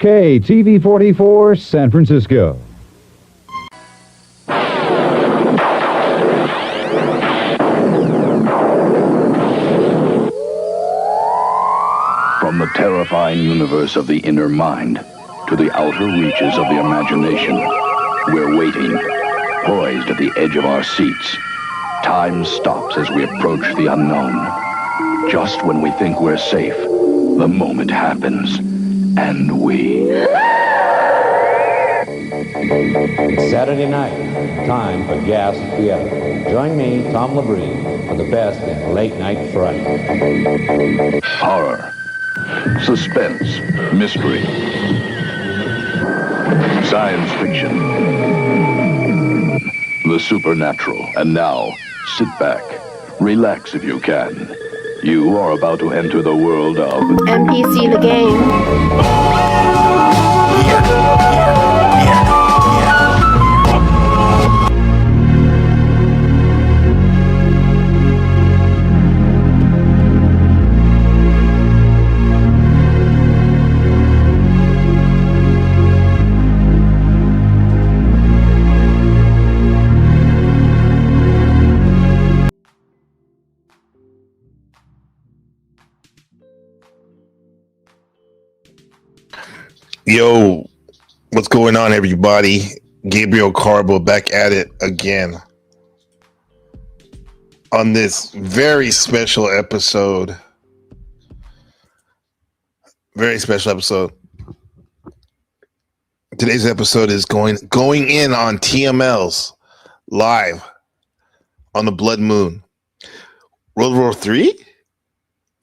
WHK-TV44, San Francisco. From the terrifying universe of the inner mind to the outer reaches of the imagination, we're waiting, poised at the edge of our seats. Time stops as we approach the unknown. Just when we think we're safe, the moment happens, and we... Saturday night, time for gas theater. Join me, Tml'S, for the best in late-night fright. Horror, suspense, mystery, science fiction, the supernatural. And now, sit back, relax if you can. You are about to enter the world of... NPC the game. Yo, what's going on, everybody? Gabriel Carbo back at it again on this very special episode. Very special episode. Today's episode is going in on Tml'S live on the blood moon. WW3,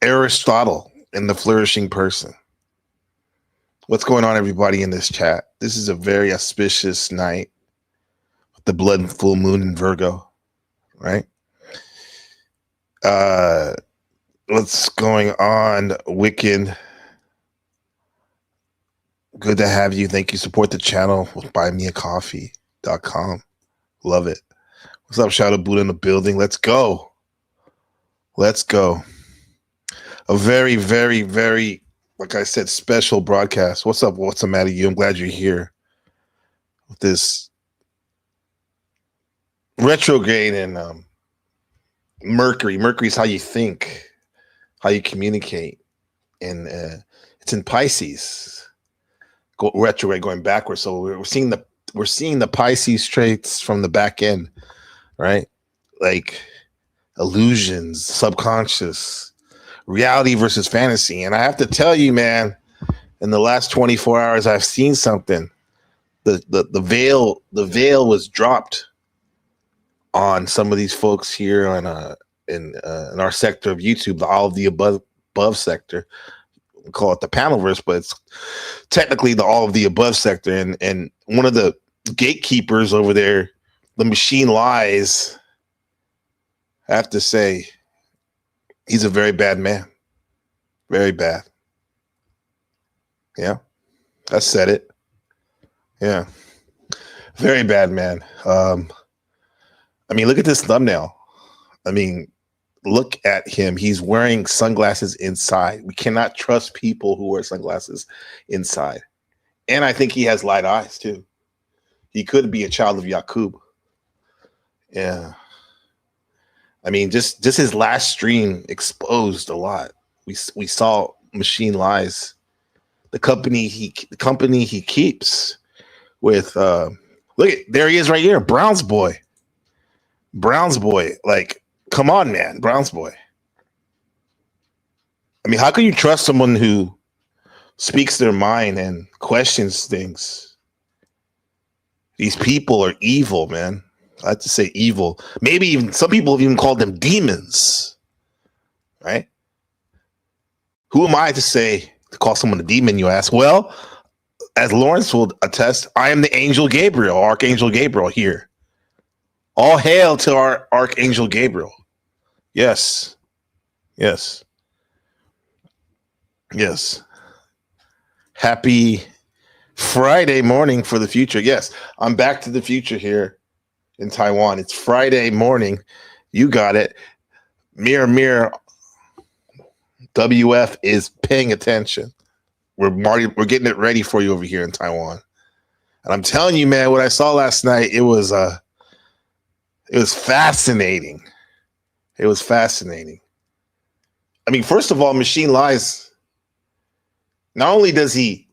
Aristotle and the flourishing person. What's going on, everybody, in this chat? This is a very auspicious night with the blood full moon in Virgo, right? What's going on, Wiccan? Good to have you. Thank you. Support the channel with buymeacoffee.com. Love it. What's up, Shadow Buddha in the building? Let's go. Let's go. A very, very, very, like I said, special broadcast. What's up? What's the matter, you? I'm glad you're here with this retrograde and Mercury. Mercury's how you think, how you communicate, and it's in Pisces. Retrograde, going backwards. So we're seeing the Pisces traits from the back end, right? Like illusions, subconscious. Reality versus fantasy. And I have to tell you, man, in the last 24 hours, I've seen something. The veil was dropped on some of these folks here on in our sector of YouTube, the all of the above sector. We call it the Panelverse, but it's technically the all of the above sector. And one of the gatekeepers over there, the Machine Lies, I have to say, he's a very bad man. Very bad. Yeah. I said it. Yeah. Very bad man. I mean, look at this thumbnail. I mean, look at him. He's wearing sunglasses inside. We cannot trust people who wear sunglasses inside. And I think he has light eyes too. He could be a child of Yaqub. Yeah. I mean, just his last stream exposed a lot. We saw Machine Lies, the company he keeps with. Look at, there he is right here, Brown's boy. Like, come on, man, Brown's boy. I mean, how can you trust someone who speaks their mind and questions things? These people are evil, man. I have to say evil. Maybe even some people have even called them demons, right? Who am I to call someone a demon, you ask? Well, as Lawrence will attest, I am the angel Gabriel, Archangel Gabriel here. All hail to our Archangel Gabriel. Yes. Yes. Yes. Happy Friday morning for the future. Yes, I'm back to the future here in Taiwan. It's Friday morning. You got it. Mirror, WF is paying attention. we're getting it ready for you over here in Taiwan. And I'm telling you, man, what I saw last night, it was fascinating. It was fascinating. I mean, first of all, Machine Lies, not only does he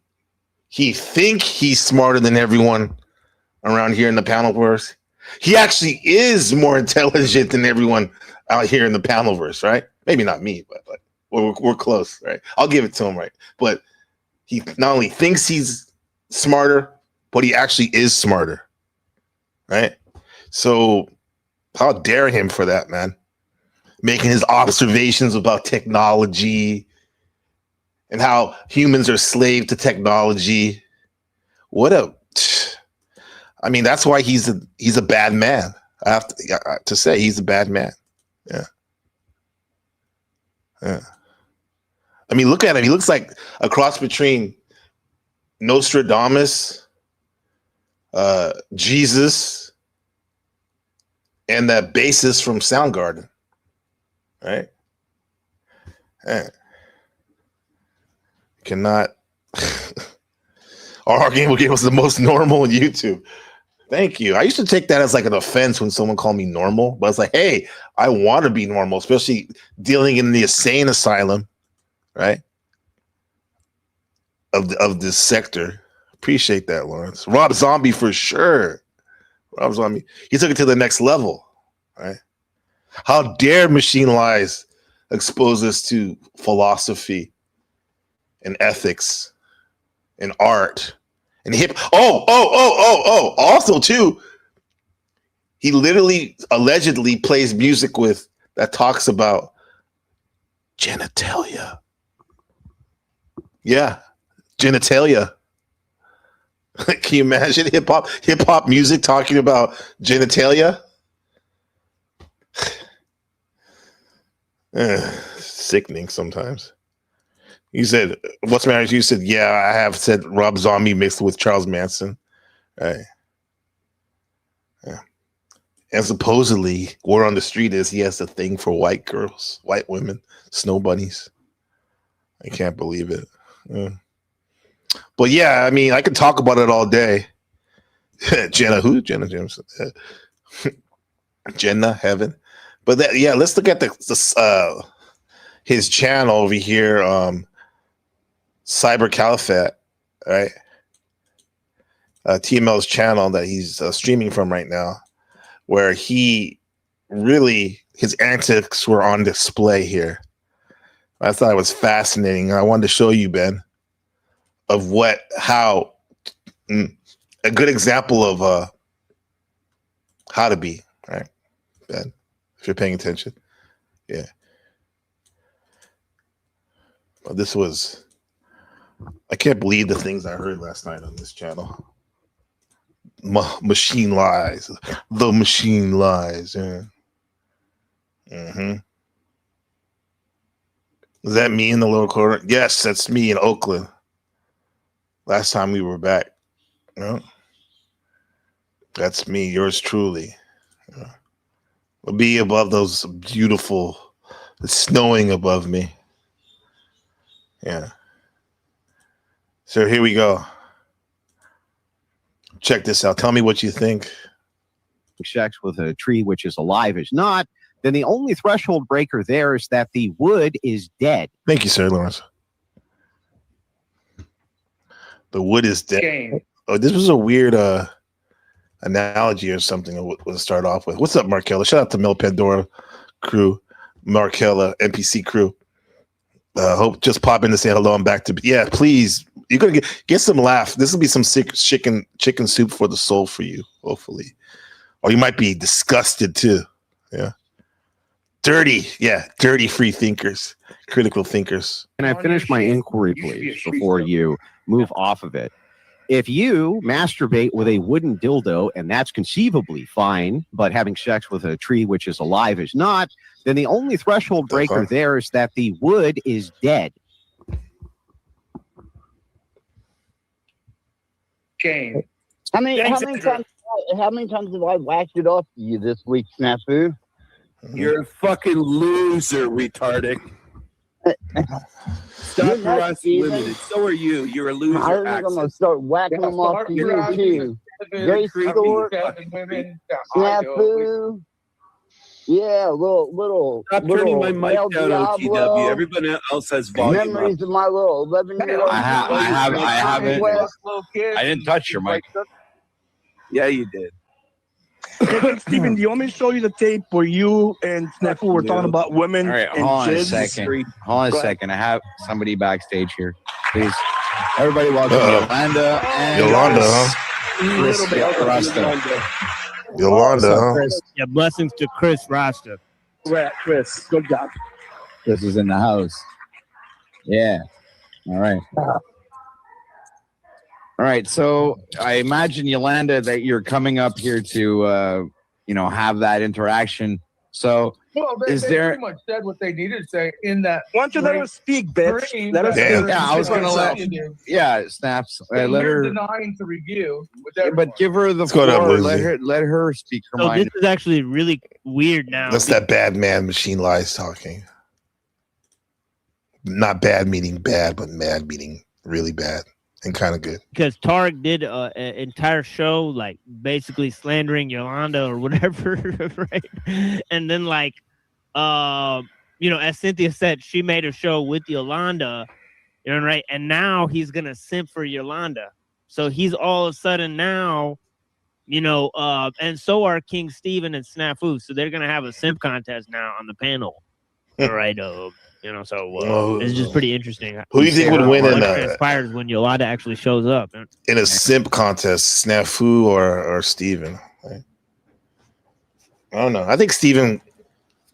think he's smarter than everyone around here in the Panelverse, he actually is more intelligent than everyone out here in the Panelverse, right? Maybe not me, but we're close, right? I'll give it to him, right? But he not only thinks he's smarter, but he actually is smarter, right? So how dare him for that, man? Making his observations about technology and how humans are slave to technology. I mean, that's why he's a bad man. I have to say he's a bad man. Yeah. Yeah. I mean, look at him. He looks like a cross between Nostradamus, Jesus, and that bassist from Soundgarden. Right? Yeah. Cannot. Our game was the most normal on YouTube. Thank you. I used to take that as like an offense when someone called me normal, but it's like, hey, I want to be normal, especially dealing in the insane asylum, right? Of this sector. Appreciate that, Lawrence. Rob Zombie for sure. Rob Zombie. He took it to the next level, right? How dare Machine Lies expose us to philosophy and ethics and art and hip. Also, too, he literally allegedly plays music that talks about genitalia. Yeah, genitalia. Can you imagine hip hop music talking about genitalia? Sickening sometimes. You said, what's the matter? You said, yeah, I have said Rob Zombie mixed with Charles Manson. Right. Yeah. And supposedly, word on the street is he has a thing for white girls, white women, snow bunnies. I can't believe it. Yeah. But yeah, I mean, I could talk about it all day. Jenna Jameson. Jenna Heaven. But let's look at his channel over here, Cyber Caliphate, right? Tml'S channel that he's streaming from right now, where his antics were on display here. I thought it was fascinating. I wanted to show you, Ben, of how a good example of how to be, right, Ben? If you're paying attention. Yeah. Well, I can't believe the things I heard last night on this channel. Machine Lies. The Machine Lies. Yeah. Mm-hmm. Is that me in the lower corner? Yes, that's me in Oakland. Last time we were back. Yeah. That's me, yours truly. Yeah. We'll be above those beautiful, it's snowing above me. Yeah. So here we go. Check this out. Tell me what you think. Sex with a tree which is alive is not, then the only threshold breaker there is that the wood is dead. Thank you, sir, Lawrence. The wood is dead. Game. Oh, this was a weird analogy or something to start off with. What's up, Markella? Shout out to Mel Pandora crew, Markella, NPC crew. Hope just pop in to say hello. I'm back to please. You're gonna get some laugh. This will be some sick chicken soup for the soul for you, hopefully. Or you might be disgusted too. Yeah. Dirty free thinkers, critical thinkers. Can I finish my inquiry, please, before you move off of it? If you masturbate with a wooden dildo, and that's conceivably fine, but having sex with a tree which is alive is not, then the only threshold breaker there is that the wood is dead. Game. How many times have I whacked it off to you this week, Snafu? You're a fucking loser, retarded. Stop You're next, harassing Steven. women. And so are you. You're a loser. I think I'm gonna start whacking them off to you too. Gray Stork, Snafu. Yeah, little. Stop turning my mic El down, OTW. Diablo. Everybody else has volume Memories up. of my little 11-year-old. I have it. I didn't touch your mic. Yeah, you did. Hey, Steven, do you want me to show you the tape where you and Snafu were talking about women? All right, and hold on a jizz? second. Hold on a second. I have somebody backstage here. Please. Everybody welcome Yolanda and Yolanda, huh? Chris Rasta. Yolanda, huh? Chris. Yeah, blessings to Chris Rasta. Right, Chris. Good job. Chris is in the house. Yeah. All right. All right. So I imagine, Yolanda, that you're coming up here to, have that interaction. So Well, they pretty much said what they needed to say in that. Why don't you let her speak, bitch? Let her speak. Yeah, I was going to let. Yeah, Snaps. Let her. Denying to review. But give her the What's going floor. on, Lizzie? Let her speak her So mind. this is actually really weird now. That's that bad man machine lies talking. Not bad meaning bad, but mad meaning really bad and kind of good. Because Tarek did an entire show, like basically slandering Yolanda or whatever, right? And then, as Cynthia said, she made a show with Yolanda, right? And now he's gonna simp for Yolanda. So he's all of a sudden now, and so are King Steven and Snafu. So they're gonna have a simp contest now on the panel, all right? It's just pretty interesting. Who do you think would win in transpires when Yolanda actually shows up in a simp contest, Snafu or Steven? Right? I don't know. I think Steven,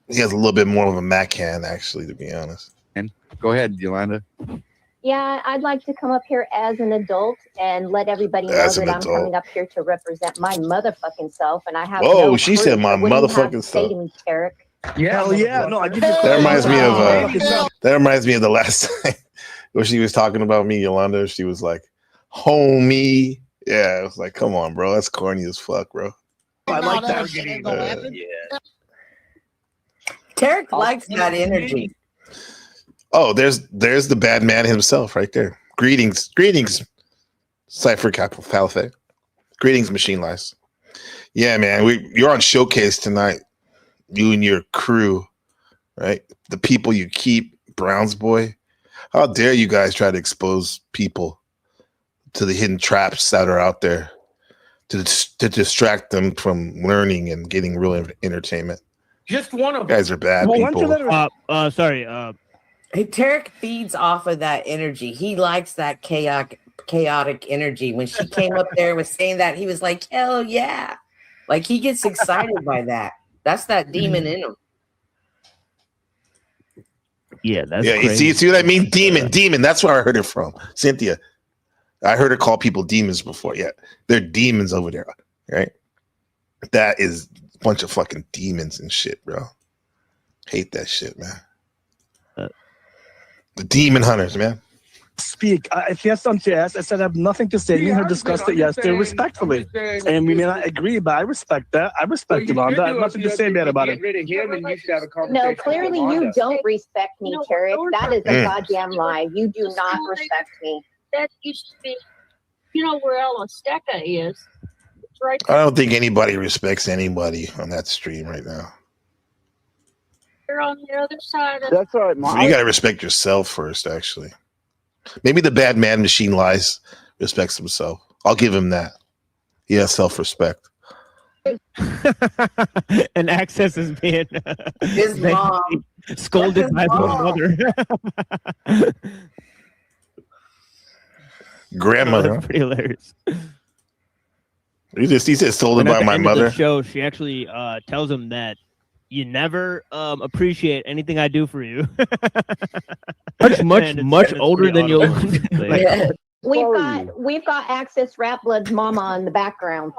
he has a little bit more of a Mac hand, actually, to be honest. And go ahead, Yolanda. Yeah, I'd like to come up here as an adult and let everybody know that I'm coming up here to represent my motherfucking self, and I have. Whoa, she said my motherfucking self. To me, Tarek. Yeah, hell yeah. No, I give you That reminds me of the last time when she was talking about me, Yolanda. She was like, "Homie." Yeah, I was like, "Come on, bro. That's corny as fuck, bro." I like that. Yeah. Tarek likes that energy. Oh, there's the bad man himself right there. Greetings, Cypher Capital Falfe. Greetings, Machine Lies. Yeah, man, you're on Showcase tonight. You and your crew, right? The people you keep, Browns boy. How dare you guys try to expose people to the hidden traps that are out there to distract them from learning and getting real entertainment? Just one of you guys are bad people. Sorry. Hey, Tarek feeds off of that energy. He likes that chaotic energy. When she came up there and was saying that, he was like, hell yeah. Like, he gets excited by that. That's that demon in him. Yeah, that's crazy. You see what I mean? Demon. That's where I heard it from. Cynthia. I heard her call people demons before. Yeah, they're demons over there, right? That is a bunch of fucking demons and shit, bro. Hate that shit, man. The demon hunters, man. Speak. If he has something to ask, I said I have nothing to say. Me and her discussed it yesterday respectfully. And we may not agree, but I respect that. I respect Yolanda. I have nothing to say bad about it. No, clearly you don't respect me, Tarek. That is a goddamn lie. You do not respect me. That used to be, where Ella Stecca is. It's right I don't think anybody respects anybody on that stream right now. there on the other side of That's all right, Mom. You got to respect yourself first, actually. Maybe the bad man Machine Lies respects himself. I'll give him that. He has self-respect. And Access is being his mom scolded by his mother. Grandmother. That's pretty hilarious. He said scolded by my mother. The show, she actually tells him that you never appreciate anything I do for you. much older than you'll. We've got Access Rap Blood's mama in the background.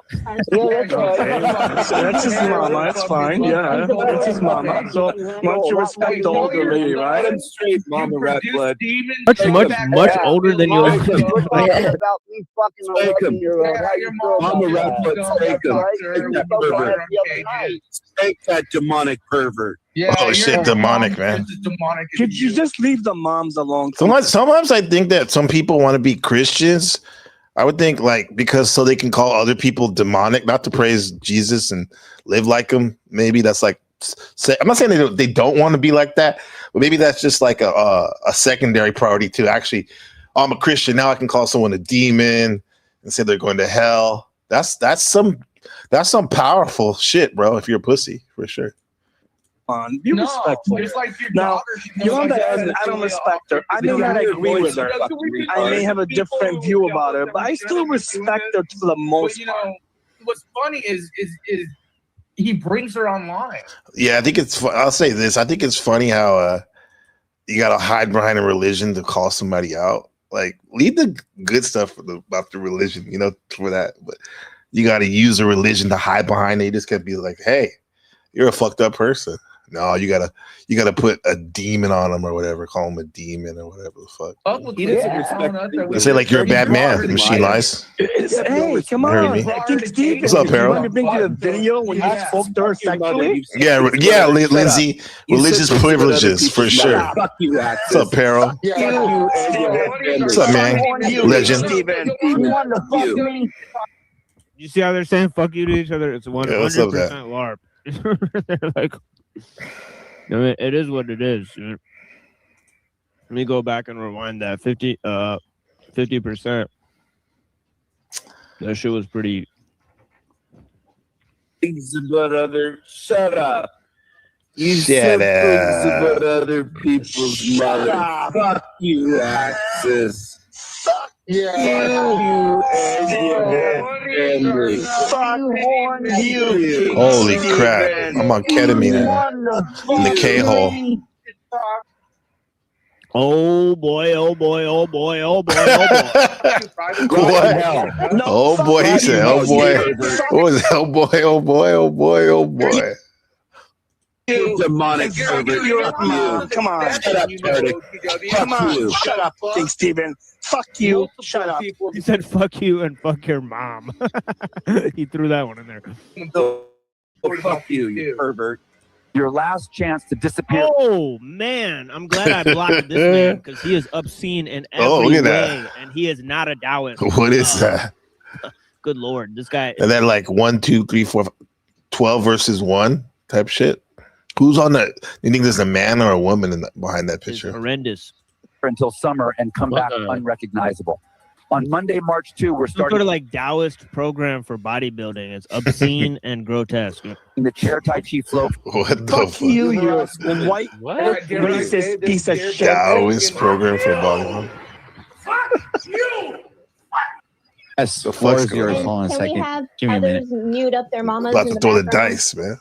Yeah, that's his mama. That's fine. Yeah, that's his mama. So why don't you respect the older lady, right? Straight mama Rat Blood. Much older than you'll. About me fucking 11-year-old. Mama Rat Blood, spank him. Spank that pervert. Spank that demonic pervert. Yeah, Oh shit, demonic, man. Demonic. Could you just leave the moms alone? Sometimes I think that some people want to be Christians. I would think like because so they can call other people demonic, not to praise Jesus and live like him. Maybe that's like I'm not saying they don't want to be like that, but maybe that's just like a secondary priority to actually. Oh, I'm a Christian now. I can call someone a demon and say they're going to hell. That's some powerful shit, bro. If you're a pussy, for sure. Be respectful. It's like your Now, daughter. Yolanda, I don't respect her. I may not agree with her. I may have a different view about her, but I still respect her for the most part. What's funny is he brings her online. Yeah, I think it's. I'll say this. I think it's funny how you gotta hide behind a religion to call somebody out. Like, leave the good stuff about the religion, for that. But you gotta use a religion to hide behind it. You just can't be like, "Hey, you're a fucked up person." No, you gotta put a demon on them or whatever. Call them a demon or whatever the fuck. He doesn't respect. They say like you're a bad man. Machine lies. Hey, come on. I think Steve. What's up, Harold? You want me to bring you a video when you spoke to her sexually? Yeah, Lindsay. Religious privileges for sure. Fuck you, What's up, Harold? What's up, man? Legend. You see how they're saying "fuck you" to each other? It's 100% LARP. They're like, I mean, it is what it is. Let me go back and rewind that 50%. That shit was pretty. Things about other. Shut up. You Shut said up. things about other people's mother. Fuck you, Axis. You and your family. Holy crap! I'm on ketamine in the K-hole. Oh boy! Oh boy! Oh boy! Oh boy! Oh boy! What? Oh boy! He said, "Oh boy." What was that? Oh boy! Oh boy! Oh boy! Oh boy! You demonic pervert. Come on. Shut up, Tardik. Come on. Shut up, King Steven. Fuck you. Shut up. He said "fuck you" and "fuck your mom." He threw that one in there. Fuck you, you pervert. Your last chance to disappear. Oh man, I'm glad I blocked this man because he is obscene in every look at way, that. and he is not a Taoist. What is that? Good lord, this guy. And then like 1, 2, 3, 4, 12 versus 1 type shit. Who's on that? You think there's a man or a woman behind that picture? It's horrendous. Until summer and come back unrecognizable. On Monday, March 2, we're Some starting sort of like Taoist program for bodybuilding. It's obscene and grotesque. the chair Tai Chi flow. What the fuck? You white racist piece of shit. Taoist program for bodybuilding. Yes, the fuck's floor is going yours. on? Hold on a Can we second. have Give me a minute. others mute up their mamas About in to the throw the background? dice, man.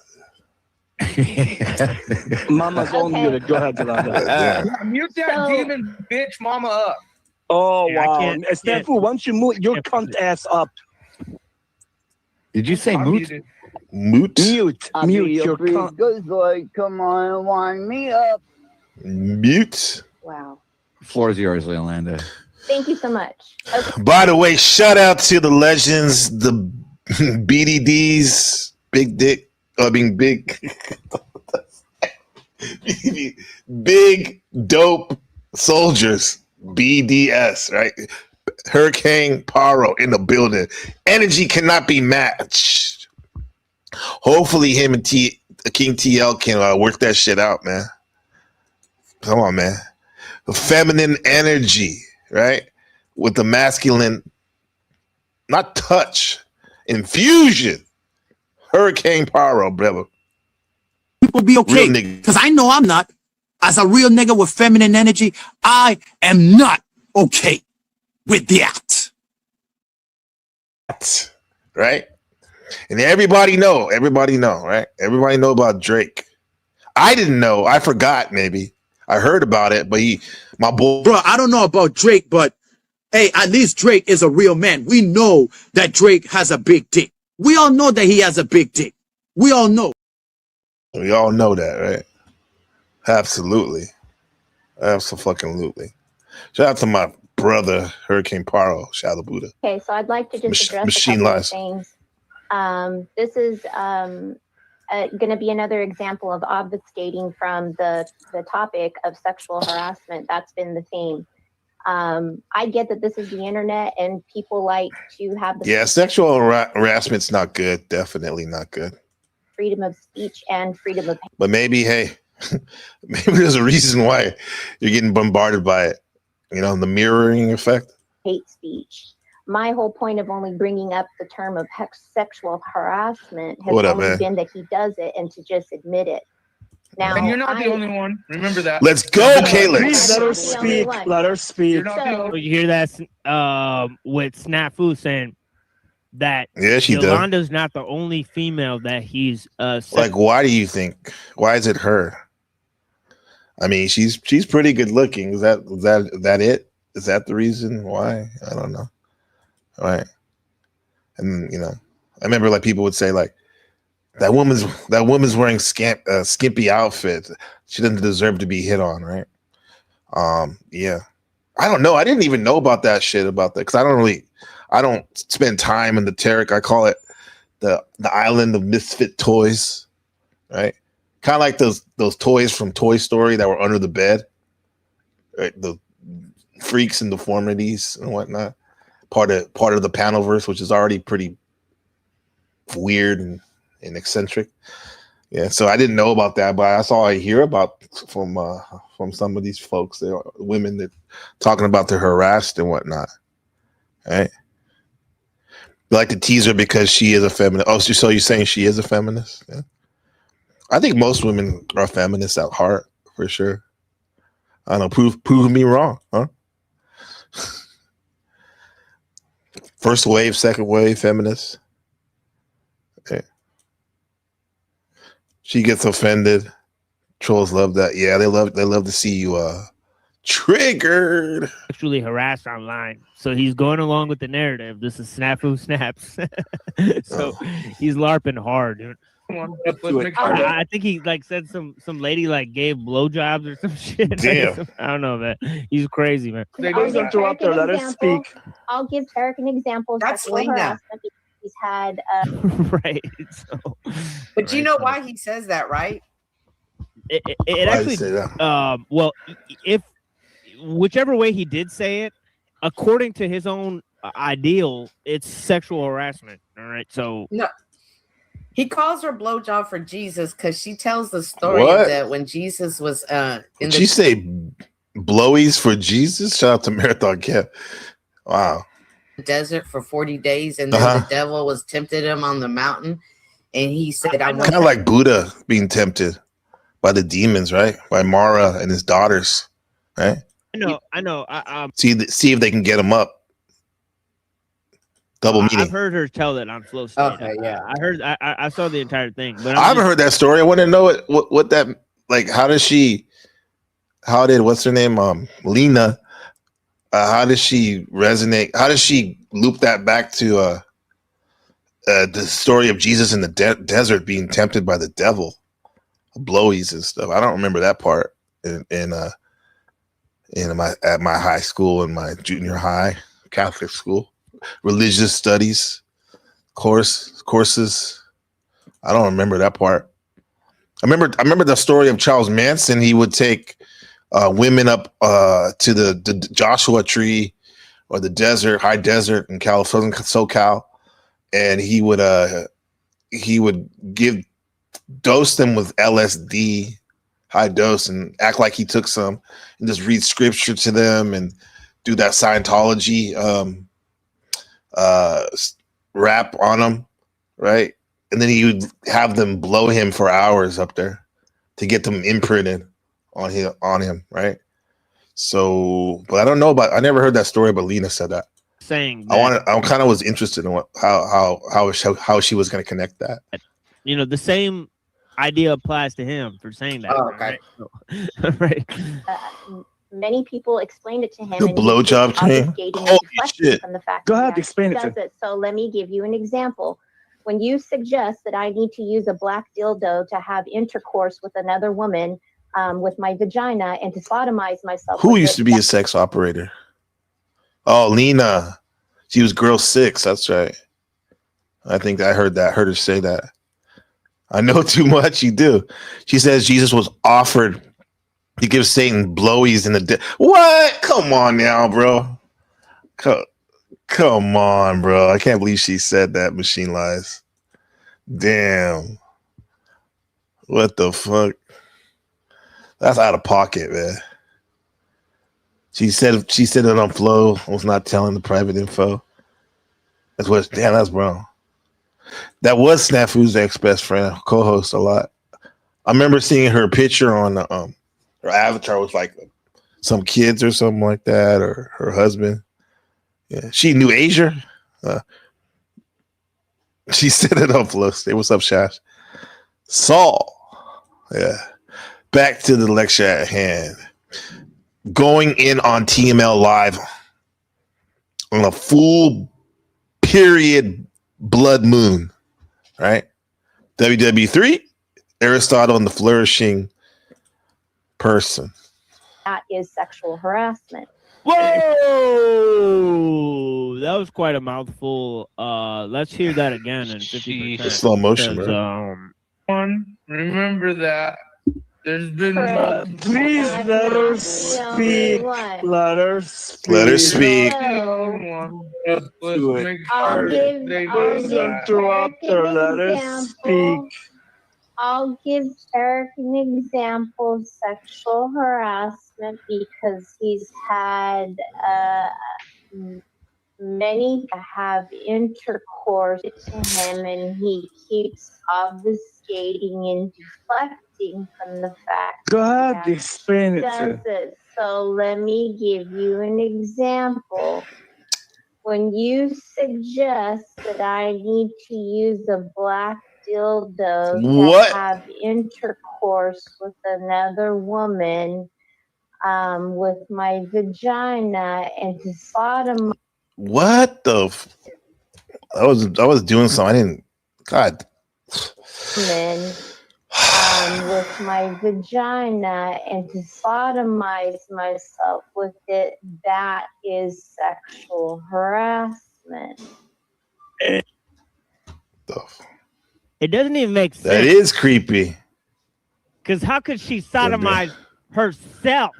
Mama's on muted. Go ahead, Yolanda. Yeah. Mute that demon bitch mama up. Oh, Yeah, I wow. can't- Snafu, once you mute your cunt ass up. Did you say moot? Moot? Mute your cunt. Good boy, come on, wind me up. Mute. Wow. Floor is yours, Yolanda. Thank you so much. Okay. By the way, shout out to the legends, the BDDs, big dick. I mean, big, big dope soldiers. BDS, right? Hurricane Paro in the building. Energy cannot be matched. Hopefully, him and King TL can work that shit out, man. Come on, man. Feminine energy, right? With the masculine, not touch, infusion. Hurricane Paro, brother. People be okay, because I know I'm not. As a real nigga with feminine energy, I am not okay with that. Right? And everybody know, right? Everybody know about Drake. I didn't know. I forgot, maybe. I heard about it, but my boy. Bro, I don't know about Drake, but hey, at least Drake is a real man. We know that Drake has a big dick. We all know that he has a big dick. We all know. We all know that, right? Absolutely. Absolutely. Shout out to my brother, Hurricane Paro. Shout out to Buddha. Okay, so I'd like to just address Machine a couple lies. of things. This is going to be another example of obfuscating from the topic of sexual harassment. That's been the theme. I get that this is the internet and people like to have the sexual harassment's not good. Definitely not good. freedom of speech and freedom of But maybe, hey, maybe there's a reason why you're getting bombarded by it. You know, the mirroring effect. hate speech. My whole point of only bringing up the term of sexual harassment has only been that he does it and to just admit it. Now, and you're not the only one. Remember that. Let's go, Please let her speak. Let her speak. So you hear that with Snafu saying that she Yolanda's not the only female that he's like, why do you think? Why is it her? I mean, she's pretty good looking. Is that it? Is that the reason why? I don't know. All right. And you know, I remember like people would say like that woman's wearing skimpy outfit. She doesn't deserve to be hit on, right? Yeah. I don't know. I didn't even know about that shit about that because I don't spend time in the Terek. I call it the island of misfit toys, right? Kind of like those toys from Toy Story that were under the bed, right? The freaks and deformities and whatnot. Part of the Panelverse, which is already pretty weird and eccentric. Yeah, so I didn't know about that, but that's all I hear about from some of these folks. They are women that talking about they're harassed and whatnot. Right? You like to tease her because she is a feminist. Oh, so you're saying she is a feminist? Yeah. I think most women are feminists at heart, for sure. I don't know. Prove me wrong, huh? First wave, second wave, feminists. Okay. She gets offended. Trolls love that. Yeah, they love to see you triggered. Sexually harassed online. So he's going along with the narrative. This is Snafu Snaps. So he's LARPing hard, dude. I think he like said some lady like gave blowjobs or some shit. Damn. I don't know, man. He's crazy, man. Please interrupt her. Let her speak. I'll give Tarek an example. That's Lena. He's had right. So, but you know why he says that, right? It actually well, if whichever way he did say it, according to his own ideal, it's sexual harassment. All right. So no. He calls her blowjob for Jesus because she tells the story of that when Jesus was Did she say blowies for Jesus? Shout out to Marathon Cap. Wow. Desert for 40 days, and then the devil was tempted him on the mountain, and he said, "I want." Kind of like Buddha being tempted by the demons, right? By Mara and his daughters, right? I know. See if they can get him up. Double meaning. I've heard her tell that on Flow State. Okay, yeah. I heard. I saw the entire thing, but I haven't heard that story. I want to know what that like. How did what's her name? Lena. How does she resonate? How does she loop that back to the story of Jesus in the desert being tempted by the devil, blowies and stuff? I don't remember that part at my high school and my junior high Catholic school. Religious studies courses. I don't remember that part. I remember the story of Charles Manson. He would take women up to the Joshua Tree or the desert, high desert in California, SoCal, and he would dose them with LSD, high dose, and act like he took some, and just read scripture to them and do that Scientology rap on them, right? And then he would have them blow him for hours up there to get them imprinted on him, right? So, but I don't know I never heard that story, but Lena said that. Saying that, I kind of was interested in how she was going to connect that. You know, the same idea applies to him for saying that. Oh, okay. Right. Many people explained it to him. The blowjob thing. Holy shit! From the fact Go that ahead, he explain it does to it. So let me give you an example. When you suggest that I need to use a black dildo to have intercourse with another woman with my vagina and to sodomize myself. Who used to be a sex operator? Oh, Lena. She was girl 6. That's right. I think I heard her say that. I know too much. You do. She says Jesus was offered to give Satan blowies in the what? Come on now, bro. Come on, bro. I can't believe she said that. Machine Lies. Damn. What the fuck? That's out of pocket, man. She said it on Flow. Was not telling the private info. That's wrong. That was Snafu's ex-best friend, co-host a lot. I remember seeing her picture on her avatar was like some kids or something like that, or her husband. Yeah, she knew Asia. She said it on Flow. Hey, what's up, Shash? Saul. Yeah. Back to the lecture at hand. Going in on TML Live on a full period blood moon, right? WW3, Aristotle, and the flourishing person. That is sexual harassment. Whoa! That was quite a mouthful. Let's hear that again in 50%. Slow motion, bro. Remember that. There's been please let her speak. Let her speak. Let her speak. Please interrupt her. Let her speak. I'll give Eric an example of sexual harassment because he's had many have intercourse to him and he keeps obfuscating and deflecting from the fact Go ahead, explain it. does it. So let me give you an example. When you suggest that I need to use a black dildo to have intercourse with another woman with my vagina and to sodomize. What the? I was doing something. I didn't. God. With my vagina and to sodomize myself with it, that is sexual harassment. It doesn't even make sense. That is creepy. Because how could she sodomize herself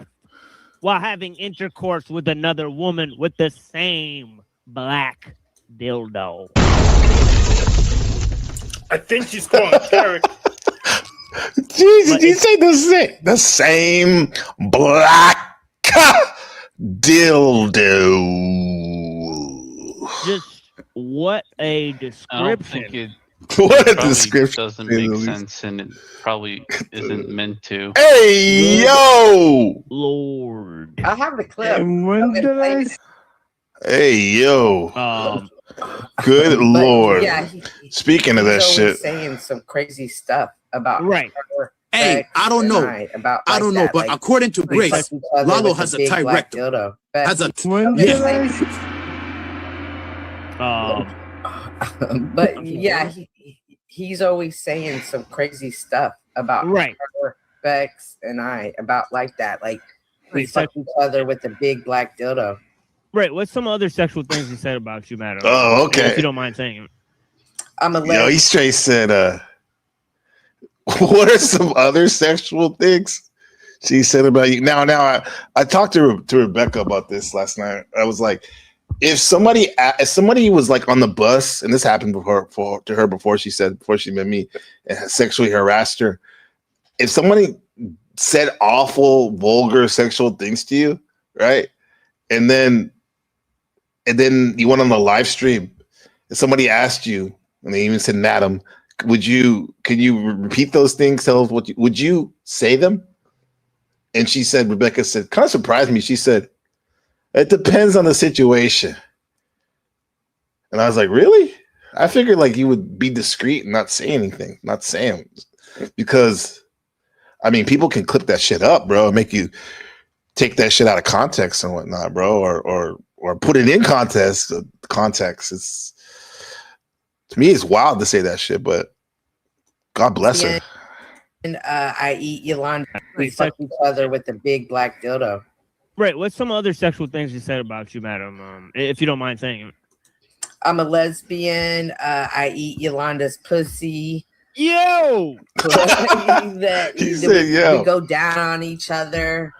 while having intercourse with another woman with the same black dildo? I think she's calling Tarek. Jesus, did you say the same black dildo? Just what a description. What a description. Doesn't make sense, and it probably isn't meant to. Hey, yo! Lord. I have the clip. Hey, yo. Good Lord. Yeah, Speaking of that shit. Saying some crazy stuff about right. Hey, I don't know. I don't know, but according to Grace, Lalo has a tight rectum. Has a but yeah, he's always saying some crazy stuff about her, Bex and I about like that. Like we fuck each other with a big black dildo. Right. What's some other sexual things he said about you, madam? Oh, okay. If you don't mind saying it. Yo, he straight said, what are some other sexual things she said about you? Now, I talked to Rebecca about this last night. I was like, if somebody was like on the bus, and this happened to her before she met me and sexually harassed her. If somebody said awful, vulgar, sexual things to you, right? And then you went on the live stream and somebody asked you, and they even said, Madam, could you repeat those things? Tell us would you say them? And she said, Rebecca said, kind of surprised me. She said, it depends on the situation. And I was like, really? I figured like you would be discreet and not say anything, not say them. Because, I mean, people can clip that shit up, bro, make you take that shit out of context and whatnot, bro, or put it in context. It's, to me, it's wild to say that shit, but God bless her. And I eat Yolanda. We fuck each other with a big black dildo. Right. What's some other sexual things he said about you, madam? If you don't mind saying it. I'm a lesbian. I eat Yolanda's pussy. Yo. He said, yo. We go down on each other.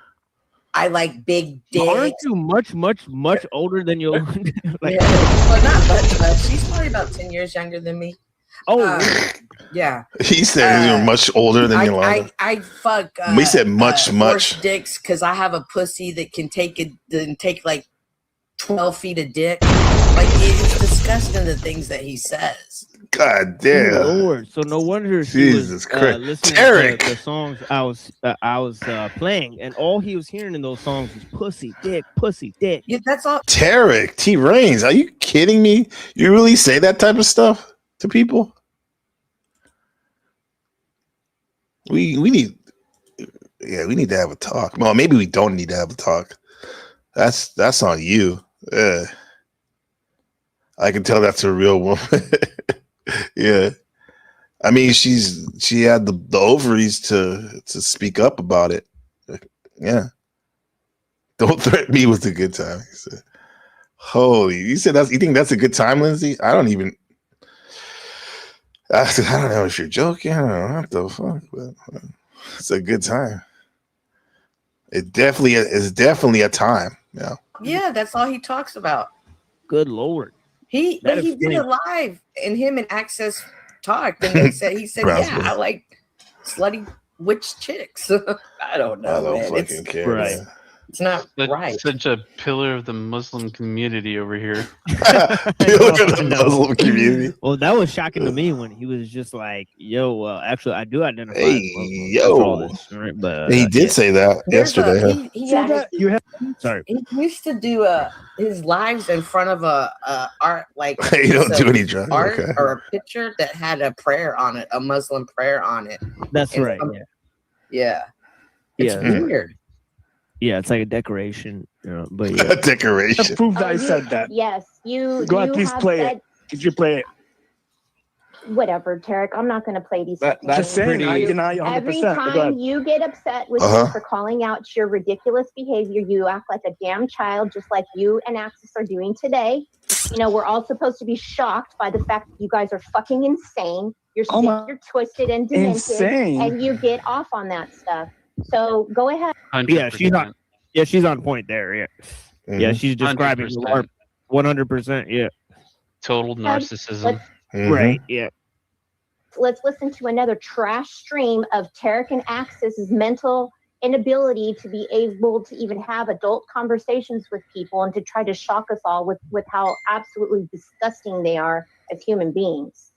I like big dicks. Aren't you much older than your like? Yeah. Well, not much. She's probably about 10 years younger than me. Yeah. He said you're much older than Yolanda. I fuck. We said much. Horse dicks because I have a pussy that can take like 12 feet of dick. Like it's disgusting the things that he says. God damn. Oh, Lord. So no wonder Jesus Christ. Listening Tarek. to the songs I was playing, and all he was hearing in those songs was pussy, dick, pussy, dick. Yeah, that's all. Tarek, T Reigns, are you kidding me? You really say that type of stuff to people? We need to have a talk. Well, maybe we don't need to have a talk. That's on you. I can tell that's a real woman. Yeah. I mean, she had the ovaries to speak up about it. Yeah. Don't threaten me with a good time. He said, holy, you think that's a good time, Lindsay? I don't know if you're joking. I don't know what the fuck, but it's a good time. It definitely is a time. Yeah. Yeah, that's all he talks about. Good Lord. He did it live, and him and Access talked, and he said, I like slutty witch chicks. I don't know. I don't man. fucking care. Right. Man. It's not right. Such a pillar of the Muslim community over here. Pillar of the Muslim community. Well, that was shocking to me when he was just like, "Yo, well, actually, I do identify." Hey, as Muslim. yo. That's all this, right? But He did say that yesterday. Sorry. He used to do his lives in front of a art like You don't do any drugs, art okay. or a picture that had a prayer on it, a Muslim prayer on it. That's And right. Yeah. It's weird. Yeah, it's like a decoration, but yeah. Decoration. Let's prove that I said that. Yes, you. Go ahead, you please have play said, it. Did you play it? Whatever, Tarek. I'm not going to play these. That's just saying. I deny you 100%. Every Go time ahead. you get upset with me for calling out your ridiculous behavior, you act like a damn child, just like you and Axis are doing today. We're all supposed to be shocked by the fact that you guys are fucking insane. You're sick, you're twisted and demented, Insane. and you get off on that stuff. So go ahead. 100%. She's on point there. Yeah, yeah, she's describing 100%. Yeah, total narcissism. Right. Yeah. Let's listen to another trash stream of Tarek and Axis's mental inability to be able to even have adult conversations with people and to try to shock us all with how absolutely disgusting they are as human beings.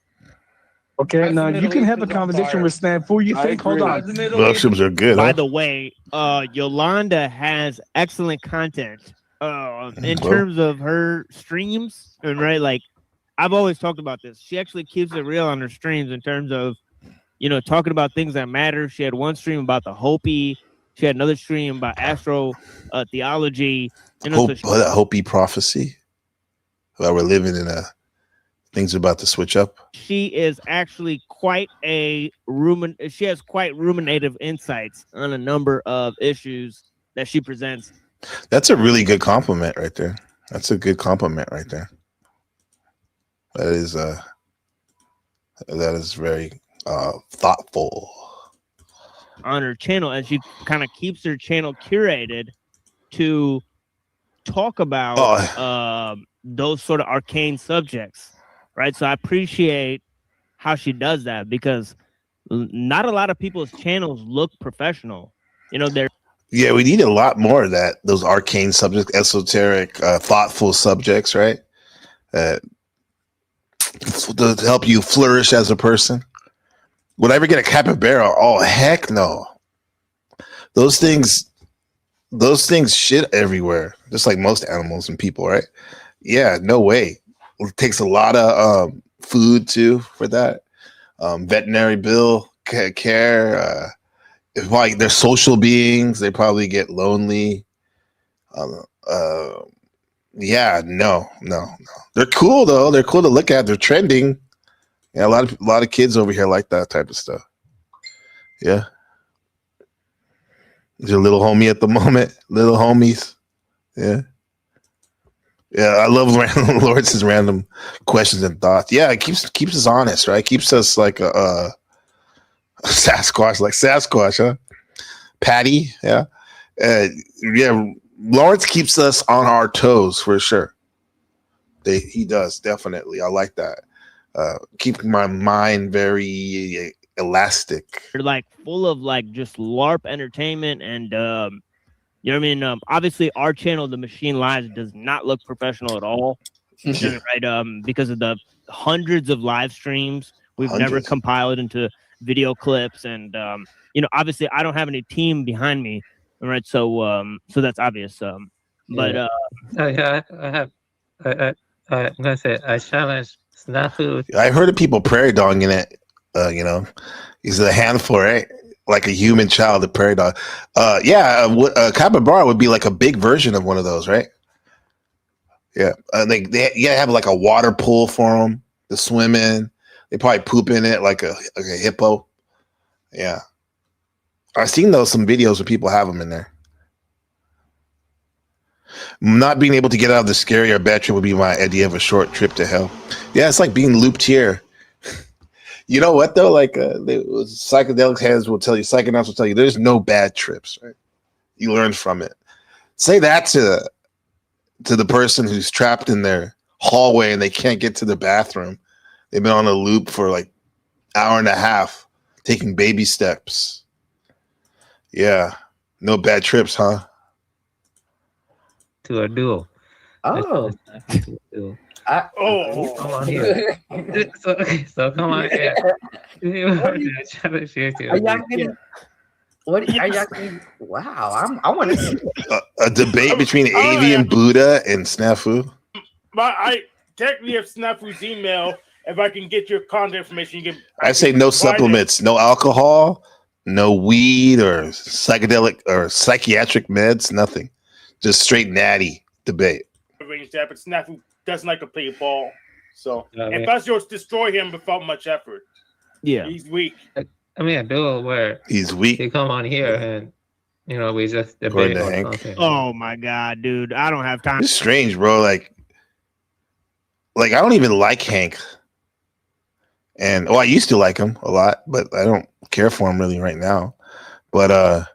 Okay, now you can have a conversation with Snafu. You think? Hold on. Mushrooms are good. By the way, Yolanda has excellent content in terms of her streams, and right, like I've always talked about this. She actually keeps it real on her streams in terms of, talking about things that matter. She had one stream about the Hopi. She had another stream about astro theology. Hopi prophecy. That we're living in things about to switch up. She is actually she has quite ruminative insights on a number of issues that she presents. That's a really good compliment right there. That's a good compliment right there. That is very thoughtful. On her channel, and she kind of keeps her channel curated to talk about those sort of arcane subjects. Right. So I appreciate how she does that because not a lot of people's channels look professional. They're. Yeah, we need a lot more of that. Those arcane subjects, esoteric, thoughtful subjects, right? To help you flourish as a person. Would I ever get a capybara? Oh, heck no. Those things shit everywhere, just like most animals and people, right? Yeah, no way. It takes a lot of food too for that. Veterinary bill, care. Like they're social beings, they probably get lonely. Yeah, no. They're cool though. They're cool to look at. They're trending. Yeah, a lot of kids over here like that type of stuff. Yeah. Is your little homie at the moment? Little homies. Yeah. Yeah, I love Lawrence's random questions and thoughts. Yeah, it keeps us honest, right? Keeps us like Sasquatch, like Sasquatch, huh? Patty, yeah. Yeah, Lawrence keeps us on our toes for sure. He does, definitely. I like that. Keeping my mind very elastic. They're like full of like just LARP entertainment and you know what I mean? Obviously our channel, The Machine Lives, does not look professional at all. Right? Because of the hundreds of live streams we've never compiled into video clips, and you know, obviously I don't have any team behind me, right? So so that's obvious. But I'm gonna say I challenge Snafu. I heard of people prairie dogging it. You know, he's a handful, right? Like a human child, a prairie dog. Capybara would be like a big version of one of those, right? Yeah, they have like a water pool for them to swim in. They probably poop in it like a hippo. Yeah, I've seen some videos where people have them in there. Not being able to get out of the scarier bedroom would be my idea of a short trip to hell. Yeah, it's like being looped here. You know what though? Like psychedelic heads will tell you, psychonauts will tell you, there's no bad trips. Right? You learn from it. Say that to the person who's trapped in their hallway and they can't get to the bathroom. They've been on a loop for like hour and a half, taking baby steps. Yeah, no bad trips, huh? To a duel. Oh. Come on here. so come on here. Wow, I want to see a debate between Avian Buddha and Snafu. But I technically have Snafu's email. If I can get your contact information, you can. I say no supplements, no alcohol, no weed or psychedelic or psychiatric meds, nothing. Just straight natty debate. Arrange that, but Snafu doesn't like to play ball. So if us just destroy him without much effort. Yeah, he's weak. I mean, a duel where he's weak. You come on here and we just debate or something. Oh my god, dude, I don't have time. It's strange, bro. Like I don't even like Hank. And I used to like him a lot, but I don't care for him really right now. But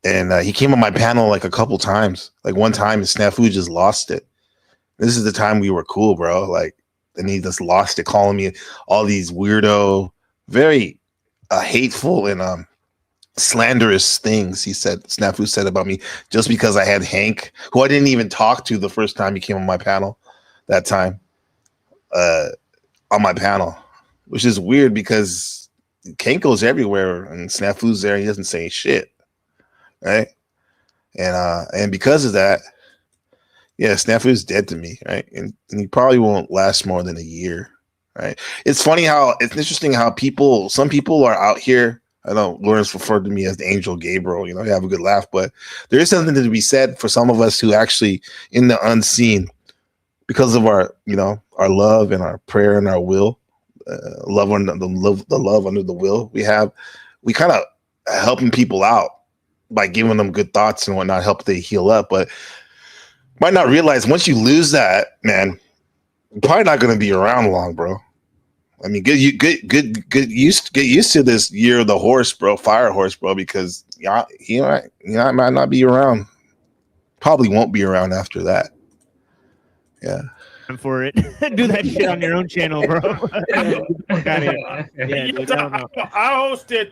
he came on my panel like a couple times. Like one time, Snafu just lost it. This is the time we were cool, bro. Like, and he just lost it, calling me all these weirdo, very hateful and slanderous things. Snafu said about me just because I had Hank, who I didn't even talk to the first time he came on my panel. That time, on my panel, which is weird because Hank goes everywhere and Snafu's there. And he doesn't say shit. Right, and because of that, yeah, Snafu is dead to me, right, and he probably won't last more than a year, right? It's interesting how some people are out here. I know Lawrence referred to me as the Angel Gabriel. You have a good laugh, but there is something to be said for some of us who actually, in the unseen, because of our love and our prayer and our will, love under the love under the will we kind of helping people out by giving them good thoughts and whatnot, help they heal up. But might not realize once you lose that, man, you're probably not going to be around long, bro. I mean, get used to this year of the horse, bro, fire horse, bro, because he might not be around. Probably won't be around after that. Yeah. For it. Do that shit on your own channel, bro. I hosted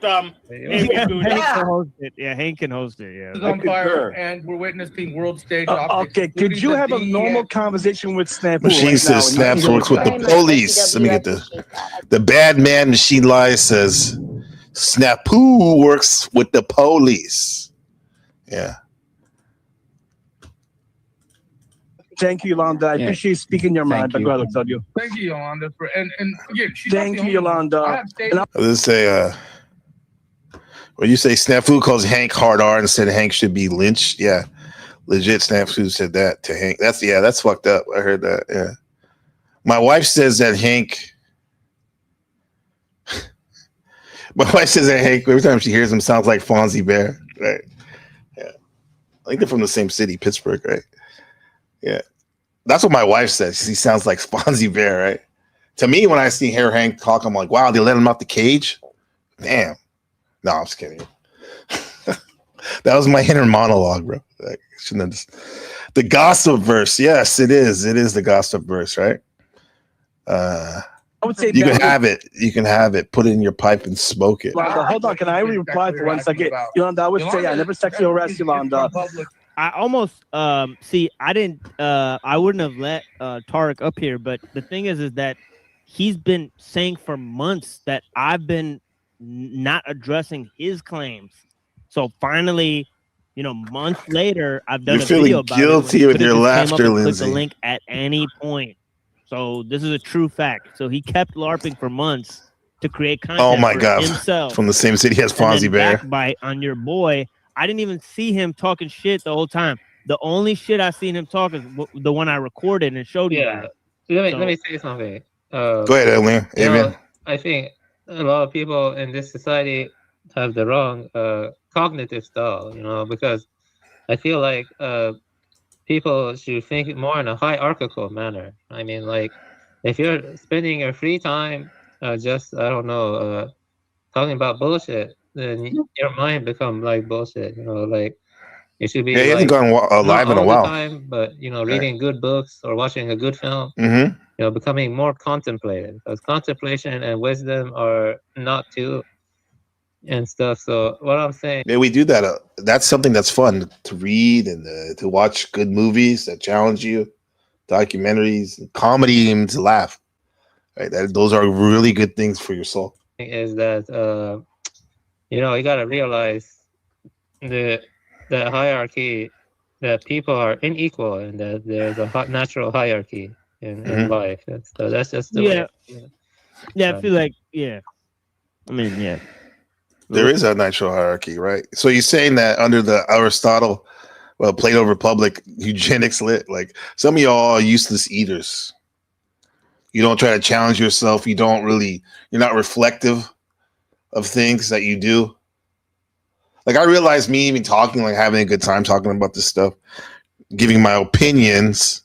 Hank can host it. Yeah. It's on fire, and we're witnessing world stage. Okay, could you have a normal conversation with Snafu? Machine says Snaps works with the police. Let me get the bad man. Machine Lies says Snafu works with the police. Yeah. Thank you, Yolanda. I appreciate you speaking your mind. But go ahead, tell you. Thank you, Yolanda. And again, thank you, Yolanda. Let's say, when you say Snafu calls Hank hard R and said Hank should be lynched. Yeah, legit. Snafu said that to Hank. That's fucked up. I heard that. Yeah, my wife says that Hank. My wife says that Hank every time she hears him sounds like Fonzie Bear. Right. Yeah, I think they're from the same city, Pittsburgh. Right. Yeah, that's what my wife says. He sounds like Fonzie Bear, right? To me, when I see Hank talk, I'm like, wow, they let him out the cage. Damn. No, I'm just kidding. That was my inner monologue, bro. I shouldn't have the gossip verse. Yes, it is. It is the gossip verse, right? I would say you can have it. You can have it. Put it in your pipe and smoke it. Yolanda, hold on. Can I reply for 1 second? Yolanda, I would say I never sexually harassed Yolanda. I almost see. I didn't. I wouldn't have let Tarek up here, but the thing is that he's been saying for months that I've been not addressing his claims. So finally, months later, I've done You're a video feeling about guilty it. He with could've your just came up laughter, and clicked Lindsay. the link at any point. So this is a true fact. So he kept LARPing for months to create content Oh my for God! himself. From the same city as And Fonzie then Bear. backbite on your boy. I didn't even see him talking shit the whole time. The only shit I seen him talk is the one I recorded and showed you guys. Let me say something. Go ahead, Avian. I think a lot of people in this society have the wrong cognitive style, because I feel like people should think more in a hierarchical manner. I mean, like, if you're spending your free time just, I don't know, talking about bullshit, then your mind become like bullshit, like, it should be Yeah, he hasn't gone not live in a all while. the time, but, reading good books or watching a good film. Mm-hmm. Becoming more contemplative, because contemplation and wisdom are not two and stuff. So what I'm saying, Yeah, we do that. That's something that's fun to read and to watch good movies that challenge you, documentaries, comedy, and to laugh. Right, those are really good things for your soul. is that you gotta realize the hierarchy, that people are unequal and that there's a natural hierarchy in life. And so that's just the way. Yeah, I feel like I mean, yeah. There is a natural hierarchy, right? So you're saying that under the Aristotle, Plato Republic, eugenics lit, like some of y'all are useless eaters. You don't try to challenge yourself. You're not reflective of things that you do. Like I realized me even talking, like having a good time talking about this stuff, giving my opinions,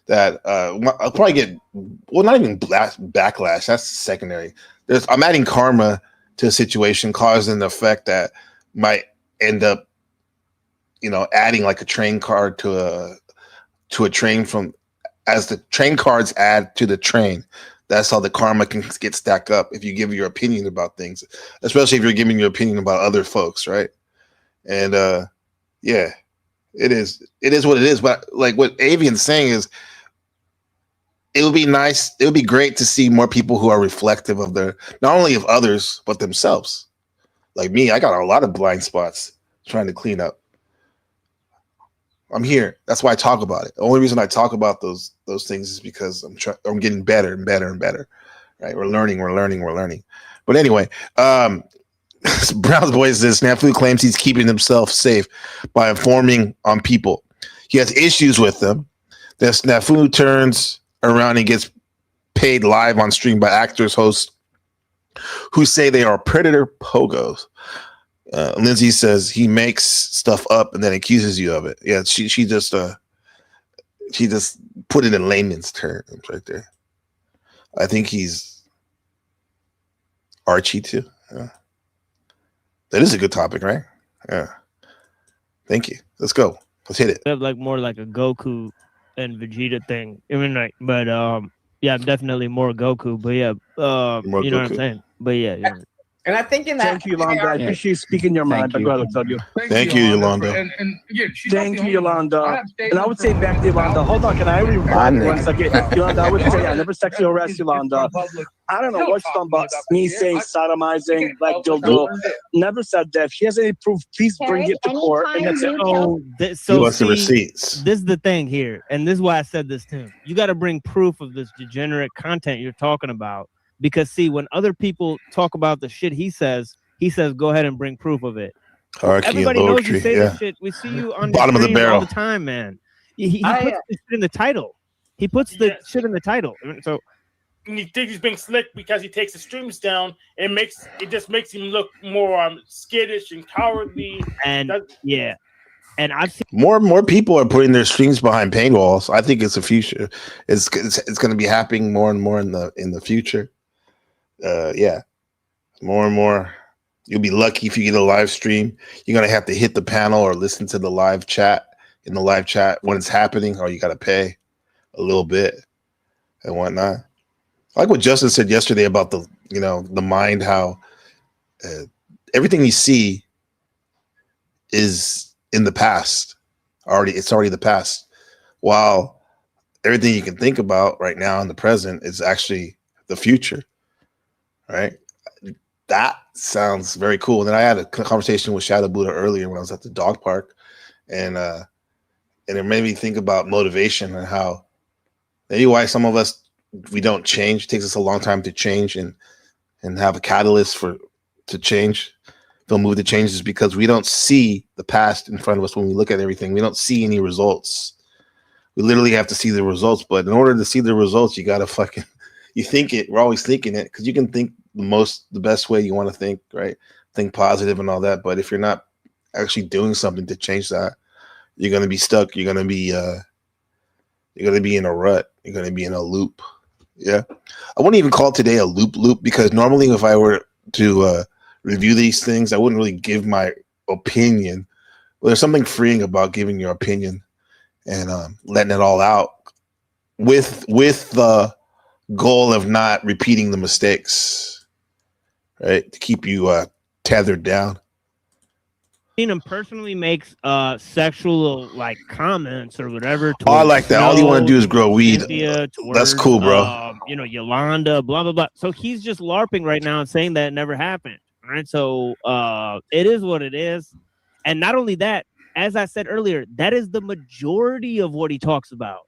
that I'll probably get, not even backlash. That's secondary. I'm adding karma to a situation, cause and effect that might end up, adding like a train card to a train from, as the train cards add to the train. That's how the karma can get stacked up if you give your opinion about things, especially if you're giving your opinion about other folks, right? And yeah, it is what it is. But like what Avian's saying is, it would be nice. It would be great to see more people who are reflective of not only of others, but themselves. Like me, I got a lot of blind spots trying to clean up. I'm here. That's why I talk about it. The only reason I talk about those things is because I'm getting better and better and better. Right? We're learning. But anyway, Brown's boy says Snafu claims he's keeping himself safe by informing on people. He has issues with them. Then Snafu turns around and gets paid live on stream by actors, hosts who say they are predator pogos. Lindsay says he makes stuff up and then accuses you of it. Yeah, she just put it in layman's terms right there. I think he's Archie too. Yeah. That is a good topic, right? Yeah. Thank you. Let's go. Let's hit it. Like more like a Goku and Vegeta thing. I mean, right, but yeah, I'm definitely more Goku. But yeah, you know what I'm saying. But yeah. And I think in that. Thank you, Yolanda. I appreciate you speaking your mind. But go ahead, tell you. Thank you, Yolanda. And again, Thank you, Yolanda. And I would say back to Yolanda. Hold on, can I reply for 1 second? Yolanda, I would say I never sexually harassed Yolanda. I don't know what's talking about me saying sodomizing, like dildo. Never said that. If she has any proof, please bring it to court. And that's it. So the receipts. This is the thing here, and this is why I said this too. You got to bring proof of this degenerate content you're talking about. Because see, when other people talk about the shit he says, go ahead and bring proof of it. Everybody knows you say this shit. We see you on bottom of the barrel all the time, man. He puts the shit in the title. He puts the shit in the title. So he thinks he's being slick because he takes the streams down. It just makes him look more skittish and cowardly. And and I've seen more people are putting their streams behind paywalls. I think it's a future. It's going to be happening more and more in the future. Yeah, more and more You'll be lucky if you get a live stream. You're gonna have to hit the panel or listen to the live chat in the live chat when it's happening, or you gotta pay a little bit and whatnot. I like what Justin said yesterday about the mind, how everything you see is in the past already. It's already the past, while everything you can think about right now in the present is actually the future, right? That sounds very cool. And then I had a conversation with Shadow Buddha earlier when I was at the dog park, and it made me think about motivation and how maybe why some of us, we don't change. It takes us a long time to change and have a catalyst to change. They'll move the changes because we don't see the past in front of us when we look at everything. We don't see any results. We literally have to see the results. But in order to see the results, you gotta you think it. We're always thinking it because you can think the best way you want to think, right? Think positive and all that. But if you're not actually doing something to change that, you're gonna be stuck. You're gonna be in a rut. You're gonna be in a loop. Yeah, I wouldn't even call today a loop because normally if I were to review these things, I wouldn't really give my opinion. But there's something freeing about giving your opinion and letting it all out with the goal of not repeating the mistakes, right? To keep you tethered down. Him personally makes sexual like comments or whatever. Oh, I like that. All you want to do is grow weed. That's cool, bro. Yolanda, blah blah blah. So he's just LARPing right now and saying that it never happened. Right. So it is what it is. And not only that, as I said earlier, that is the majority of what he talks about.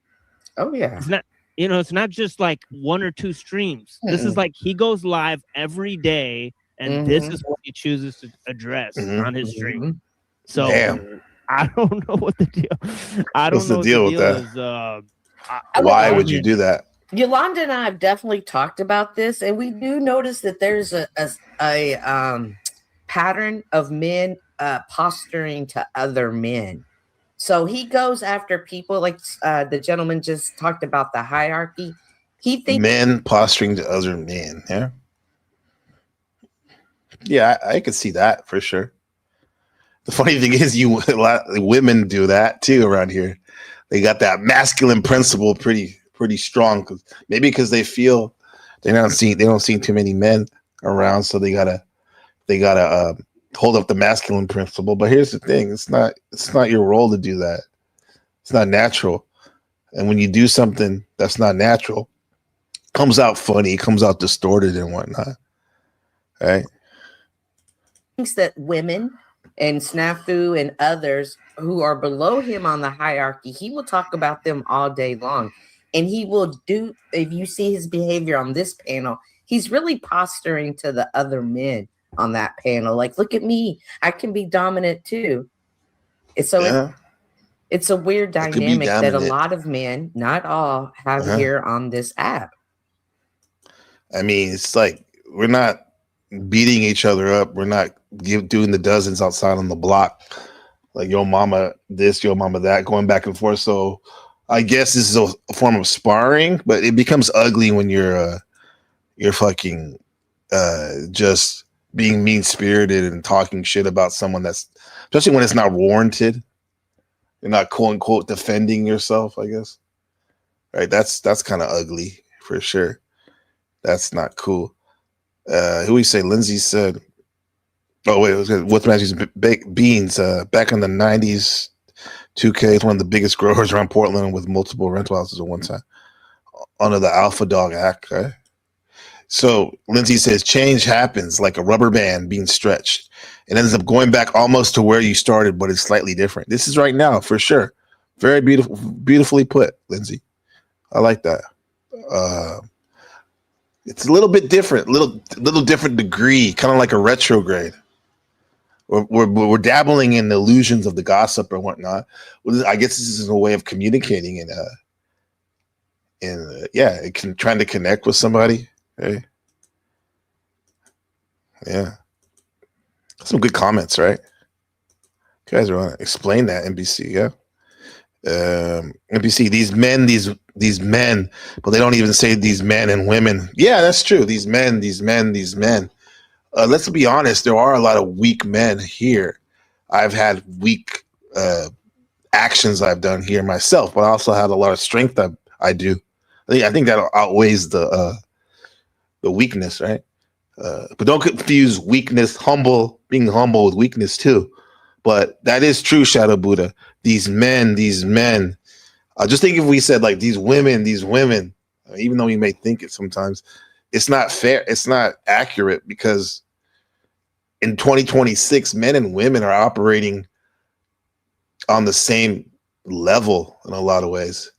Oh yeah. It's not, it's not just like one or two streams. This is like he goes live every day. And this is what he chooses to address on his stream. So I don't know what the deal. I don't know what the deal with that. Why would you do that? Yolanda and I have definitely talked about this, and we do notice that there's a pattern of men posturing to other men. So he goes after people like the gentleman just talked about the hierarchy. He thinks men posturing to other men. Yeah. Yeah, I could see that for sure. The funny thing is, a lot of women do that too around here. They got that masculine principle pretty strong, because they feel they don't see too many men around, so they gotta hold up the masculine principle. But here's the thing: it's not your role to do that. It's not natural, and when you do something that's not natural, it comes out funny, it comes out distorted and whatnot, right? Thinks that women and Snafu and others who are below him on the hierarchy, he will talk about them all day long. And he will do, if you see his behavior on this panel, he's really posturing to the other men on that panel. Like, look at me, I can be dominant too. So it's a weird dynamic that a lot of men, not all, have here on this app. I mean, it's like we're not beating each other up. We're not doing the dozens outside on the block, like yo mama this, yo mama that, going back and forth. So I guess this is a form of sparring, but it becomes ugly when you're fucking just being mean spirited and talking shit about someone that's, especially when it's not warranted. You're not quote unquote defending yourself, I guess. Right? That's kind of ugly for sure. That's not cool. Who we say? Lindsay said, "Oh wait, it was with Matthews baked beans." Back in the '90s, 2K is one of the biggest growers around Portland with multiple rental houses at one time under the Alpha Dog Act. Right? So Lindsay says, "Change happens like a rubber band being stretched. It ends up going back almost to where you started, but it's slightly different." This is right now for sure. Very beautiful, beautifully put, Lindsay. I like that. It's a little bit different, little different degree, kind of like a retrograde. We're dabbling in the illusions of the gossip and whatnot. I guess this is a way of communicating trying to connect with somebody. Hey, yeah, some good comments, right? You guys want to explain that, NBC? Yeah. NBC, these men, but they don't even say these men and women. Yeah, that's true. These men. let's be honest, there are a lot of weak men here. I've had weak actions I've done here myself, but I also had a lot of strength I do. I think that outweighs the weakness, right? But don't confuse weakness, being humble with weakness too. But that is true, Shadow Buddha. These men. Just think if we said like these women, even though we may think it sometimes, it's not fair. It's not accurate because in 2026, men and women are operating on the same level in a lot of ways,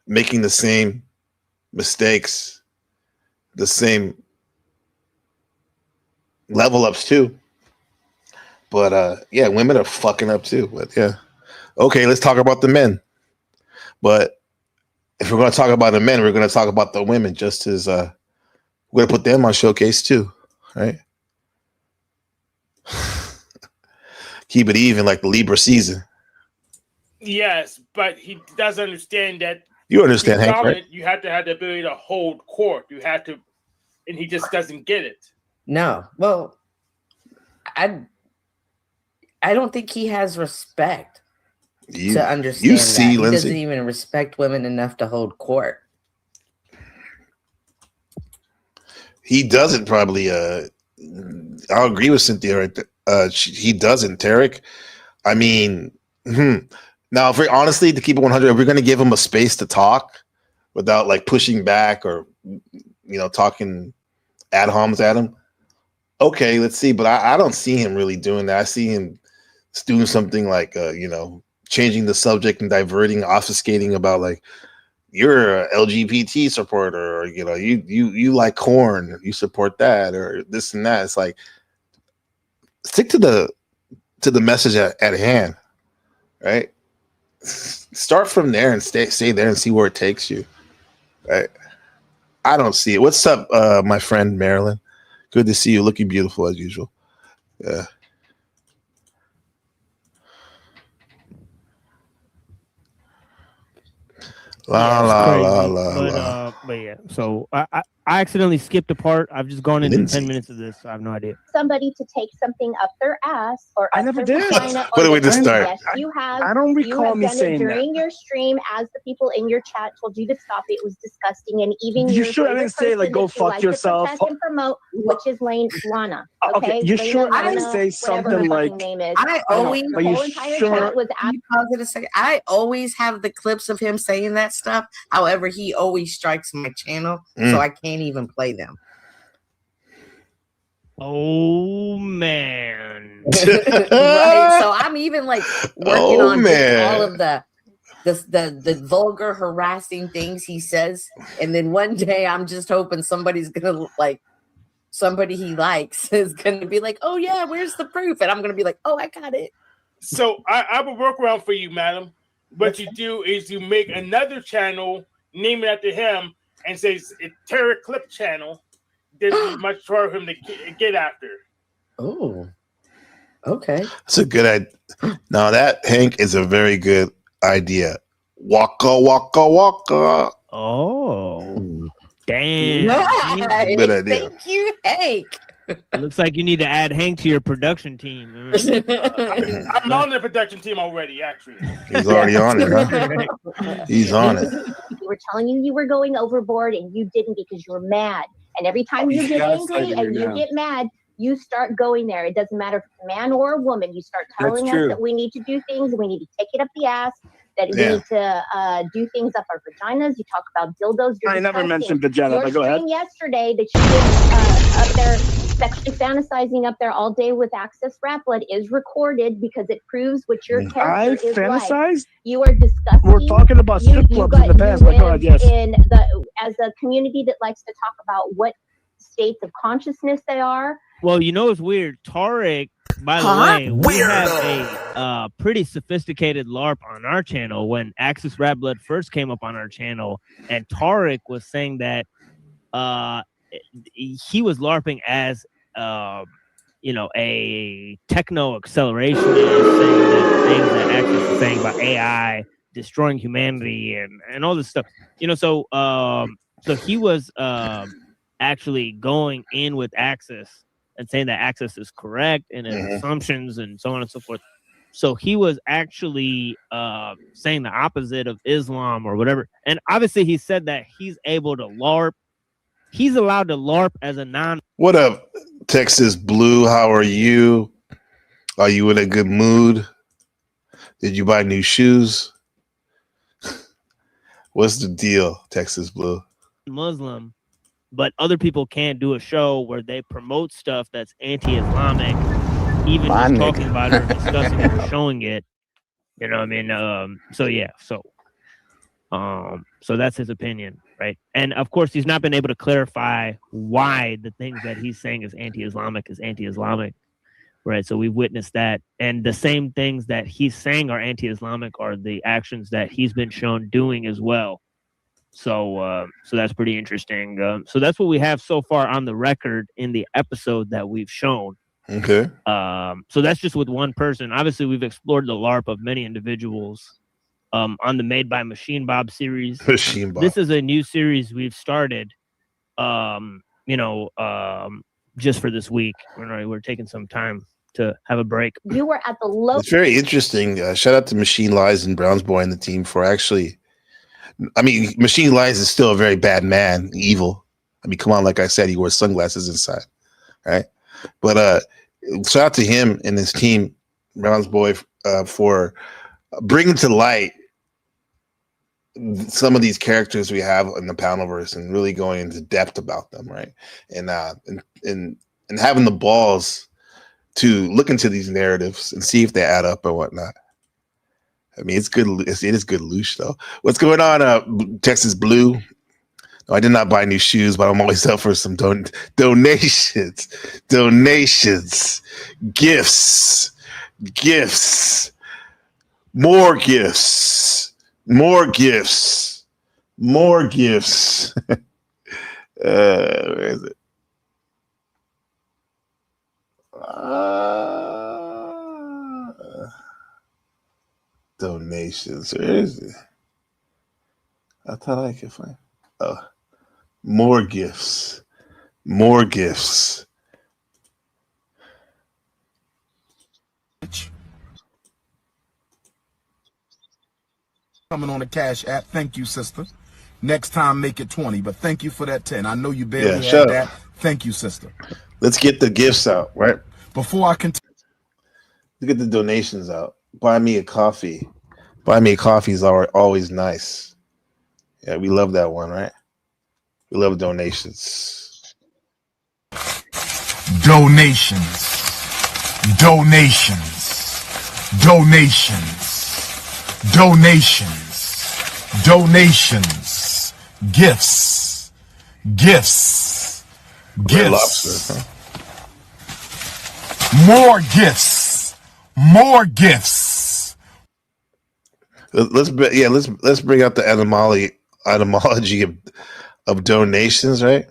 making the same mistakes, the same level ups too. But yeah, women are fucking up too. But yeah. Okay, let's talk about the men. But if we're going to talk about the men, we're going to talk about the women just as we're going to put them on showcase too, right? Keep it even like the Libra season. Yes, but he does understand that. You understand, Hank, right? You have to have the ability to hold court. You have to, and he just doesn't get it. No, well, I don't think he has respect to understand you see, that. He Lindsay, doesn't even respect women enough to hold court. He doesn't probably. I'll agree with Cynthia right there. He doesn't, Tarek. I mean, now, if we're honestly to keep it 100, if we're going to give him a space to talk without like pushing back or talking ad homs at him, okay, let's see. But I don't see him really doing that. I see him doing something like changing the subject and diverting, obfuscating about like you're a LGBT supporter, or you like corn, you support that, or this and that. It's like stick to the message at hand, right? Start from there and stay there and see where it takes you, right? I don't see it. What's up, my friend Marilyn? Good to see you, looking beautiful as usual. Yeah. But yeah, so I accidentally skipped a part. I've just gone into 10 minutes of this, so I have no idea. Somebody to take something up their ass or I never did. What do we just start? Yes, you have. I don't recall me done saying it during that. your stream as the people in your chat told you to stop. It was disgusting, and even You your sure I didn't say like go fuck yourself? To protect and promote, which is Lana. Okay, you sure I didn't say something like? I always. But you sure? Pause it a second. I always have the clips of him saying that stuff. However, he always strikes my channel, so I can't even play them. Oh man! Right. So I'm even like working on just all of the vulgar, harassing things he says, and then one day I'm just hoping somebody's gonna somebody he likes is gonna be like, "Oh yeah, where's the proof?" And I'm gonna be like, "Oh, I got it." So I have a workaround for you, madam. What you do is you make another channel, name it after him, and say it's Terror Clip Channel. This is much harder for him to get after. Oh, okay. That's a good idea. Now that, Hank, is a very good idea. Waka waka waka. Oh, damn! Nice. Good idea. Thank you, Hank. Looks like you need to add Hank to your production team. I'm on the production team already, actually. He's already on it, huh? He's on it. They were telling you were going overboard, and you didn't because you were mad. And every time you get angry and you get mad, you start going there. It doesn't matter if it's a man or a woman. You start telling us that we need to do things. We need to take it up the ass. That we need to do things up our vaginas. You talk about dildos. I never mentioned vagina, but go ahead. Your stream yesterday that you did up there, sexually fantasizing up there all day with Access Rap Blood is recorded because it proves what your character is fantasized? like. You are disgusting. We're talking about strip clubs in the past. But go ahead, yes. As a community that likes to talk about what states of consciousness they are. Well, it's weird. Tarek, by the way, we have a pretty sophisticated LARP on our channel when Access Rap Blood first came up on our channel, and Tarek was saying that he was LARPing as a techno accelerationist, saying that things that Access is saying about AI destroying humanity and all this stuff. So he was actually going in with Access and saying that Access is correct and his assumptions and so on and so forth. So he was actually saying the opposite of Islam or whatever. And obviously he said that he's able to LARP. He's allowed to LARP as a non. What up, Texas Blue? How are you? Are you in a good mood? Did you buy new shoes? What's the deal, Texas Blue? Muslim, but other people can't do a show where they promote stuff that's anti-Islamic, even just talking about it or discussing it or showing it. You know what I mean? So that's his opinion, right? And of course, he's not been able to clarify why the things that he's saying is anti-Islamic, right? So we've witnessed that, and the same things that he's saying are anti-Islamic are the actions that he's been shown doing as well. So that's pretty interesting. So that's what we have so far on the record in the episode that we've shown. Okay. So that's just with one person. Obviously, we've explored the LARP of many individuals on the Made by Machine Bob series. Machine Bob. This is a new series we've started. Just for this week. We're taking some time to have a break. You were at the low. It's very interesting. Shout out to Machine Lies and Browns Boy and the team for actually. I mean, Machine Lies is still a very bad man, evil. I mean, come on, like I said, he wore sunglasses inside, right? But shout out to him and his team, Browns Boy, for bringing to light some of these characters we have in the Panelverse and really going into depth about them, right? And having the balls to look into these narratives and see if they add up or whatnot. I mean, it's good. It is good loosh, though. What's going on, Texas Blue? No, I did not buy new shoes, but I'm always up for some donations, gifts, more gifts. Where is it? Donations. Where is it? I thought I could find. Oh, more gifts. Coming on the Cash App. Thank you, sister. Next time, make it 20. But thank you for that 10. I know you barely had that. Thank you, sister. Let's get the gifts out, right? Before I continue. Let's get the donations out. Buy me a coffee. Buy me a coffee is always nice. Yeah, we love that one, right? We love donations. Donations. Gifts. Lobster, huh? More gifts. Let's bring out the etymology of donations, right?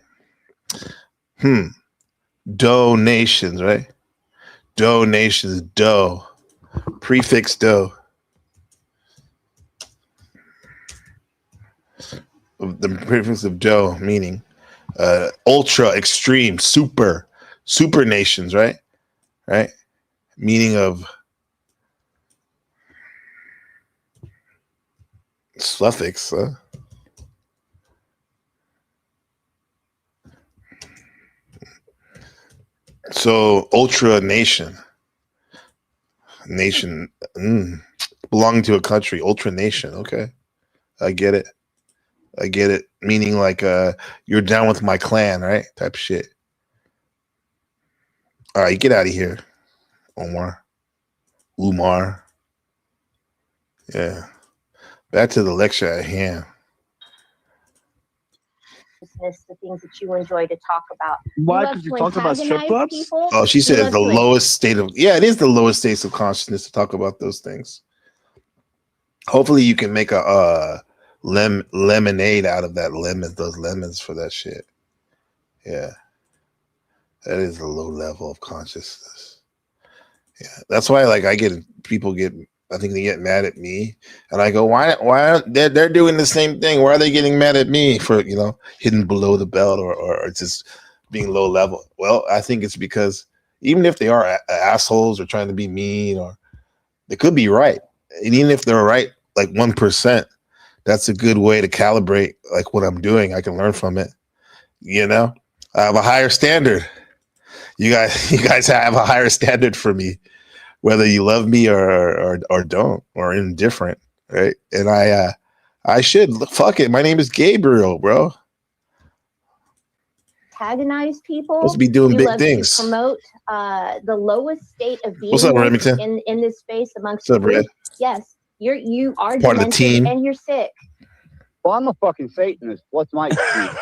Donations, right? Donations, do. Prefix do. The prefix of do meaning ultra, extreme, super nations, right? Right? Meaning of suffix, huh? So ultra nation belonging to a country, ultra nation. Okay, I get it. Meaning like you're down with my clan, right? Type shit. All right, get out of here, Umar. Yeah. Back to the lecture at hand. The things that you enjoy to talk about. Why? Because you talked about strip clubs? Oh, she said it's the lowest state of, it is the lowest state of consciousness to talk about those things. Hopefully you can make a lemonade out of those lemons for that shit. Yeah. That is a low level of consciousness. Yeah. That's why I think they get mad at me, and I go, why they're doing the same thing? Why are they getting mad at me for, hidden below the belt or just being low level. Well, I think it's because even if they are assholes or trying to be mean, or they could be right, and even if they're right, like 1%, that's a good way to calibrate like what I'm doing. I can learn from it. You know, I have a higher standard. You guys have a higher standard for me, whether you love me or don't, or indifferent, right? And I should fuck it. My name is Gabriel, bro. Antagonize people. Supposed to be doing you big love things. To promote the lowest state of being What's up, Remington? in this space amongst What's up, the group. Red? Yes, you are Part of the demented team. and you're sick. Well, I'm a fucking Satanist. What's my excuse?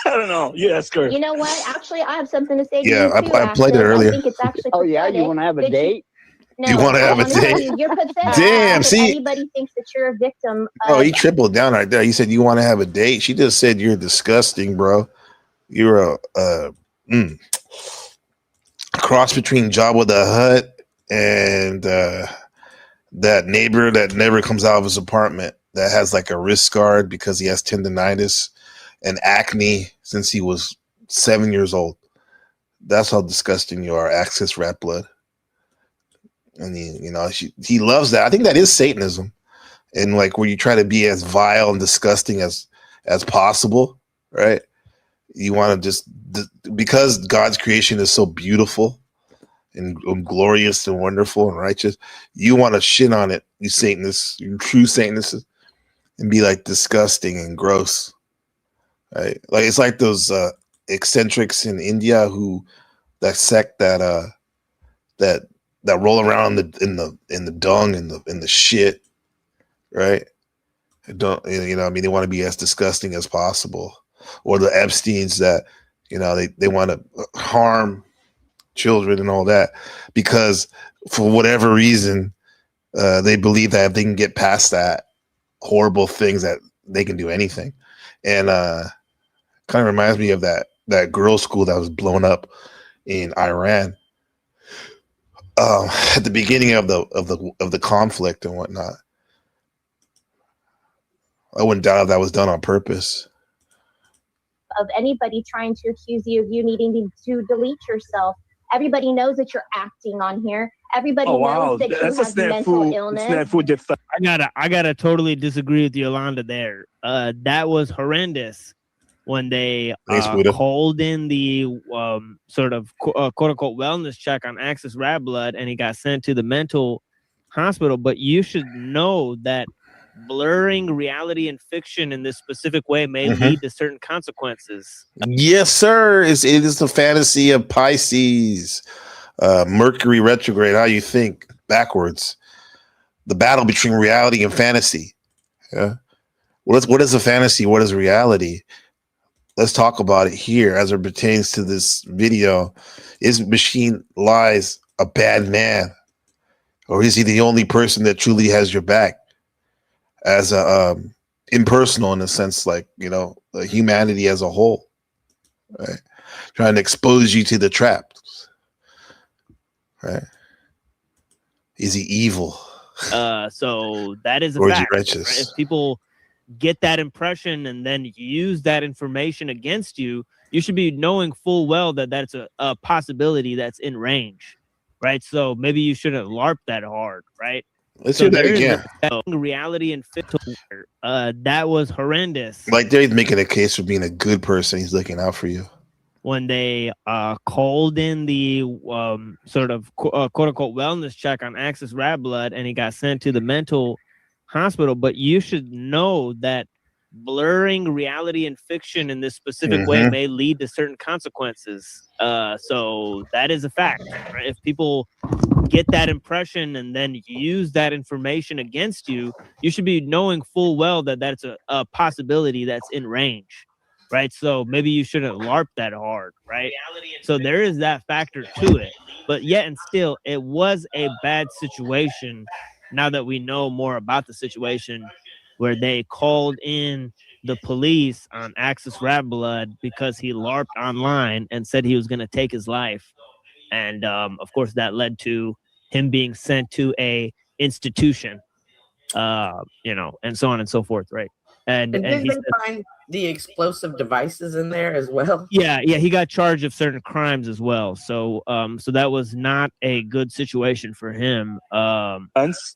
I don't know. You ask her. You know what? Actually, I have something to say to Yeah, you too. I played it Access. earlier. I think it's actually Oh yeah, you want to have a date? No, You wanna I have a wanna tell date? you, you're pathetic. Damn, That see? anybody thinks that you're a victim. Oh, he tripled down right there. He said you want to have a date. She just said you're disgusting, bro. You're a cross between Jabba the Hutt and that neighbor that never comes out of his apartment, that has like a wrist guard because he has tendonitis and acne since he was 7 years old. That's how disgusting you are, Axis Rat Blood. And he loves that. I think that is Satanism, and like where you try to be as vile and disgusting as possible, right? You want to just, because God's creation is so beautiful and glorious and wonderful and righteous, you want to shit on it, you Satanists, you true Satanists, and be like disgusting and gross, right? Like it's like those eccentrics in India that sect that roll around in the dung and in the shit, right? Don't I mean, they want to be as disgusting as possible. Or the Epsteins that they want to harm children and all that, because for whatever reason they believe that if they can get past that horrible things, that they can do anything. And kind of reminds me of that girls' school that was blown up in Iran at the beginning of the conflict and whatnot. I wouldn't doubt if that was done on purpose. Of anybody trying to accuse you of you needing to delete yourself. Everybody knows that you're acting on here. Everybody knows that you have mental illness. I gotta totally disagree with Yolanda there. That was horrendous when they called in the sort of quote unquote wellness check on Axis Rat Blood, and he got sent to the mental hospital. But you should know that blurring reality and fiction in this specific way may lead to certain consequences. Yes, sir. It is the fantasy of Pisces, Mercury retrograde. How you think backwards? The battle between reality and fantasy. Yeah. What is a fantasy? What is reality? Let's talk about it here as it pertains to this video. Is Machine Lies a bad man, or is he the only person that truly has your back? As a impersonal, in a sense, like humanity as a whole, right? Trying to expose you to the traps, right? Is he evil? So that is a Or is he fact. righteous? Right? If people get that impression and then use that information against you, you should be knowing full well that that's a possibility that's in range, right? So maybe you shouldn't LARP that hard, right? Let's hear that again. Reality and fiction. That was horrendous. Like he's making a case for being a good person. He's looking out for you. When they called in the sort of quote unquote wellness check on Axis Rat Blood, and he got sent to the mental hospital. But you should know that blurring reality and fiction in this specific way may lead to certain consequences. So that is a fact, right? If people get that impression and then use that information against you, you should be knowing full well that that's a possibility that's in range, right? So maybe you shouldn't LARP that hard, right? So there is that factor to it. But yet and still, it was a bad situation. Now that we know more about the situation, where they called in the police on Axis Rat Blood because he LARPed online and said he was going to take his life. And of course, that led to him being sent to a institution, and so on and so forth, right? And didn't he they said, find the explosive devices in there as well? Yeah, he got charged of certain crimes as well. So so that was not a good situation for him.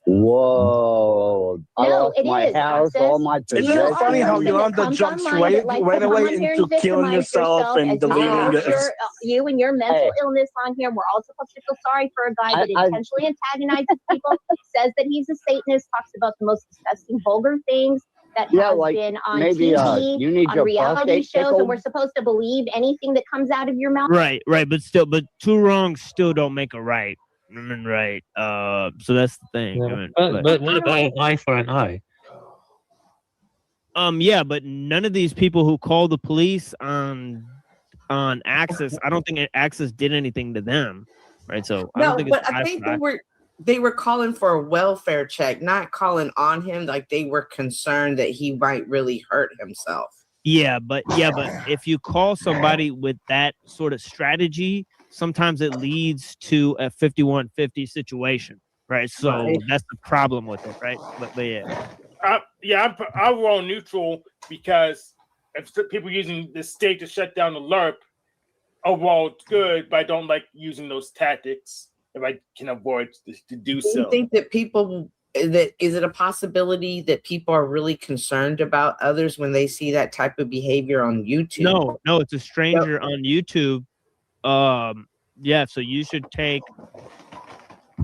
Whoa! I lost my house, all my Isn't it funny how Yolanda jumps right away into killing yourself and deleting this? You and your mental illness on here. We're all supposed to feel sorry for a guy that intentionally antagonizes people, says that he's a Satanist, talks about the most disgusting, vulgar things that has been on TV, you need on your reality prostate shows, tickled? and we're supposed to believe anything that comes out of your mouth. Right, but two wrongs still don't make a right. Right. So that's the thing. Yeah. But what about an eye for an eye? Yeah, but none of these people who called the police on Axis, I don't think Axis did anything to them. Right. So I don't think but I think they were calling for a welfare check, not calling on him. Like they were concerned that he might really hurt himself. Yeah, but if you call somebody with that sort of strategy, sometimes it leads to a 5150 situation, right? So that's the problem with it, right? But yeah. I'm roll neutral because if people using the state to shut down the LARP, overall it's good, but I don't like using those tactics if I can avoid to do so. Do you think that is it a possibility that people are really concerned about others when they see that type of behavior on YouTube? No, it's a stranger on YouTube. Yeah, so you should take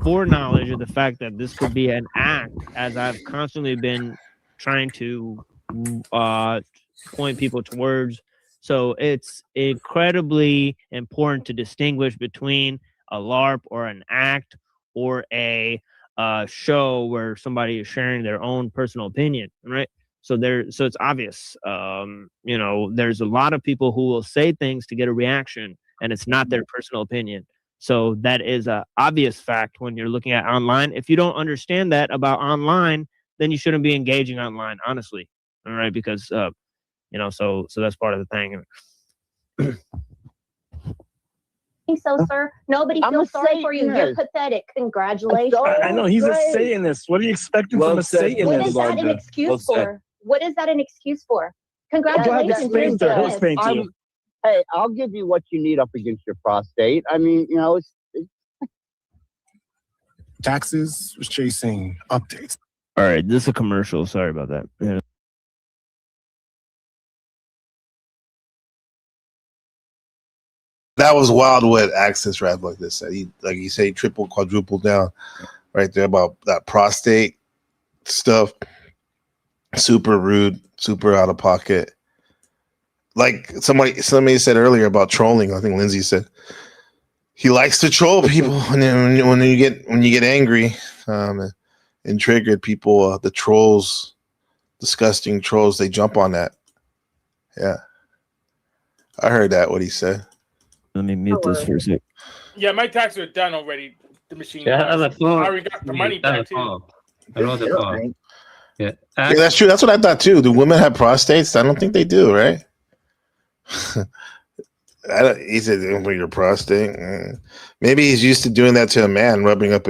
foreknowledge of the fact that this could be an act, as I've constantly been trying to point people towards. So it's incredibly important to distinguish between a LARP or an act or a show where somebody is sharing their own personal opinion, right? So it's obvious. There's a lot of people who will say things to get a reaction, and it's not their personal opinion. So that is a obvious fact when you're looking at online. If you don't understand that about online, then you shouldn't be engaging online, honestly. All right, because so that's part of the thing. So, sir, nobody feels sorry for you. You're pathetic. Congratulations. I know he's a Satanist. What are you expecting from a Satanist? What is that an excuse for? What is that an excuse for? Congratulations. Hey, I'll give you what you need up against your prostate. I mean, it's Taxes was chasing updates. All right, this is a commercial. Sorry about that. Yeah. That was wild what Access Rap like this said. He said triple, quadruple down right there about that prostate stuff. Super rude, super out of pocket. Like somebody said earlier about trolling. I think Lindsay said he likes to troll people when you get angry and triggered. People, the trolls, disgusting trolls, they jump on that. Yeah, I heard that what he said. Let me mute this for a sec. Yeah, my taxes are done already. The machine. Yeah, I already got the money back too. I wrote the form. Yeah, that's true. That's what I thought too. Do women have prostates? I don't think they do, right? He said for your prostate. Maybe he's used to doing that to a man, rubbing up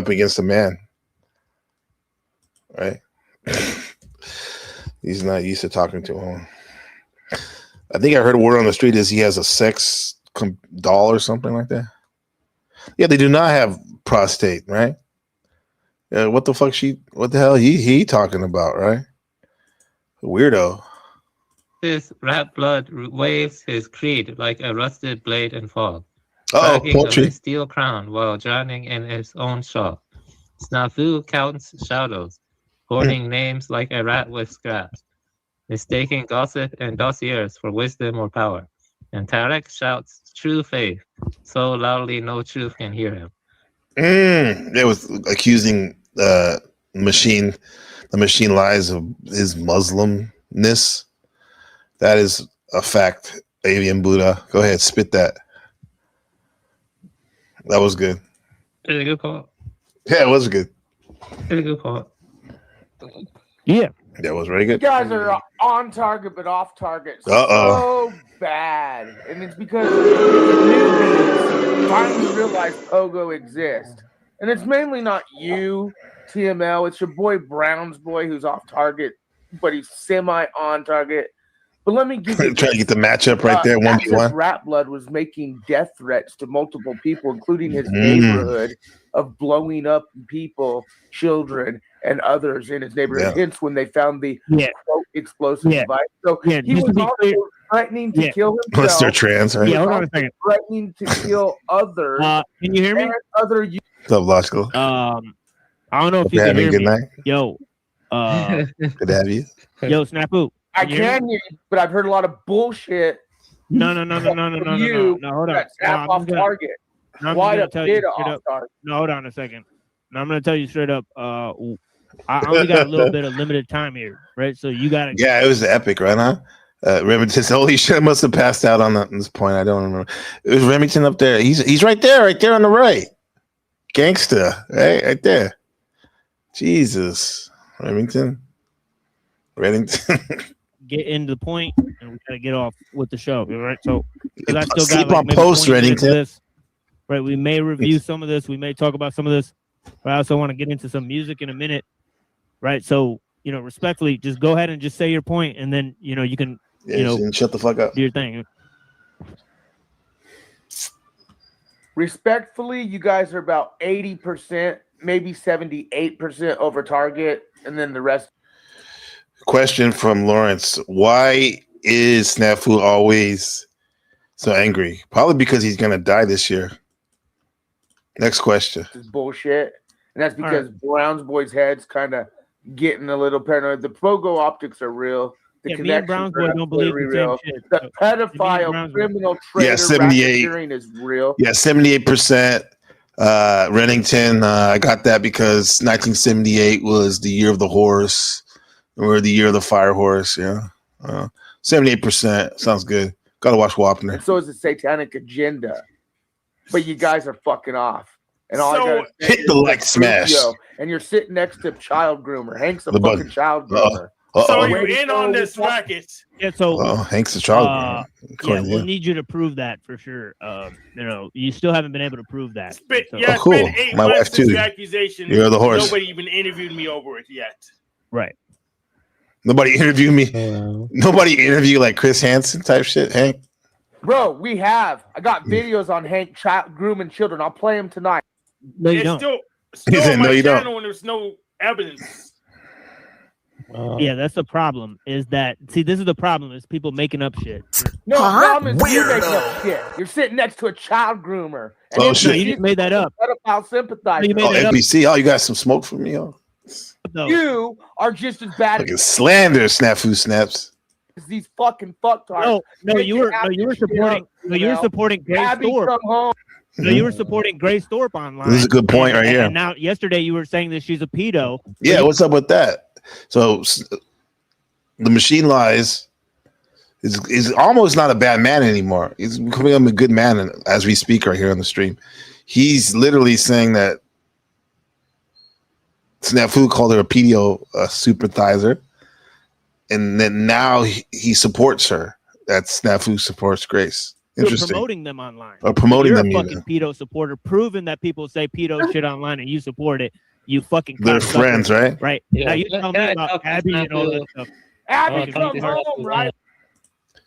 against a man, right? He's not used to talking to him. I think I heard a word on the street is he has a sex doll or something like that. Yeah, they do not have prostate, right? What the fuck? What the hell? He talking about, right? Weirdo. His rat blood waves his creed like a rusted blade and fall. Poetry. A steel crown while drowning in his own shaw. Snafu counts shadows, hoarding names like a rat with scraps, mistaking gossip and dossiers for wisdom or power. And Tarek shouts true faith so loudly no truth can hear him. It was accusing the machine lies of his Muslimness. That is a fact. Avian Buddha. Go ahead, spit that. That was good. It was a good call. Yeah, it was good. It was a good call. Yeah. That was very good. You guys are on target but off target. Uh-oh. So bad. And it's because the newbies finally realize Pogo exists. And it's mainly not you, TML. It's your boy Brown's boy who's off target but he's semi on target. But let me give you trying to get the matchup right there, 1v1. Rat Blood was making death threats to multiple people, including his neighborhood, of blowing up people, children, and others in his neighborhood. Yeah. Hence, when they found the quote, explosive device. So he was also threatening to kill himself. Unless they're trans, right? Yeah, hold on a second. Threatening to kill others. Can you hear me? And other What's up, Logical? I don't know if you Good can hear good me. night. Yo, Good to have you. yo, Snafu. I can hear you, but I've heard a lot of bullshit. No. You Hold on. that's off target. No, Why the tell you bit straight off up. target? No, hold on a second. No, I'm gonna tell you straight up. I only got a little bit of limited time here, right? So you gotta. Yeah, it was epic, right? Huh? Remington. Holy shit! I must have passed out on this point. I don't remember. It was Remington up there. He's right there on the right. Gangsta, right there. Jesus, Remington. Get into the point, and we gotta get off with the show, right? So, because I still Sleep got on maybe post, 20 minutes of Reddington. this, right? We may review some of this. We may talk about some of this. But I also want to get into some music in a minute, right? So, respectfully, just go ahead and just say your point, and then you can, shut the fuck up. Do your thing. Respectfully, you guys are about 80%, maybe 78% over target, and then the rest. Question from Lawrence: why is Snafu always so angry? Probably because he's gonna die this year. Next question. Is bullshit, and that's because Browns boys' heads kind of getting a little paranoid. The Pogo optics are real. The Me and Browns boys don't believe the same shit. The pedophile criminal traitor 78 racketeering is real. Yeah, 78%. Rennington, I got that because 1978 was the year of the horse, or the year of the fire horse. Yeah, 78% sounds good. Got to watch Wapner. And so is the Satanic Agenda. But you guys are fucking off. And all I gotta say hit is the like smash. And you're sitting next to child groomer. Hank's a fucking child groomer. So you're in on this racket. Yeah, so Hank's a child. Yeah, we'll need you to prove that for sure. You still haven't been able to prove that. It's cool. been 8 My months wife since too. the accusation. You're the horse. Nobody even interviewed me over it yet. Right. Nobody interviewed me. Nobody interviewed like Chris Hansen type shit, Hank. Bro, we have. I got videos on Hank grooming children. I'll play them tonight. No, you It's don't. still said, on my "No, you don't." channel and there's no evidence. Yeah, that's the problem. Is that this is the problem? Is people making up shit. No, the problem is you're making up shit. You're sitting next to a child groomer. And Oh, it's shit. a You just made that up. pedophile sympathizer. You made that up. NBC. Oh, you got some smoke from me? Oh, No. You are just as bad fucking slander, Snafu snaps. as these fucking fucktards. You were supporting Grace Abby, Thorpe. come home. No, you were supporting Grace Thorpe online. This is a good point right here. And now, yesterday, you were saying that she's a pedo. Yeah, what's up with that? So the machine lies is almost not a bad man anymore. He's becoming a good man as we speak right here on the stream. He's literally saying that Snafu called her a pedo sympathizer, and then now he supports her. That Snafu supports Grace. You're Interesting. promoting them online. Or promoting You're them, a you fucking pedo supporter, proving that people say pedo shit online and you support it. You fucking They're cocksucker. friends, right? Right. Yeah, Now you can tell I me about talk to Abby and all that Snafu? stuff. Abby, come home, right?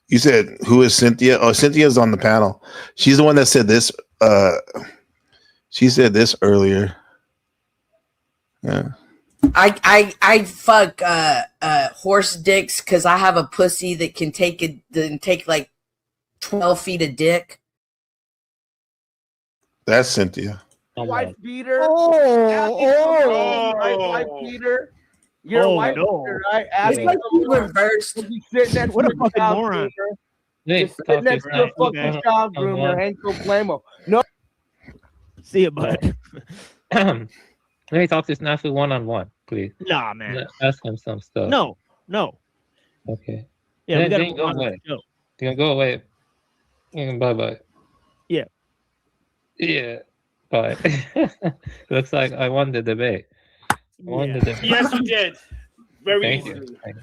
You said, who is Cynthia? Oh, Cynthia's on the panel. She's the one that said this. She said this earlier. Yeah. I fuck horse dicks because I have a pussy that can take like 12 feet of dick. That's Cynthia. Wife beater. Oh. Wife beater. You're a wife beater, right? Abby, It's like you reversed. What a fucking moron. Just sitting next to a fucking child groomer. Hank Blamo. No. See you, bud. Let me talk to Snafu one-on-one, please. Nah, man. Ask him some stuff. No. Okay. Yeah, we gotta then move go on to away. the show. You can go away. Bye-bye. Yeah. Yeah. Bye. Looks like I won the debate. Yes, you did. Very Thank easily. you.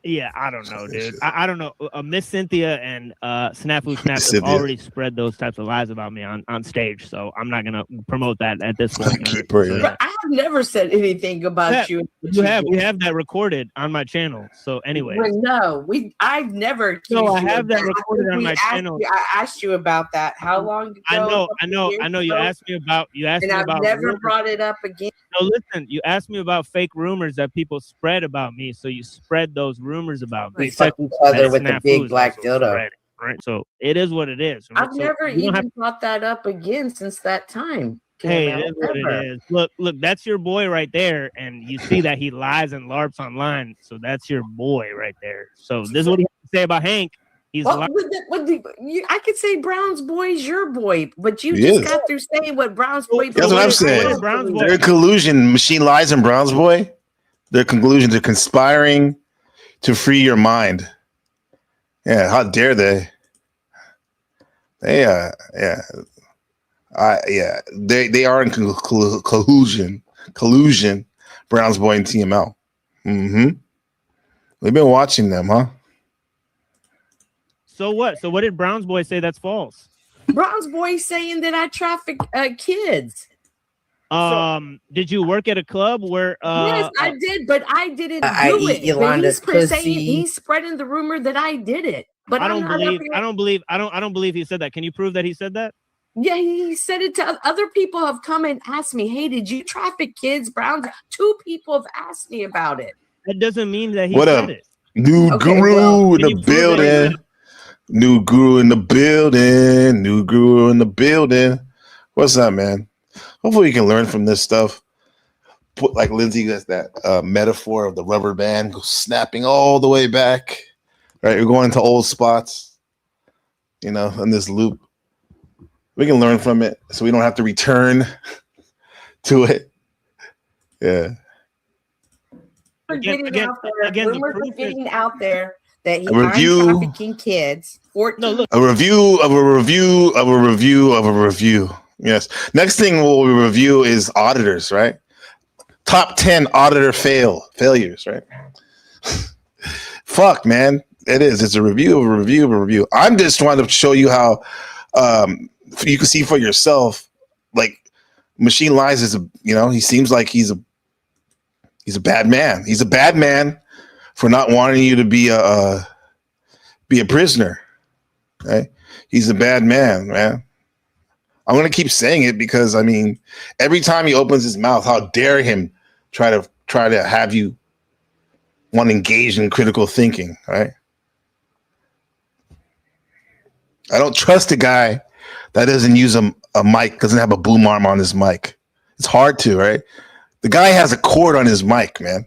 Yeah, I don't know, dude. I don't know. Miss Cynthia and Snafu Snap have Cynthia. already spread those types of lies about me on stage, so I'm not gonna promote that at this point. Keep her, yeah. I I've never said anything about you. We have that recorded on my channel. So anyway, no, I've never accused No, I you have of that that. recorded on my channel. I asked you about that. How long ago? I know. You asked me about. And I've never rumors. brought it up again. No, listen. You asked me about fake rumors that people spread about me. So you spread those rumors about me. We fuck each other with a big black dildo. Right. So it is what it is. Right? I've never even brought that up again since that time. Hey, it is what it is. Look, that's your boy right there, and you see that he lies and LARPs online. So that's your boy right there. So this is what he has to say about Hank. He's I could say Brown's boy's your boy, but you just got through saying what Brown's boy. That's what I'm saying. They're in collusion. Machine Lies and Brown's boy. Their conclusions are conspiring to free your mind. Yeah, how dare they? They are in collusion. Brown's boy and TML. We've been watching them, huh? So what? So what did Brown's boy say that's false? Brown's boy saying that I traffic kids. Did you work at a club where? Yes, I did, but I didn't do it. Yolanda's He's spreading the rumor that I did it. But I don't believe he said that. Can you prove that he said that? Yeah, he said it to other people. Have come and asked me, "Hey, did you traffic kids?" Brown. 2 people have asked me about it. That doesn't mean that he What said up? it. New guru in the building. New guru in the building. New guru in the building. What's up, man? Hopefully you can learn from this stuff. Put like Lindsay, that's that metaphor of the rubber band goes snapping all the way back. Right, we're going to old spots, in this loop. We can learn from it, so we don't have to return to it. Yeah. Rumors are getting out there that A review- I'm trafficking kids. 14. A review of a review of a review of a review. Yes. Next thing we'll review is auditors, right? Top 10 auditor failures, right? Fuck, man. It is. It's a review of a review of a review. I'm just trying to show you how you can see for yourself. Like Machine Lies is he seems like he's a bad man. He's a bad man for not wanting you to be a prisoner. Right? He's a bad man, man. I'm gonna keep saying it because every time he opens his mouth, how dare him try to have you want to engage in critical thinking, right? I don't trust a guy that doesn't use a mic, doesn't have a boom arm on his mic. It's hard to, right? The guy has a cord on his mic, man.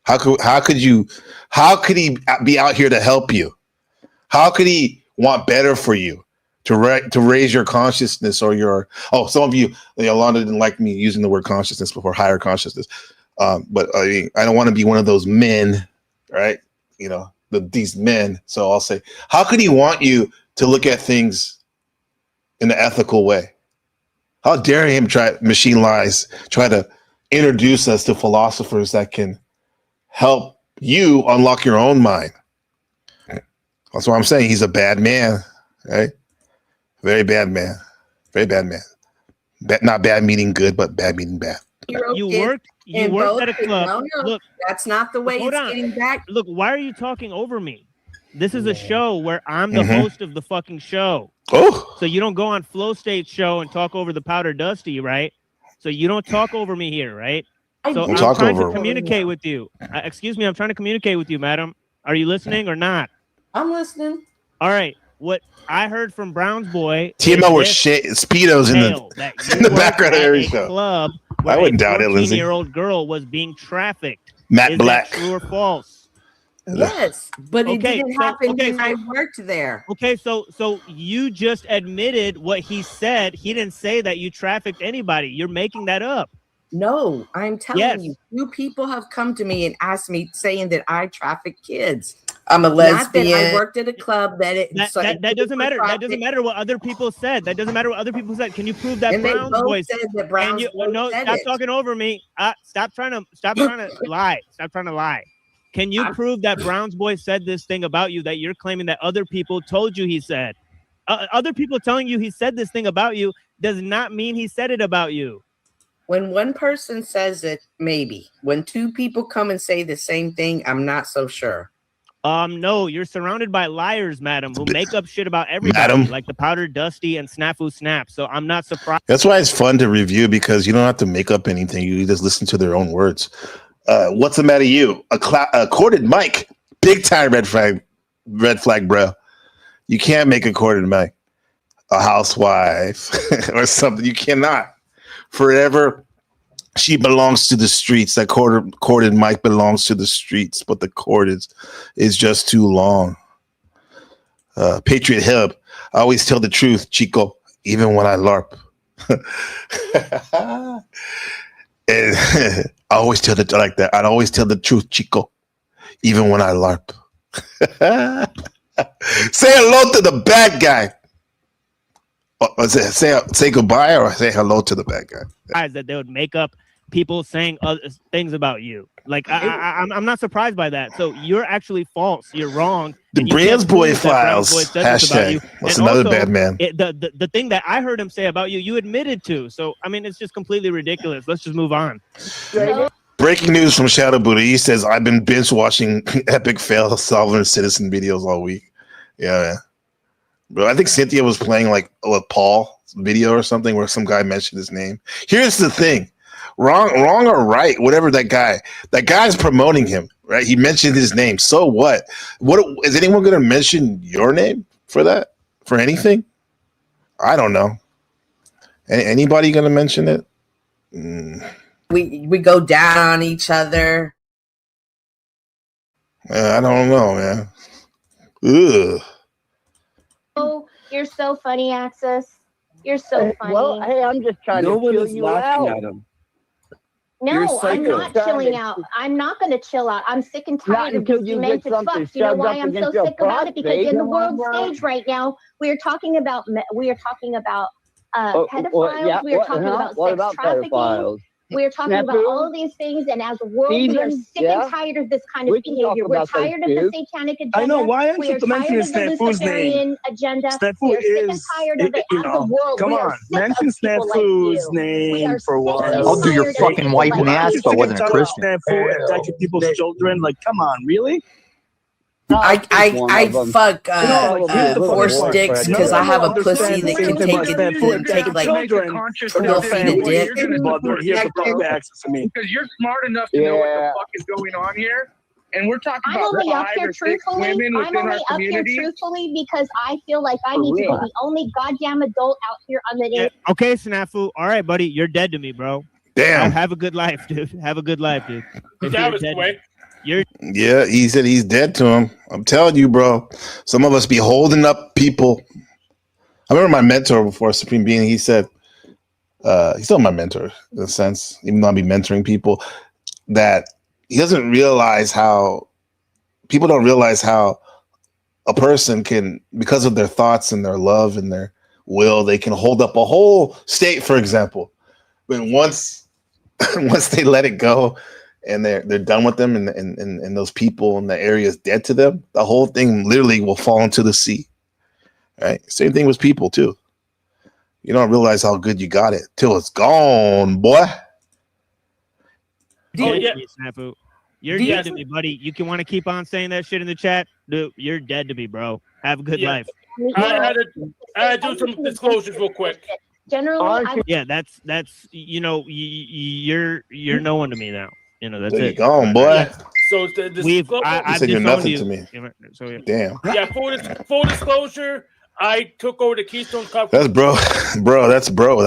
How could he be out here to help you? How could he want better for you? To raise your consciousness or your some of you, Yolanda didn't like me using the word consciousness before, higher consciousness. But I don't want to be one of those men, right? These men. So I'll say, how could he want you to look at things in an ethical way? How dare him Machine Lies try to introduce us to philosophers that can help you unlock your own mind? That's what I'm saying. He's a bad man, right? Very bad man. Very bad man. Not bad meaning good, but bad meaning bad. You worked at a club. No, look, that's not the way it's getting back. Look, why are you talking over me? This is a show where I'm the host of the fucking show. Oh. So you don't go on Flow State show and talk over the Powder Dusty, right? So you don't talk over me here, right? So I'm trying to communicate with you. Excuse me, I'm trying to communicate with you, madam. Are you listening or not? I'm listening. All right. What I heard from Brown's boy, TML were speedos in the background of every show. Club I wouldn't doubt it, Lindsay. 14-year-old girl was being trafficked. Matt Is Black. That true or false? Yes, but it didn't happen when so I worked there. Okay, so you just admitted what he said. He didn't say that you trafficked anybody. You're making that up. No, I'm telling you, 2 people have come to me and asked me, saying that I traffic kids. I'm a lesbian. Not that I worked at a club that doesn't matter. That doesn't matter what other people said. That doesn't matter what other people said. Can you prove that Brown's voice? Said that Brown's stop talking over me. Stop trying to lie. Stop trying to lie. Can you prove that Brown's boy said this thing about you that you're claiming that other people told you he said? Other people telling you he said this thing about you does not mean he said it about you. When one person says it, maybe. When two people come and say the same thing, I'm not so sure. No, you're surrounded by liars, madam, who make up shit about everybody, Madam? like the Powder Dusty and Snafu Snap. So I'm not surprised. That's why it's fun to review, because you don't have to make up anything. You just listen to their own words. What's the matter, you? A corded mic, big time red flag, bro. You can't make a corded mic. A housewife or something. You cannot. Forever, she belongs to the streets. That corded mic belongs to the streets, but the cord is just too long. Patriot Hub. I always tell the truth, Chico, even when I LARP. And I always tell it like that. I'd always tell the truth, Chico, even when I LARP. Say hello to the bad guy. Say goodbye or say hello to the bad guy. That they would make up people saying other things about you. Like I'm not surprised by that. So you're actually false. You're wrong. The Brands Boy Files hashtag. What's another bad man? The thing that I heard him say about you, you admitted to. So I mean, it's just completely ridiculous. Let's just move on. Breaking news from Shadow Buddha. He says, I've been binge watching epic fail sovereign citizen videos all week. Yeah. Bro, I think Cynthia was playing like a Paul video or something where some guy mentioned his name. Here's the thing. Wrong or right, whatever that guy's promoting him, right? He mentioned his name. So what? What is anyone going to mention your name for that? For anything? I don't know. Anybody going to mention it? We go down on each other. I don't know, man. Ugh. Oh, you're so funny, Axis. You're so funny. Well, hey, I'm just trying to chill you out. No, I'm not chilling out. I'm not going to chill out. I'm sick and tired of these demented fucks. You know why I'm so sick about it? Because in the world stage right now, we are talking about pedophiles. We are talking about sex trafficking. We're talking about all of these things, and as a world, we are sick and tired of this kind of behavior. We're tired of the satanic agenda. I know. Why aren't you mentioning Snafu's name? Agenda. Snafu we're sick and tired of it as a world. Come on, mention Snafu's name for once. I'll do your fucking wife in the ass if I wasn't a Christian. Snafu attacking people's children. Like, come on, really? I fuck four sticks because I have a pussy that can take like real feet of dick. Because you're smart enough to know what the fuck is going on here. And we're talking about 5 or 6 women within our community. I'm only up here truthfully because I feel like I need to be the only goddamn adult out here on the day. Okay, Snafu. All right, buddy. You're dead to me, bro. Damn. Have a good life, dude. Have a good life, dude. Yeah, he said he's dead to him. I'm telling you, bro. Some of us be holding up people. I remember my mentor before, Supreme Being, he said, he's still my mentor in a sense, even though I be mentoring people, that he doesn't realize how people don't realize how a person can, because of their thoughts and their love and their will, they can hold up a whole state, for example. But once they let it go, and they're done with them, and those people in the area is dead to them, the whole thing literally will fall into the sea. Right? Same thing with people too. You don't realize how good you got it till it's gone, boy. Snafu. You're dead to me, buddy. You can want to keep on saying that shit in the chat, dude. You're dead to me, bro. Have a good life. I had to do some disclosures real quick. Generally, that's you're no one to me now. You know, that's it. Gone, boy. Yeah. So I said you're nothing to me. So, yeah. Damn. Yeah, full disclosure, I took over the Keystone Cup. That's bro. That's bro.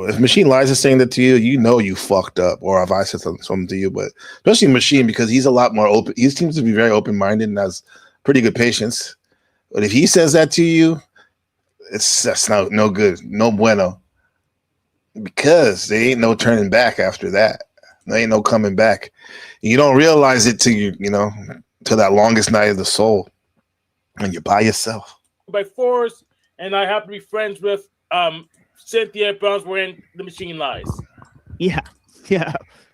If Machine Lies is saying that to you, you know you fucked up. Or if I said something to you, but especially Machine, because he's a lot more open. He seems to be very open-minded and has pretty good patience. But if he says that to you, that's no good. No bueno. Because there ain't no turning back after that. There ain't no coming back. You don't realize it till to that longest night of the soul, when you're by yourself. By force, and I have to be friends with Cynthia Brownsburg and the Machine Lies. Yeah,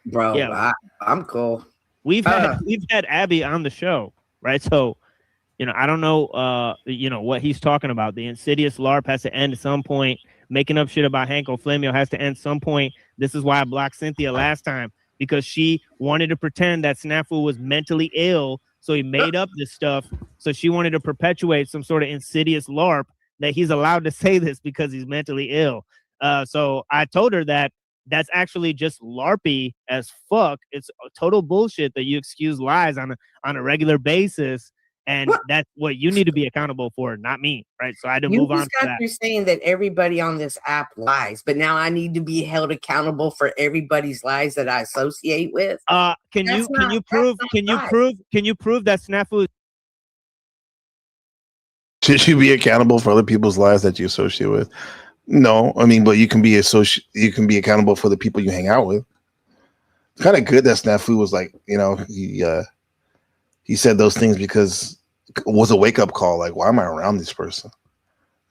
bro. Yeah. I'm cool. We've had Abby on the show, right? So, I don't know, what he's talking about. The insidious LARP has to end at some point. making up shit about Hanko Flamio has to end some point. This is why I blocked Cynthia last time, because she wanted to pretend that Snafu was mentally ill, so he made up this stuff. So she wanted to perpetuate some sort of insidious LARP that he's allowed to say this because he's mentally ill. So I told her that that's actually just LARPy as fuck. It's total bullshit that you excuse lies on a regular basis, and that's what you need to be accountable for, not me, right? So I had to move on to that. You're saying that everybody on this app lies, but now I need to be held accountable for everybody's lies that I associate with. Can you prove that Snafu? Should you be accountable for other people's lives that you associate with? No, I mean, but you can be accountable for the people you hang out with. It's kind of good that Snafu was like, you know, he said those things because it was a wake up call. Like, why am I around this person?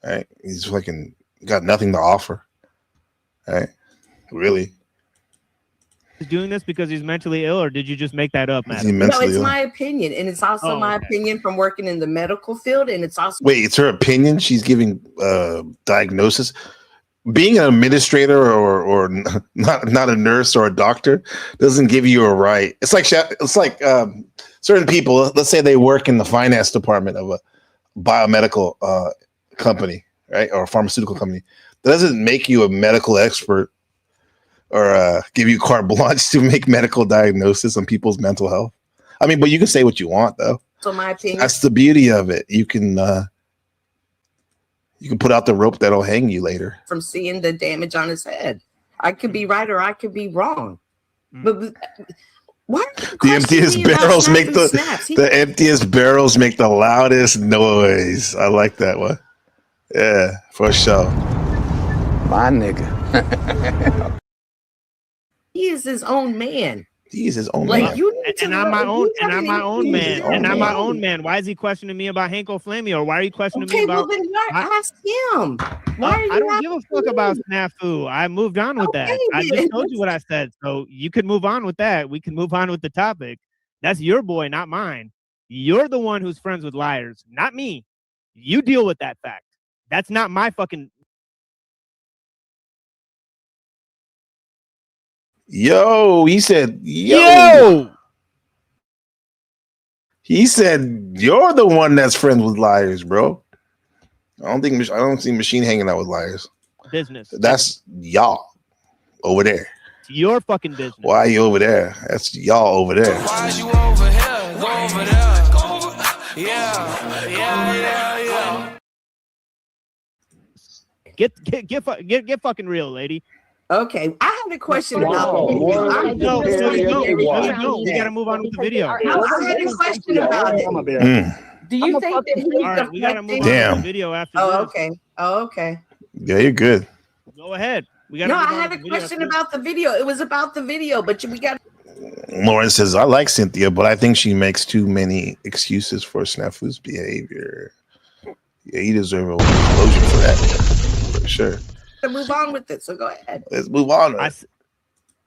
Right? He's fucking got nothing to offer. Right? Really? He's doing this because he's mentally ill, or did you just make that up, man? No, it's my opinion, and it's also my opinion from working in the medical field, and it's also it's her opinion. She's giving diagnosis. Being an administrator or not a nurse or a doctor doesn't give you a right. It's like certain people. Let's say they work in the finance department of a biomedical company, right, or a pharmaceutical company. That doesn't make you a medical expert or give you carte blanche to make medical diagnosis on people's mental health. I mean, but you can say what you want, though. So my opinion. That's the beauty of it. You can put out the rope that'll hang you later. From seeing the damage on his head, I could be right or I could be wrong. But why? The emptiest barrels make the emptiest barrels make the loudest noise. I like that one. Yeah, for sure. My nigga. He is his own man. He is his own like, man. And I'm my own man. And I'm my own man. Why is he questioning me about Hanko Flamio? Or why are you questioning me about? Well, then ask him. Why are you I don't give a fuck about Snafu. I moved on with that. I just told you what I said. So you could move on with that. We can move on with the topic. That's your boy, not mine. You're the one who's friends with liars, not me. You deal with that fact. That's not my fucking. Yo, he said, yo. He said, you're the one that's friends with liars, bro. I don't see Machine hanging out with liars. Business. That's y'all over there. It's your fucking business. Why are you over there? That's y'all over there. Why are you over here? Go over there. Go over. Yeah. Get fucking real, lady. Okay, I have a question about No, we gotta move on with the video. I had a question about it. Do you think that he's right, we gotta move on with the video after this. Okay. Yeah, you're good. Go ahead. I had a question about the video. It was about the video, but we got. Lauren says, I like Cynthia, but I think she makes too many excuses for Snafu's behavior. Yeah, you deserve a explosion for that, for sure. To move on with it, so go ahead. Let's move on.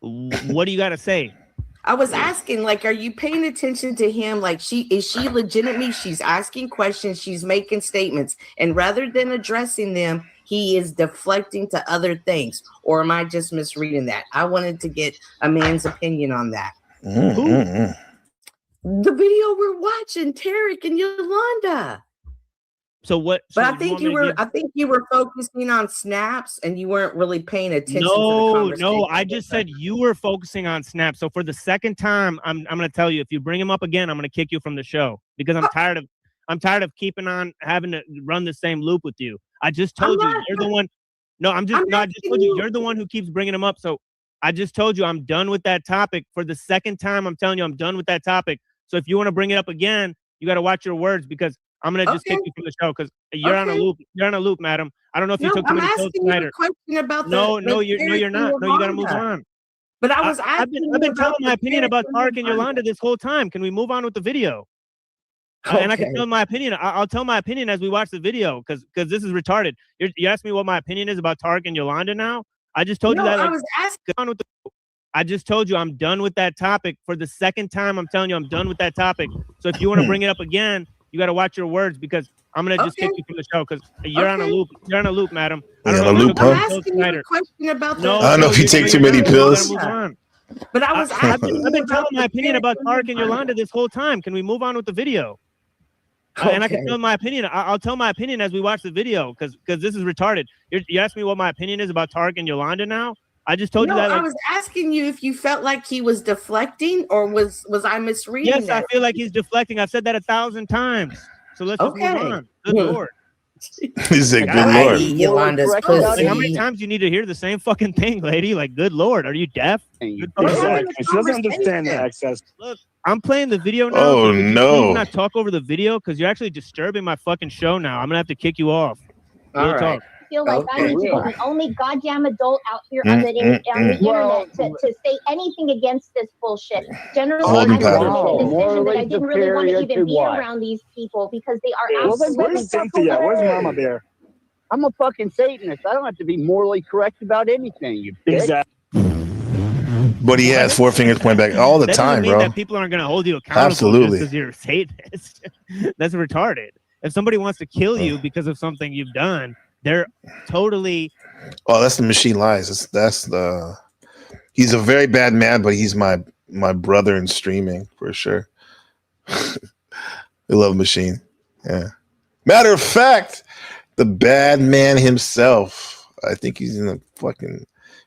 What do you got to say? I was asking, like, are you paying attention to him? Like, is she legitimately? She's asking questions. She's making statements, and rather than addressing them, he is deflecting to other things. Or am I just misreading that? I wanted to get a man's opinion on that. The video we're watching, Tarek and Yolanda. So what? But I think you were focusing on snaps, and you weren't really paying attention. to the conversation. No. I just said you were focusing on snaps. So for the second time, I'm going to tell you, if you bring him up again, I'm going to kick you from the show because I'm tired of keeping on having to run the same loop with you. I just told you you're the one. No, I just told you you're the one who keeps bringing him up. So I just told you I'm done with that topic. For the second time, I'm telling you I'm done with that topic. So if you want to bring it up again, you got to watch your words because I'm gonna just kick you from the show because you're on a loop. You're on a loop, madam. I don't know if you took too many pills tonight. No, you're not. No, you gotta move on. But I was asking. I've been telling my opinion about Tarek and Yolanda this whole time. Can we move on with the video? And I can tell my opinion. I'll tell my opinion as we watch the video because this is retarded. You asked me what my opinion is about Tarek and Yolanda now. I just told you that. I was asking. I just told you I'm done with that topic. For the second time, I'm telling you I'm done with that topic. So if you want to bring it up again, you got to watch your words because I'm gonna just kick you from the show because you're on a loop. You're on a loop, madam. Yeah, on a loop, huh? I'm asking you a question about the. I don't know if you take too many pills. Move on. But I was I've been telling my opinion about Tark and Yolanda this whole time. Can we move on with the video? And I can tell my opinion. I'll tell my opinion as we watch the video because this is retarded. You asked me what my opinion is about Tark and Yolanda now. I just told you that. I was asking you if you felt like he was deflecting or was I misreading? Yes, that? I feel like he's deflecting. I've said that 1,000 times. So let's just move on. Good Lord. He said, "Good Lord." Yolanda's like, how many times you need to hear the same fucking thing, lady? Like, good Lord, are you deaf? She doesn't understand the access. Look, I'm playing the video now. Oh, so can you no. please not talk over the video because you're actually disturbing my fucking show now. I'm gonna have to kick you off. Real talk. I feel like I need to be the only goddamn adult out here on the internet to say anything against this bullshit. Generally, I'm making a decision that I didn't really want to even be around these people because they are Where's Cynthia? Where's Mama Bear? I'm a fucking Satanist. I don't have to be morally correct about anything. You bitch. Exactly. But he has 4 fingers pointing back all the That time, doesn't mean bro. that people aren't gonna hold you accountable Absolutely. because you're a Satanist. That's retarded. If somebody wants to kill you because of something you've done, they're totally. Oh, that's the machine lies. That's the. He's a very bad man, but he's my brother in streaming for sure. We love machine. Yeah. Matter of fact, the bad man himself. I think he's in the fucking.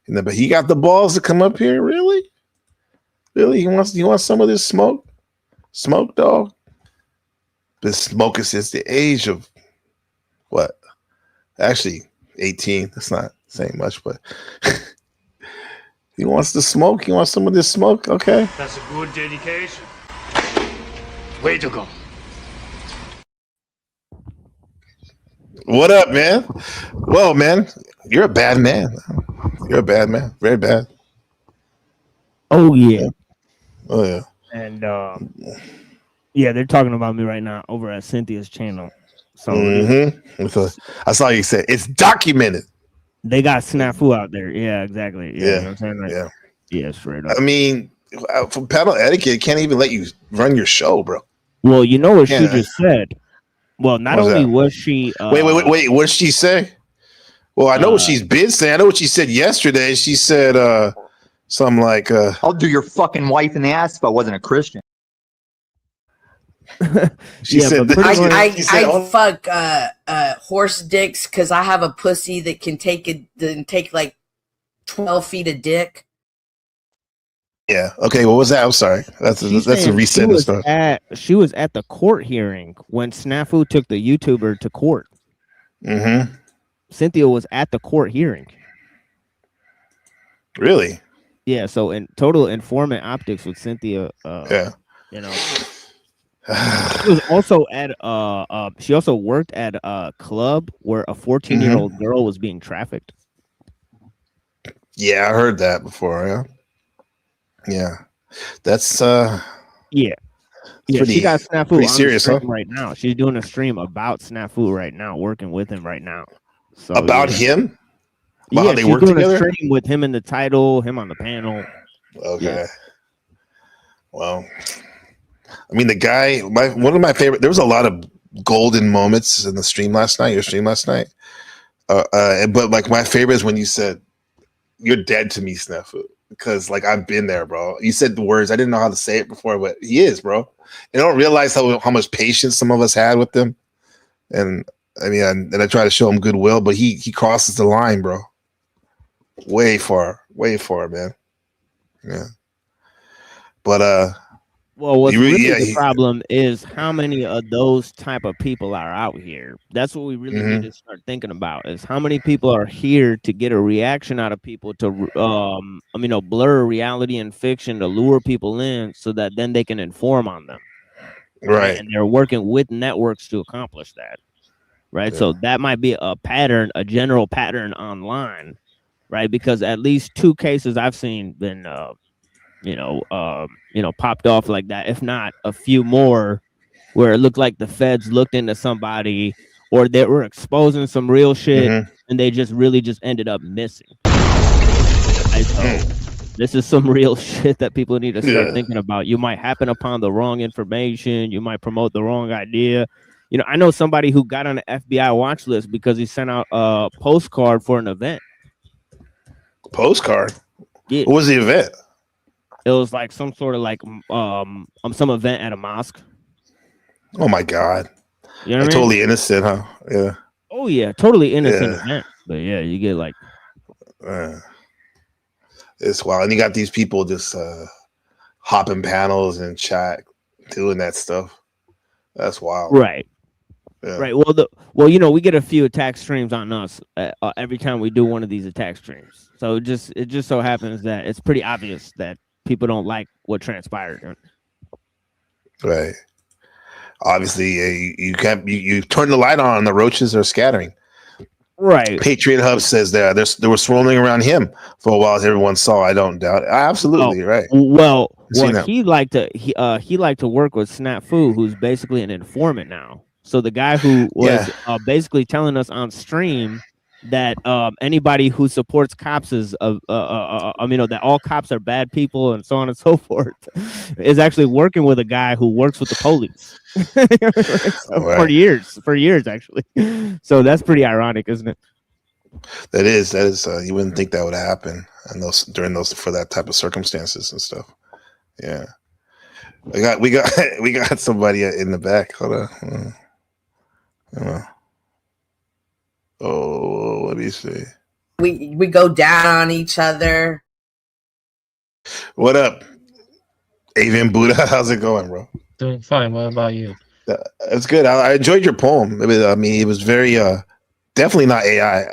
But he got the balls to come up here. Really? He wants some of this smoke. Smoke, dog. Been smoking since the age of what? Actually, 18. That's not saying much, but he wants to smoke. He wants some of this smoke. Okay. That's a good dedication. Way to go. What up, man? Whoa, man. You're a bad man. You're a bad man. Very bad. Oh yeah. Oh yeah. And yeah, they're talking about me right now over at Cynthia's channel. So I saw you say it's documented. They got snafu out there. Yeah, exactly. Yeah, you know what I'm saying? Like, yeah, straight up. I mean, for panel etiquette, can't even let you run your show, bro. Well, you know what she just said. Well, not What was only that? was she wait. What did she say? Well, I know what she's been saying. I know what she said yesterday. She said something like I'll do your fucking wife in the ass if I wasn't a Christian. She said I fuck horse dicks because I have a pussy that can take like 12 feet of dick. Yeah. Okay. What was that? I'm sorry. That's a reset and stuff. She was at the court hearing when Snafu took the YouTuber to court. Mm-hmm. Cynthia was at the court hearing. Really? Yeah. So in total informant optics with Cynthia. Yeah. You know. She was also at she also worked at a club where a 14-year-old girl was being trafficked. Yeah, I heard that before. Yeah. That's yeah. Pretty, she got Snafu pretty on serious, the huh? stream right now. She's doing a stream about Snafu right now, working with him right now. So about him? About how they she's work doing together? a stream with him in the title, him on the panel. Okay. Yeah. Well, I mean, the guy, one of my favorite, there was a lot of golden moments in the stream last night, your stream last night. But like my favorite is when you said, "You're dead to me, Snafu." Because like I've been there, bro. You said the words. I didn't know how to say it before, but he is, bro. You don't realize how much patience some of us had with him. And I mean, and I try to show him goodwill, but he crosses the line, bro. Way far, man. Yeah. But well, what's really the he- problem is how many of those type of people are out here. That's what we really need to start thinking about: is how many people are here to get a reaction out of people to, blur reality and fiction to lure people in, so that then they can inform on them. Right. And they're working with networks to accomplish that. Right. Yeah. So that might be a pattern, a general pattern online, right? Because at least 2 cases I've seen been, popped off like that. If not a few more, where it looked like the feds looked into somebody, or they were exposing some real shit, and they just ended up missing. Right? So this is some real shit that people need to start thinking about. You might happen upon the wrong information. You might promote the wrong idea. You know, I know somebody who got on the FBI watch list because he sent out a postcard for an event. Postcard? Yeah. What was the event? It was like some sort of like some event at a mosque. Oh my God. You know what I mean? Totally innocent, huh? Yeah. Oh yeah, totally innocent event. But yeah, you get like it's wild. And you got these people just hopping panels and chat doing that stuff. That's wild. Right. Yeah. Right. Well, you know, we get a few attack streams on us every time we do one of these attack streams. So it just so happens that it's pretty obvious that people don't like what transpired. Right. Obviously, you can't. You turn the light on, the roaches are scattering. Right. Patriot Hub says they were swirling around him for a while, as everyone saw. I don't doubt it. Absolutely, right. Well, he liked to work with Snafu, who's basically an informant now. So the guy who was basically telling us on stream that anybody who supports cops is that all cops are bad people and so on and so forth is actually working with a guy who works with the police for years actually. So that's pretty ironic, isn't it? That is you wouldn't think that would happen and for that type of circumstances and stuff. Yeah. We got somebody in the back. Hold on. Oh, let me see. We go down on each other. What up, Avian Buddha? How's it going, bro? Doing fine. What about you? It's good. I enjoyed your poem. It was very definitely not AI.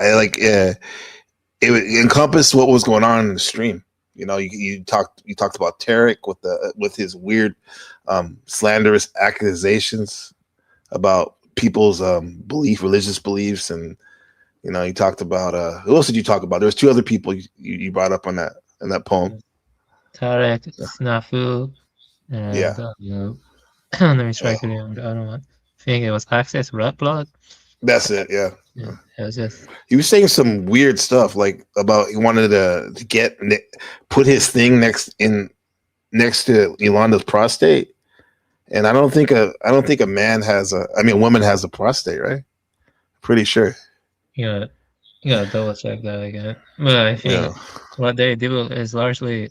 It encompassed what was going on in the stream. You know, you talked about Tarek with his weird slanderous accusations about people's religious beliefs, and you know, you talked about who else did you talk about? There was two other people you brought up in that poem. Tarek, Snafu, and let me try to remember the other one. I think it was Access Red Blood. That's it. Yeah. It was just He was saying some weird stuff like about he wanted to put his thing next to Yolanda's prostate. And I don't think a man has a woman has a prostate, right? Pretty sure. You gotta double check that again. But I think what they do is largely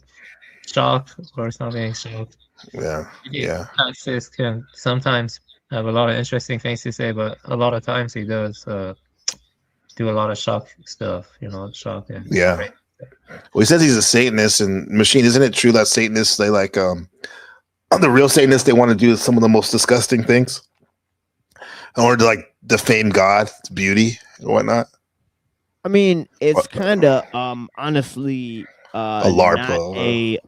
shock or something shocked. Yeah. Access can sometimes have a lot of interesting things to say, but a lot of times he does do a lot of shock stuff, shock and Well, he says he's a Satanist, and Machine, isn't it true that Satanists, they like the real Satanists, they want to do some of the most disgusting things in order to like defame God's beauty and whatnot? I mean, it's kind of honestly a LARP.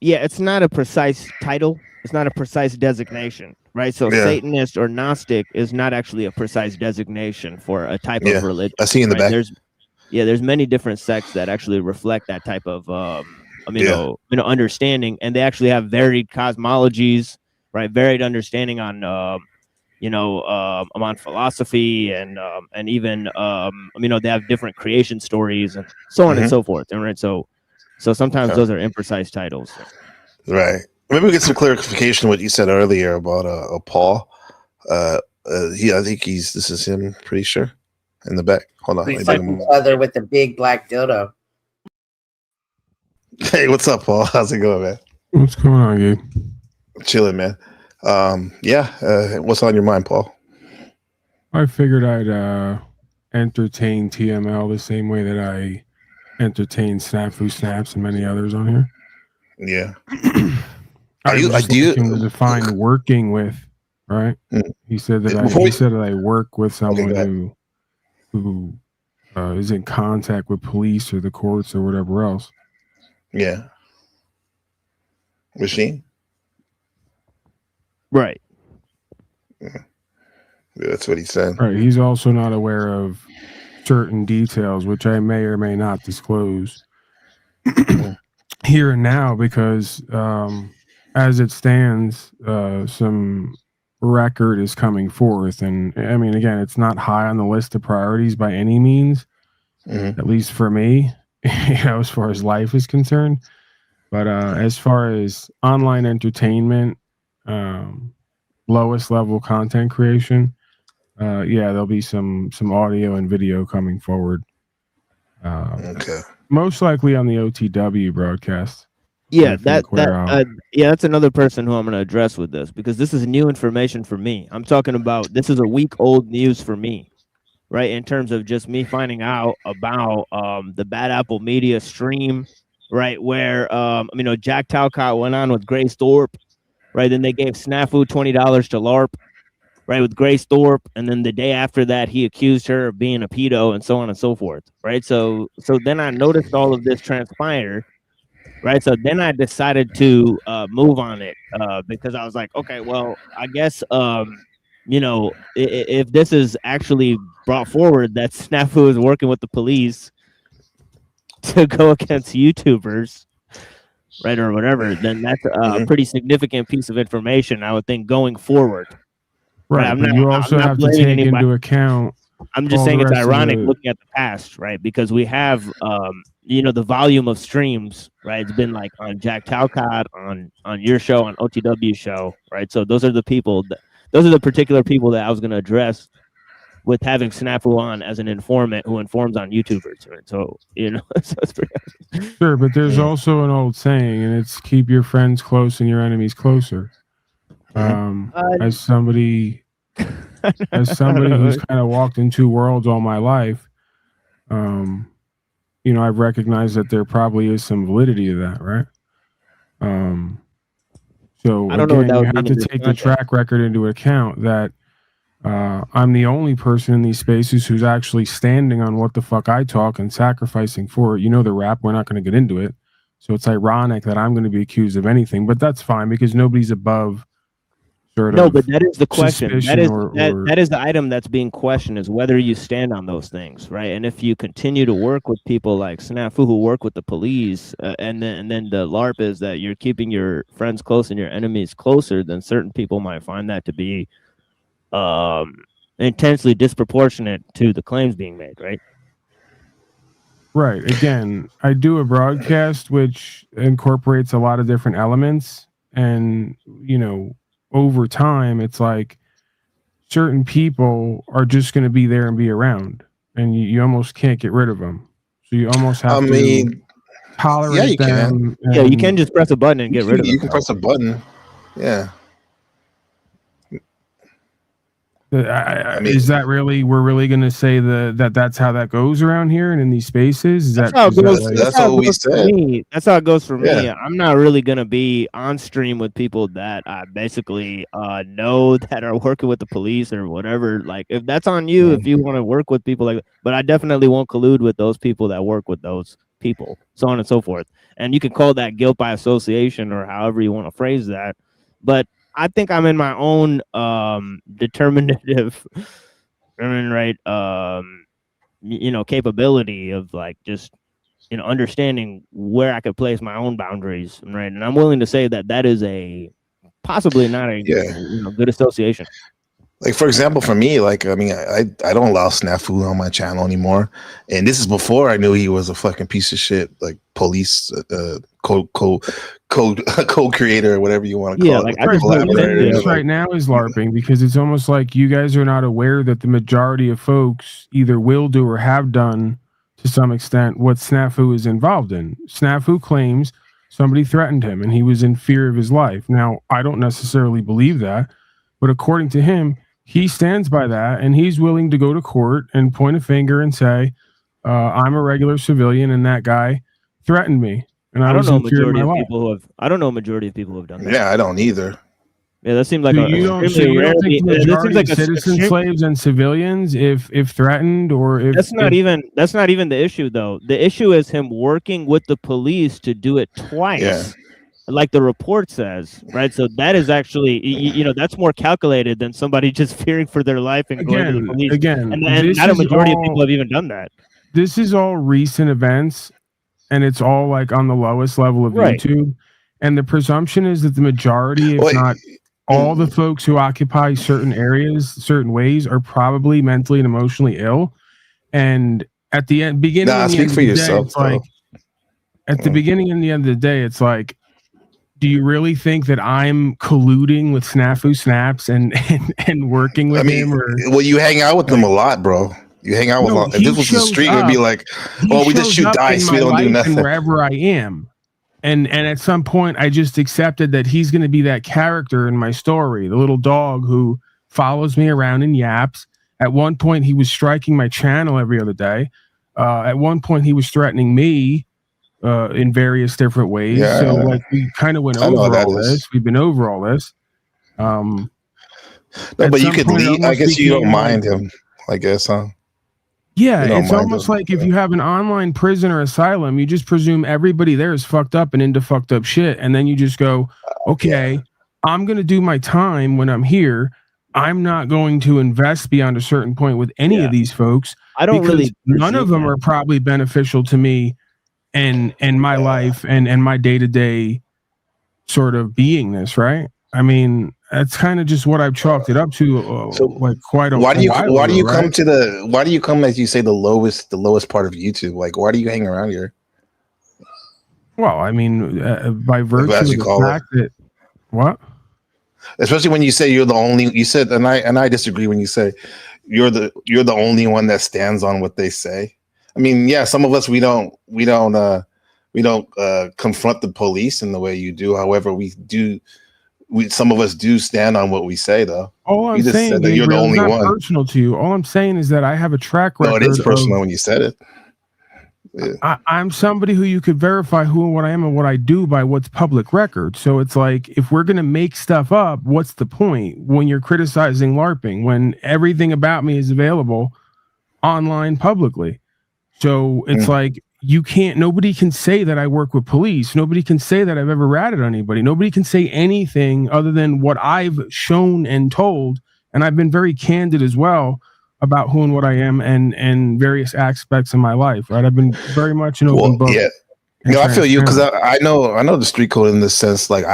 It's not a precise title. It's not a precise designation, right? So Satanist or Gnostic is not actually a precise designation for a type of religion. I see in the back. There's many different sects that actually reflect that type of understanding, and they actually have varied cosmologies, right? Varied understanding on on philosophy and even they have different creation stories and so on and so forth. And right, so sometimes those are imprecise titles. Right. Maybe we get some clarification on what you said earlier about Paul. I think this is him, pretty sure. In the back. Hold on. We fight each other with the big black dildo. Hey, what's up, Paul? How's it going, man? What's going on, Gabe? Chilling, man. What's on your mind, Paul? I figured I'd entertain TML the same way that I entertain Snafu Snaps and many others on here. Yeah. I was looking to define working with, right? He said that I work with someone who is in contact with police or the courts or whatever else. Yeah. Machine? Right. Yeah, that's what he said. Right. He's also not aware of certain details, which I may or may not disclose here and now, because as it stands, some record is coming forth. And I mean, again, it's not high on the list of priorities by any means, at least for me, as far as life is concerned. But as far as online entertainment, lowest level content creation, yeah, there'll be some audio and video coming forward. Okay. Most likely on the OTW broadcast. Yeah, that's another person who I'm going to address with this, because this is new information for me. I'm talking about, this is a week old news for me, right? In terms of just me finding out about the Bad Apple Media stream, right? Where Jack Talcott went on with Grace Thorpe, right? Then they gave Snafu $20 to LARP, right, with Grace Thorpe, and then the day after that, he accused her of being a pedo and so on and so forth, right? So then I noticed all of this transpire, right? So then I decided to move on it because I was like, okay, well, I guess if this is actually brought forward that Snafu is working with the police to go against YouTubers, right, or whatever, then that's a pretty significant piece of information, I would think, going forward. Right, but you also have to take into account. I'm just saying it's ironic looking at the past, right? Because we have, the volume of streams, right? It's been like on Jack Talcott, on your show, on OTW show, right? So those are the particular people that I was going to address with having Snafu on as an informant who informs on YouTubers, right? So, so it's pretty. Sure, but there's also an old saying, and it's keep your friends close and your enemies closer. As somebody who's kind of walked in two worlds all my life, I've recognized that there probably is some validity to that, right? So again, you have to take the track record into account that I'm the only person in these spaces who's actually standing on what the fuck I talk and sacrificing for it. The rap, we're not going to get into it. So it's ironic that I'm going to be accused of anything, but that's fine because nobody's above. No, but that is the question. That is the item that's being questioned, is whether you stand on those things, right? And if you continue to work with people like Snafu who work with the police, and then the LARP is that you're keeping your friends close and your enemies closer, then certain people might find that to be intensely disproportionate to the claims being made, right? Right. Again, I do a broadcast which incorporates a lot of different elements, and over time, it's like certain people are just going to be there and be around, and you almost can't get rid of them. So you almost have to tolerate them. Yeah, you can just press a button and get rid of them. You can press a button. Yeah. Is that really? We're really going to say that's how that goes around here and in these spaces? That's how it goes for me. I'm not really going to be on stream with people that I basically know that are working with the police or whatever. Like, if that's on you, if you want to work with people like, but I definitely won't collude with those people that work with those people, so on and so forth. And you can call that guilt by association or however you want to phrase that, but I think I'm in my own determinative, capability of like just understanding where I could place my own boundaries, right? And I'm willing to say that is possibly not a good association. Like, for example, for me, I don't allow Snafu on my channel anymore, and this is before I knew he was a fucking piece of shit, like police co-creator or whatever you want to call it. This right now is LARPing, because it's almost like you guys are not aware that the majority of folks either will do or have done to some extent what Snafu is involved in. Snafu claims somebody threatened him and he was in fear of his life. Now, I don't necessarily believe that, but according to him, he stands by that, and he's willing to go to court and point a finger and say, I'm a regular civilian and that guy threatened me. And I don't know a majority of people who have. I don't know a majority of people who have done that. Yeah, I don't either. Yeah, that seems like you don't think the majority of citizen slaves and civilians, if threatened or if that's not even the issue though. The issue is him working with the police to do it twice. Yeah. Like the report says, right? So that is actually, that's more calculated than somebody just fearing for their life and going to the police. And not a majority of people have even done that. This is all recent events, and it's all like on the lowest level of YouTube. And the presumption is that the majority, if not all the folks who occupy certain areas, certain ways, are probably mentally and emotionally ill. And at the beginning and the end of the day, it's like, at the beginning and the end of the day, it's like, do you really think that I'm colluding with Snafu Snaps and working with him? Or, well, you hang out with them a lot, bro. You hang out with them. If this was the street, it would be like, oh, we just shoot dice. We don't do nothing. Wherever I am. And at some point, I just accepted that he's going to be that character in my story, the little dog who follows me around and yaps. At one point, he was striking my channel every other day. At one point, he was threatening me in various different ways. Yeah. So, like, we kind of went over all this. We've been over all this. No, but you could leave. I guess you don't mind him. I guess, huh? Yeah, it's almost like if you have an online prison or asylum, you just presume everybody there is fucked up and into fucked up shit. And then you just go, okay, I'm going to do my time when I'm here. I'm not going to invest beyond a certain point with any of these folks. I don't really. None of them are probably beneficial to me and my life and my day-to-day sort of beingness, right? I mean, that's kind of just what I've chalked it up to. Like quite a why do you right? come as you say the lowest part of YouTube? Like, why do you hang around here? Well, I mean, by virtue of the fact that what? Especially when you say you're the only. You said, and I disagree when you say you're the only one that stands on what they say. I mean, yeah, some of us we don't confront the police in the way you do. However, we do. Some of us do stand on what we say, though. All I'm saying is you're the only one. Personal to you. All I'm saying is that I have a track record. No, it is personal when you said it. Yeah. I'm somebody who you could verify who and what I am and what I do by what's public record. So it's like, if we're going to make stuff up, what's the point when you're criticizing LARPing, when everything about me is available online publicly? So it's like, nobody can say that I work with police. Nobody can say that I've ever ratted on anybody. Nobody can say anything other than what I've shown and told. And I've been very candid as well about who and what I am and various aspects of my life, right? I've been very much an open book. Yeah. No, I feel you because I know the street code in this sense. Like,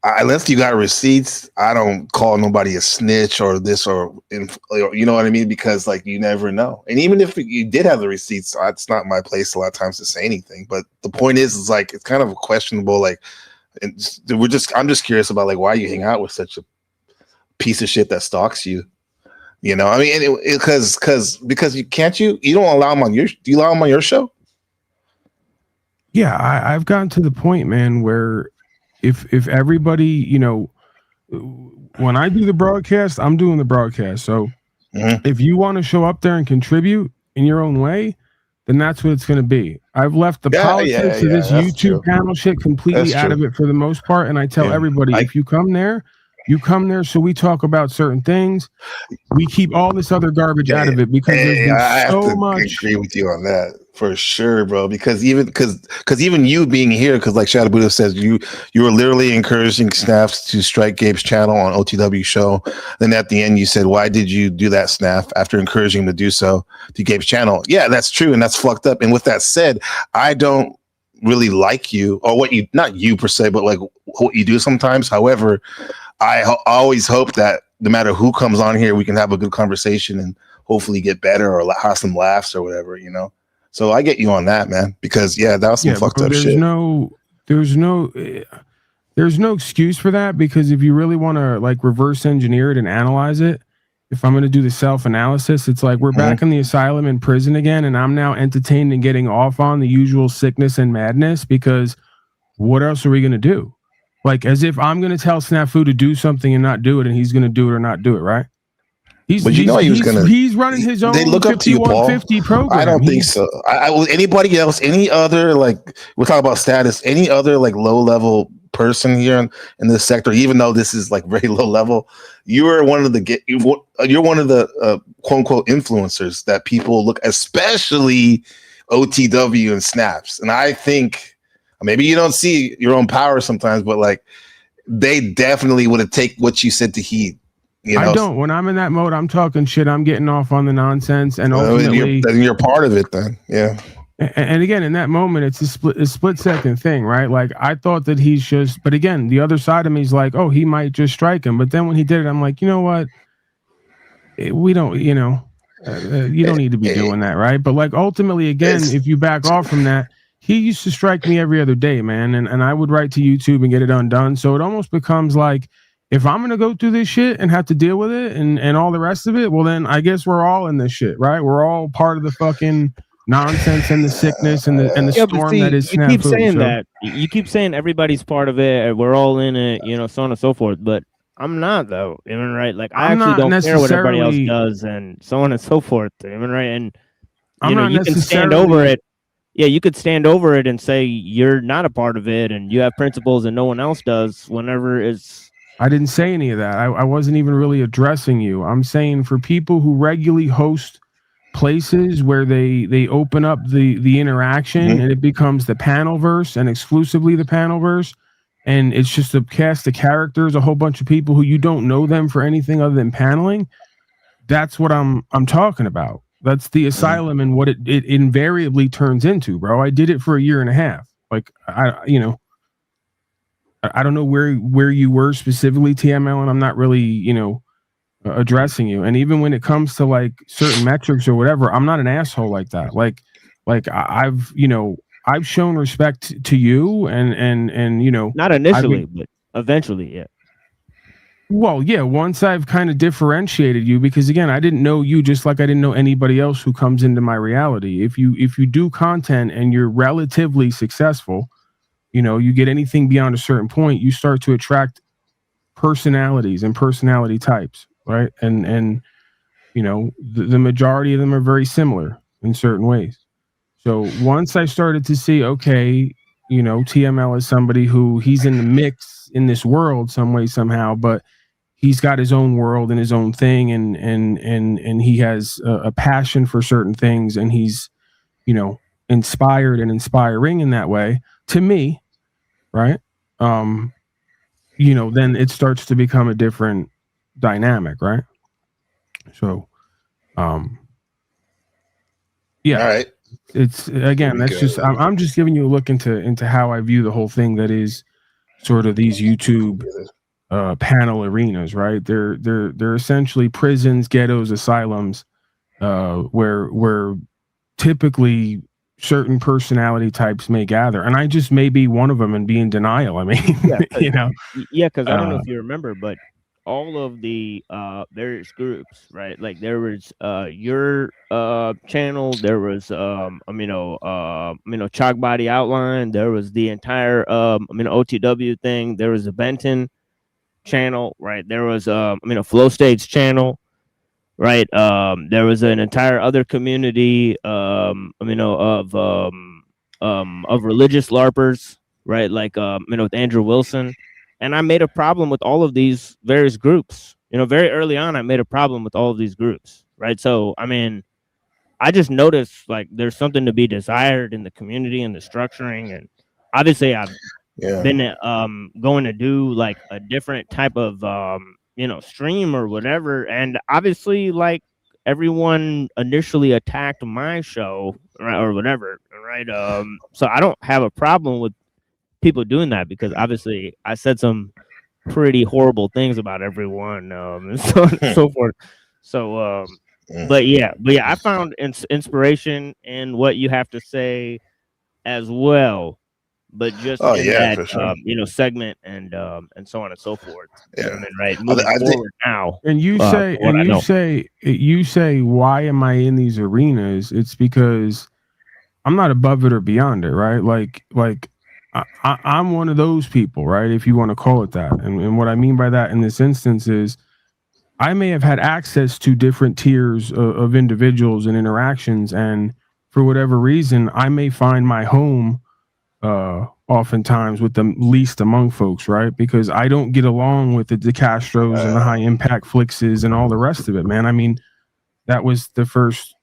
unless you got receipts, I don't call nobody a snitch or this or you know what I mean? Because like, you never know. And even if you did have the receipts, it's not my place a lot of times to say anything. But the point is like, it's kind of questionable. Like, I'm just curious about like why you hang out with such a piece of shit that stalks you. You know, I mean, because you don't allow them on do you allow them on your show? Yeah, I've gotten to the point, man, where if everybody, you know, when I do the broadcast, I'm doing the broadcast. So if you want to show up there and contribute in your own way, then that's what it's going to be. I've left the politics of this YouTube channel shit completely out of it for the most part. And I tell everybody, if you come there, so we talk about certain things. We keep all this other garbage out of it because there's so much. I agree with you on that for sure, bro. Because even you being here, because like Shadow Buddha says, you were literally encouraging Snaps to strike Gabe's channel on OTW show. Then at the end, you said, "Why did you do that, Snap?" After encouraging him to do so to Gabe's channel. Yeah, that's true, and that's fucked up. And with that said, I don't really like you or not you per se, but like what you do sometimes. However, I always hope that no matter who comes on here, we can have a good conversation and hopefully get better or have some laughs or whatever, you know? So I get you on that, man, because that was some fucked up shit. There's no excuse for that, because if you really want to like reverse engineer it and analyze it, if I'm going to do the self-analysis, it's like we're back in the asylum in prison again, and I'm now entertained and getting off on the usual sickness and madness, because what else are we going to do? Like, as if I'm going to tell Snafu to do something and not do it, and he's going to do it or not do it, right? He's running his own. They look up to you, Paul. Program. I don't think so. Anybody else, any other, like, we're talking about status, any other like low-level person here in this sector, even though this is like very low level, you're one of the quote unquote influencers that people look, especially OTW and Snaps. And I think maybe you don't see your own power sometimes, but like they definitely would have taken what you said to heed. You know? I don't. When I'm in that mode, I'm talking shit. I'm getting off on the nonsense, and ultimately, you're part of it. Then, yeah. And again, in that moment, it's a split second thing, right? Like I thought that he's just, but again, the other side of me is like, oh, he might just strike him. But then when he did it, I'm like, you know what? We don't, you don't need to be doing that, right? But like ultimately, again, if you back off from that, he used to strike me every other day, man. And I would write to YouTube and get it undone. So it almost becomes like, if I'm going to go through this shit and have to deal with it and all the rest of it, well, then I guess we're all in this shit, right? We're all part of the fucking nonsense and the sickness and the storm that is you keep Snafu. saying that. You keep saying everybody's part of it. We're all in it, you know, so on and so forth. But I'm not, though. Even right, like I I'm actually not don't care what everybody else necessarily- does, and so on and so forth. Even right, and I'm you know, not you can stand over necessarily- it. Yeah, you could stand over it and say you're not a part of it, and you have principles and no one else does. Whenever it's I didn't say any of that. I wasn't even really addressing you. I'm saying for people who regularly host places where they open up the interaction and it becomes the panel verse and exclusively the panel verse, and it's just a cast of characters, a whole bunch of people who you don't know them for anything other than paneling. That's what I'm talking about. That's the asylum and what it invariably turns into, bro. I did it for a year and a half. Like I don't know where you were specifically, TML, and I'm not really, addressing you. And even when it comes to like certain metrics or whatever, I'm not an asshole like that. Like I've shown respect to you and not initially, but eventually, yeah. Well, yeah, once I've kind of differentiated you, because again, I didn't know you just like I didn't know anybody else who comes into my reality. If you do content and you're relatively successful, you get anything beyond a certain point, you start to attract personalities and personality types, right? And the majority of them are very similar in certain ways. So once I started to see, okay, TML is somebody who he's in the mix in this world some way, somehow, but he's got his own world and his own thing, and he has a passion for certain things, and he's inspired and inspiring in that way to me, right? Then it starts to become a different dynamic, right? So yeah, all right. It's again, that's just I'm just giving you a look into how I view the whole thing. That is sort of these YouTube panel arenas, right? They're essentially prisons, ghettos, asylums, where typically certain personality types may gather, and I just may be one of them and be in denial. I mean, because I don't know if you remember, but all of the various groups, right? Like there was your channel, there was Chalk Body Outline, there was the entire OTW thing, there was a Benton channel, right? There was Flow State's channel, right? There was an entire other community of religious LARPers, right? Like with Andrew Wilson. And I made a problem with all of these various groups. Very early on, I made a problem with all of these groups, right? So, I mean, I just noticed like there's something to be desired in the community and the structuring. And obviously, I've been going to do like a different type of stream or whatever. And obviously, like everyone initially attacked my show, right, or whatever, right? So I don't have a problem with people doing that, because obviously I said some pretty horrible things about everyone, and so on and so forth. So but yeah, I found inspiration in what you have to say as well, but just in that for sure. segment and so on and so forth. Yeah. Right, moving forward now. And you say why am I in these arenas? It's because I'm not above it or beyond it, right? Like I'm one of those people, right? If you want to call it that. And what I mean by that in this instance is I may have had access to different tiers of individuals and interactions. And for whatever reason, I may find my home oftentimes with the least among folks, right? Because I don't get along with the Castros and the high impact Flixes and all the rest of it, man. I mean, that was the first,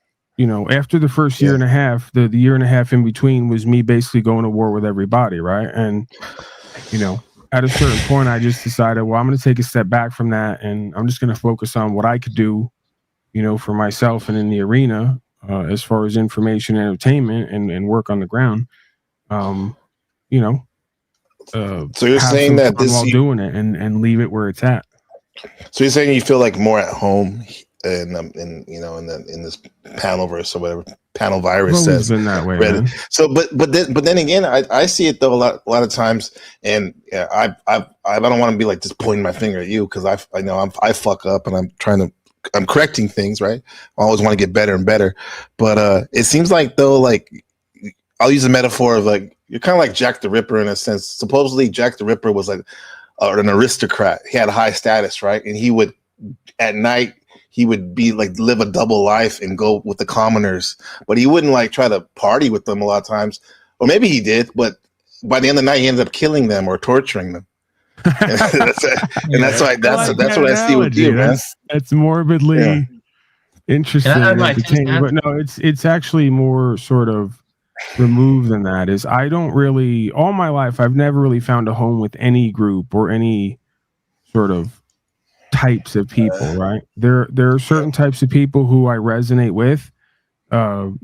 after the first year and a half, the year and a half in between was me basically going to war with everybody, right? And, at a certain point, I just decided, well, I'm going to take a step back from that, and I'm just going to focus on what I could do, for myself and in the arena, as far as information, entertainment, and work on the ground. So you're saying that while doing it and leave it where it's at. So you're saying you feel like more at home in this panel verse or whatever panel virus It's always says. been that way, man. So, but then again, I see it though a lot of times, and I don't want to be like just pointing my finger at you because I know I fuck up and I'm correcting things, right? I always want to get better and better, but it seems like though, like I'll use a metaphor of like you're kind of like Jack the Ripper in a sense. Supposedly Jack the Ripper was like an aristocrat. He had high status, right? And he would at night he would be like live a double life and go with the commoners, but he wouldn't like try to party with them a lot of times, or maybe he did, but by the end of the night he ended up killing them or torturing them. and that's what I see with you, man. That's morbidly interesting and entertaining, but no, it's actually more sort of removed than that. Is I don't really all my life I've never really found a home with any group or any sort of types of people, right? There are certain types of people who I resonate with,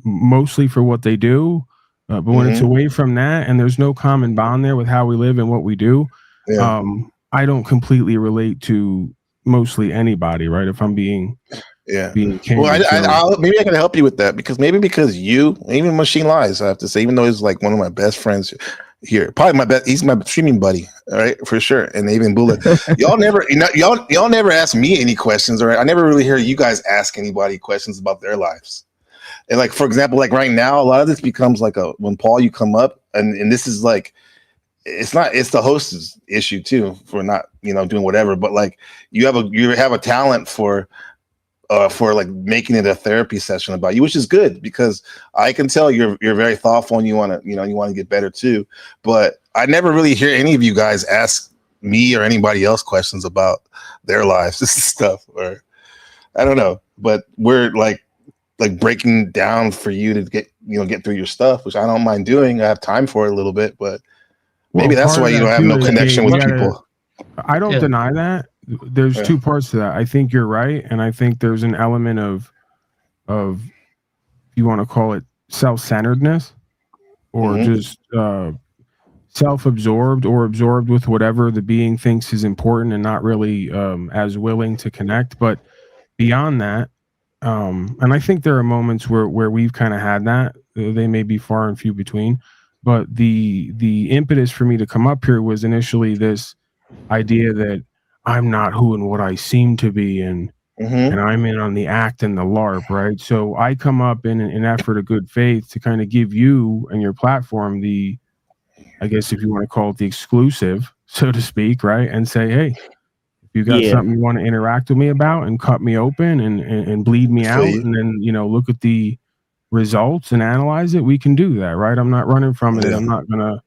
mostly for what they do, but when it's away from that and there's no common bond there with how we live and what we do, I don't completely relate to mostly anybody, right? If I'm being candid. Well, maybe I can help you with that because you, even Machine Lies, I have to say, even though he's like one of my best friends here, probably my best, he's my streaming buddy, all right, for sure. And even Bullet, y'all never ask me any questions, all right? I never really hear you guys ask anybody questions about their lives. And like, for example, like right now, a lot of this becomes like when Paul, you come up and this is like, it's the host's issue too for not, doing whatever, but like you have a talent for like making it a therapy session about you, which is good because I can tell you're very thoughtful and you want to get better too. But I never really hear any of you guys ask me or anybody else questions about their lives and stuff, or I don't know. But we're like breaking down for you to get through your stuff, which I don't mind doing. I have time for it a little bit, but maybe that's why you don't have no connection with people. I don't deny that. There's two parts to that. I think you're right, and I think there's an element of if you want to call it self-centeredness, or just self-absorbed or absorbed with whatever the being thinks is important, and not really as willing to connect. But beyond that, and I think there are moments where we've kind of had that. They may be far and few between, but the impetus for me to come up here was initially this idea that I'm not who and what I seem to be, and I'm in on the act and the LARP, right? So I come up in an effort of good faith to kind of give you and your platform the, I guess if you want to call it the exclusive, so to speak, right? And say, hey, if you got something you want to interact with me about and cut me open and bleed me out, and then look at the results and analyze it, we can do that, right? I'm not running from it. I'm not gonna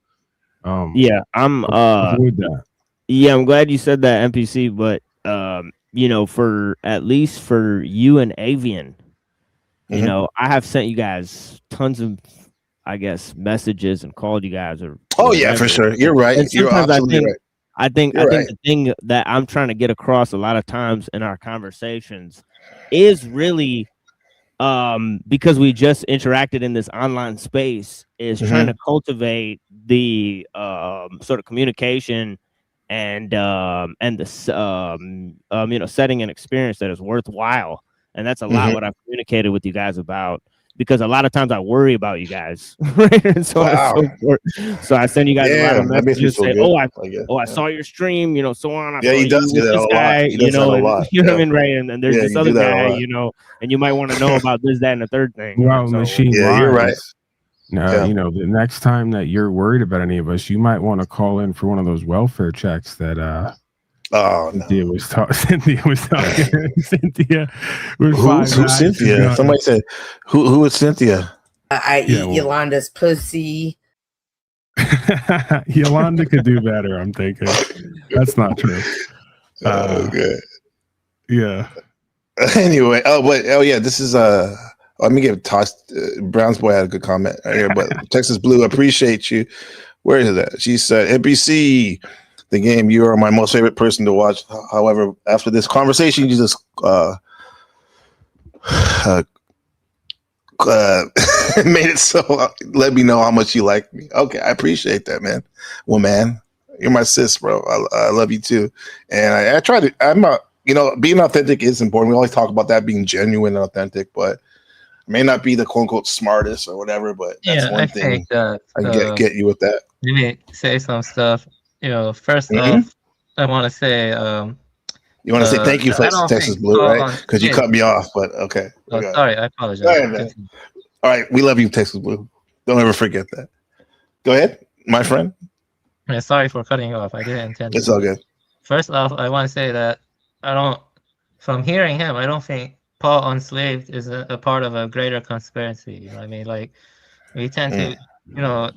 avoid that. Yeah, I'm glad you said that, NPC, but for at least for you and Avian, I have sent you guys tons of, I guess, messages and called you guys or for sure. You're right. And You're absolutely right. I think the thing that I'm trying to get across a lot of times in our conversations is really because we just interacted in this online space, is trying to cultivate the sort of communication and the setting an experience that is worthwhile, and that's a lot what I've communicated with you guys about, because a lot of times I worry about you guys, right? And so I send you guys a lot of messages, say, I saw your stream, so on. He does do that a lot. He does that a lot. You know what I mean, right? And there's this other guy, and you might want to know about this, that, and the third thing. Well, Machine Lies, you're right. No, the next time that you're worried about any of us, you might want to call in for one of those welfare checks that Cynthia was talking. Cynthia was who's Cynthia? Somebody said, who is Cynthia? I eat Yolanda's pussy. Yolanda could do better, I'm thinking. That's not true. Okay. Yeah. Anyway, this is let me give Tosh. Brown's boy had a good comment right here, but Texas Blue, appreciate you. Where is that? She said, NBC, the game, you are my most favorite person to watch. However, after this conversation, you just made it so let me know how much you like me. Okay, I appreciate that, man. Well, man, you're my sis, bro. I love you too. And I try to, you know, being authentic is important. We always talk about that being genuine and authentic, but may not be the quote unquote smartest or whatever. But that's one thing think that I can get you with that. let me say some stuff. You know, first Mhm. off, I want to say, You want to say thank you for I don't Texas think Blue, Paul right? on Because you stage. cut me off, but okay. Oh, Okay. sorry, I Go apologize. ahead, man. All right, we love you, Texas Blue. Don't ever forget that. Go ahead, my friend. Yeah, sorry for cutting you off. I didn't intend to. It's all good. First off, I want to say that I don't, from hearing him, I don't think Paul Unslaved is a part of a greater conspiracy. You know what I mean? Like, we tend to, you know,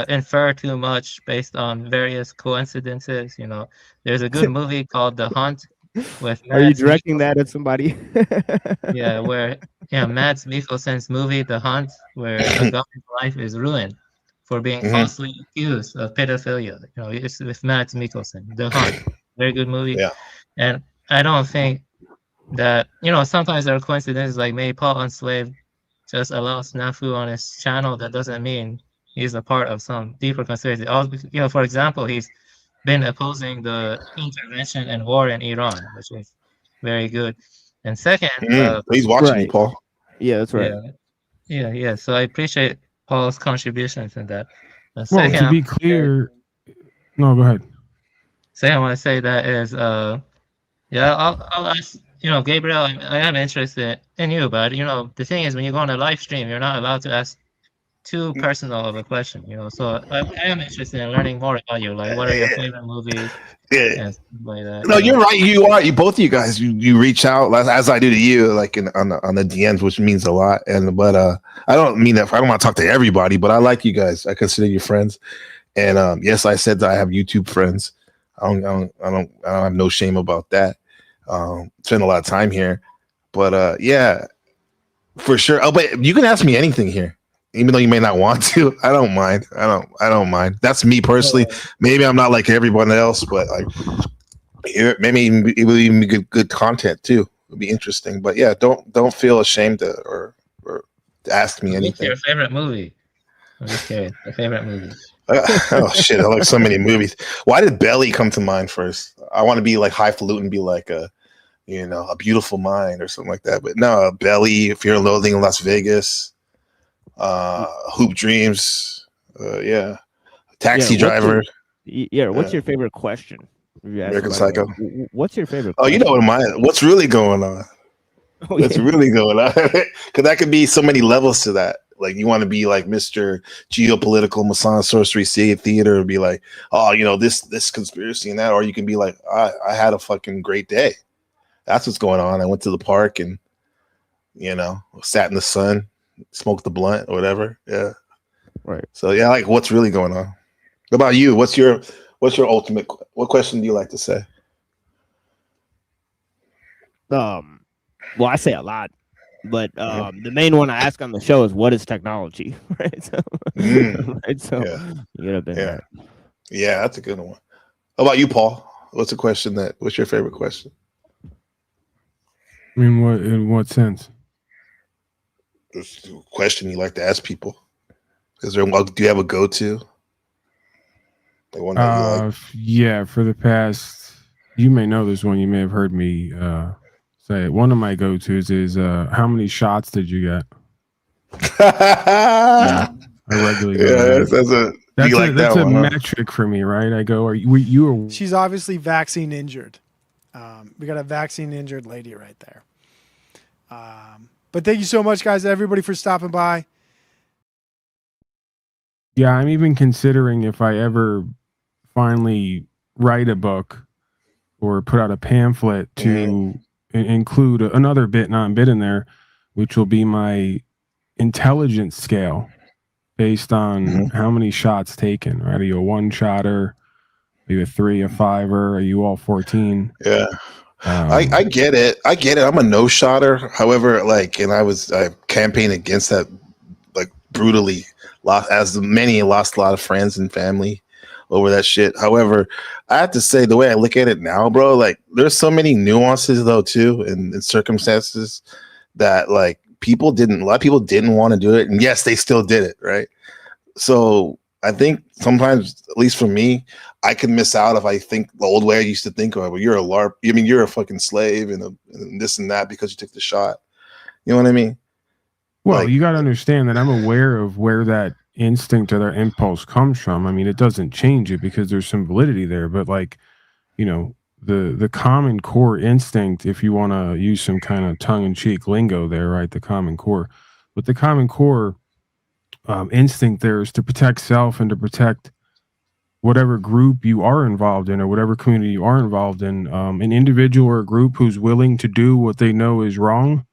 infer too much based on various coincidences. You know, there's a good movie called The Hunt with Are you Mads directing that Mikkelsen. at somebody? Yeah, where Mads Mikkelsen's movie The Hunt, where a guy's life is ruined for being falsely accused of pedophilia. You know, it's with Mads Mikkelsen. The Hunt, very good movie. Yeah. And I don't think that, you know, sometimes there are coincidences, like maybe Paul Unslaved just allows snafu on his channel. That doesn't mean he's a part of some deeper conspiracy. You know, for example, he's been opposing the intervention and war in Iran, which is very good. And second, He's watching you, Paul. Yeah, that's right. Yeah. So I appreciate Paul's contributions in that. Well, Second, to be clear, no, go ahead. second, I want to say that is, yeah, I'll ask, you know, Gabriel, I am interested in you, but, you know, the thing is, when you go on a live stream, you're not allowed to ask too personal of a question, you know, so I am interested in learning more about you, like, what are your favorite movies and stuff like that. No, you're right. You are. You both of you guys. You reach out as I do to you, like on the DMs, which means a lot. But I don't mean that. I don't want to talk to everybody, but I like you guys. I consider you friends. And yes, I said that I have YouTube friends. I don't have no shame about that. Spend a lot of time here, but yeah, for sure. Oh, but you can ask me anything here, even though you may not want to. I don't mind. I don't mind. That's me personally. Maybe I'm not like everyone else, but like here, maybe it would even be good content too. It'd be interesting. But yeah, don't feel ashamed to or to ask me What's anything. your favorite movie? I'm just curious. Your favorite movie? Oh shit! I like so many movies. Why did Belly come to mind first? I want to be like highfalutin, be like a Beautiful Mind or something like that. But no, Belly, Fear and Loathing in Las Vegas, Hoop Dreams, yeah, Taxi Driver. What's your favorite question? American Psycho. What's your favorite? Oh, you know what mine? What's really going on? What's really going on? Because that could be so many levels to that. Like you want to be like Mr. Geopolitical Masonic Sorcery Theater and be like, oh, you know, this conspiracy and that, or you can be like, I had a fucking great day. That's what's going on. I went to the park and, you know, sat in the sun, smoked the blunt or whatever. Yeah. Right. So yeah, like what's really going on? What about you? What's your ultimate? What question do you like to say? Well, I say a lot, but the main one I ask on the show is, what is technology? Right. So, right? So you gotta been that. Yeah, that's a good one. How about you, Paul? What's your favorite question? I mean, in what sense? It's a question you like to ask people. Do you have a go-to? Like one that you like? Yeah, for the past, you may know this one. You may have heard me say it. One of my go-tos is, how many shots did you get? I regularly go. That's a metric for me, right? I go, you are. She's obviously vaccine injured. We got a vaccine injured lady right there. But thank you so much, guys, everybody, for stopping by. Yeah, I'm even considering if I ever finally write a book or put out a pamphlet to include another non-bit in there, which will be my intelligence scale based on how many shots taken. Right? Are you a one-shotter? Are you a 3, a 5-er? Are you all 14? Yeah. I get it. I'm a no-shotter. However, I campaigned against that like brutally. Lost a lot of friends and family over that shit. However, I have to say, the way I look at it now, bro, like there's so many nuances though too, and circumstances that like a lot of people didn't want to do it, and yes, they still did it, right? So I think sometimes, at least for me, I can miss out if I think the old way I used to think. Well, you're a LARP. I mean, you're a fucking slave and this and that because you took the shot. You know what I mean? Well, Like, you got to understand that I'm aware of where that instinct or that impulse comes from. I mean, it doesn't change it because there's some validity there, but like, you know, the common core instinct, if you want to use some kind of tongue-in-cheek lingo there, right? The common core, but the common core instinct there is to protect self and to protect whatever group you are involved in or whatever community you are involved in. An individual or a group who's willing to do what they know is wrong,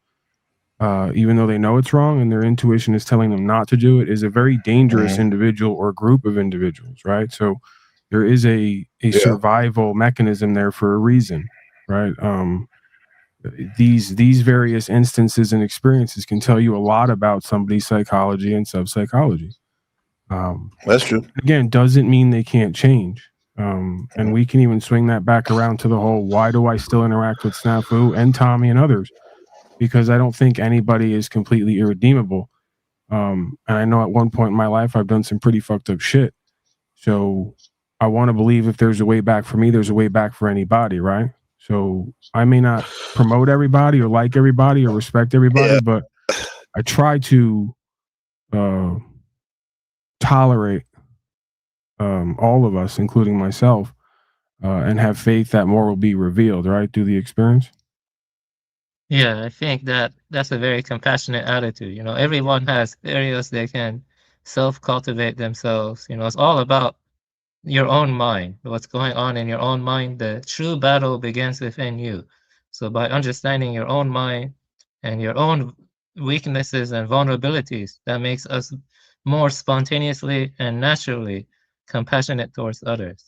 even though they know it's wrong and their intuition is telling them not to do it, is a very dangerous individual or group of individuals, right? So there is a survival mechanism there for a reason, right? These various instances and experiences can tell you a lot about somebody's psychology and sub-psychology. That's true. Again, doesn't mean they can't change. And we can even swing that back around to the whole, why do I still interact with Snafu and Tommy and others? Because I don't think anybody is completely irredeemable. And I know at one point in my life, I've done some pretty fucked up shit. So I want to believe if there's a way back for me, there's a way back for anybody, right? So I may not promote everybody or like everybody or respect everybody, but I try to tolerate all of us, including myself, and have faith that more will be revealed, right, through the experience. Yeah, I think that's a very compassionate attitude. You know, everyone has areas they can self-cultivate themselves. You know, it's all about your own mind, what's going on in your own mind. The true battle begins within you. So by understanding your own mind and your own weaknesses and vulnerabilities, that makes us more spontaneously and naturally compassionate towards others.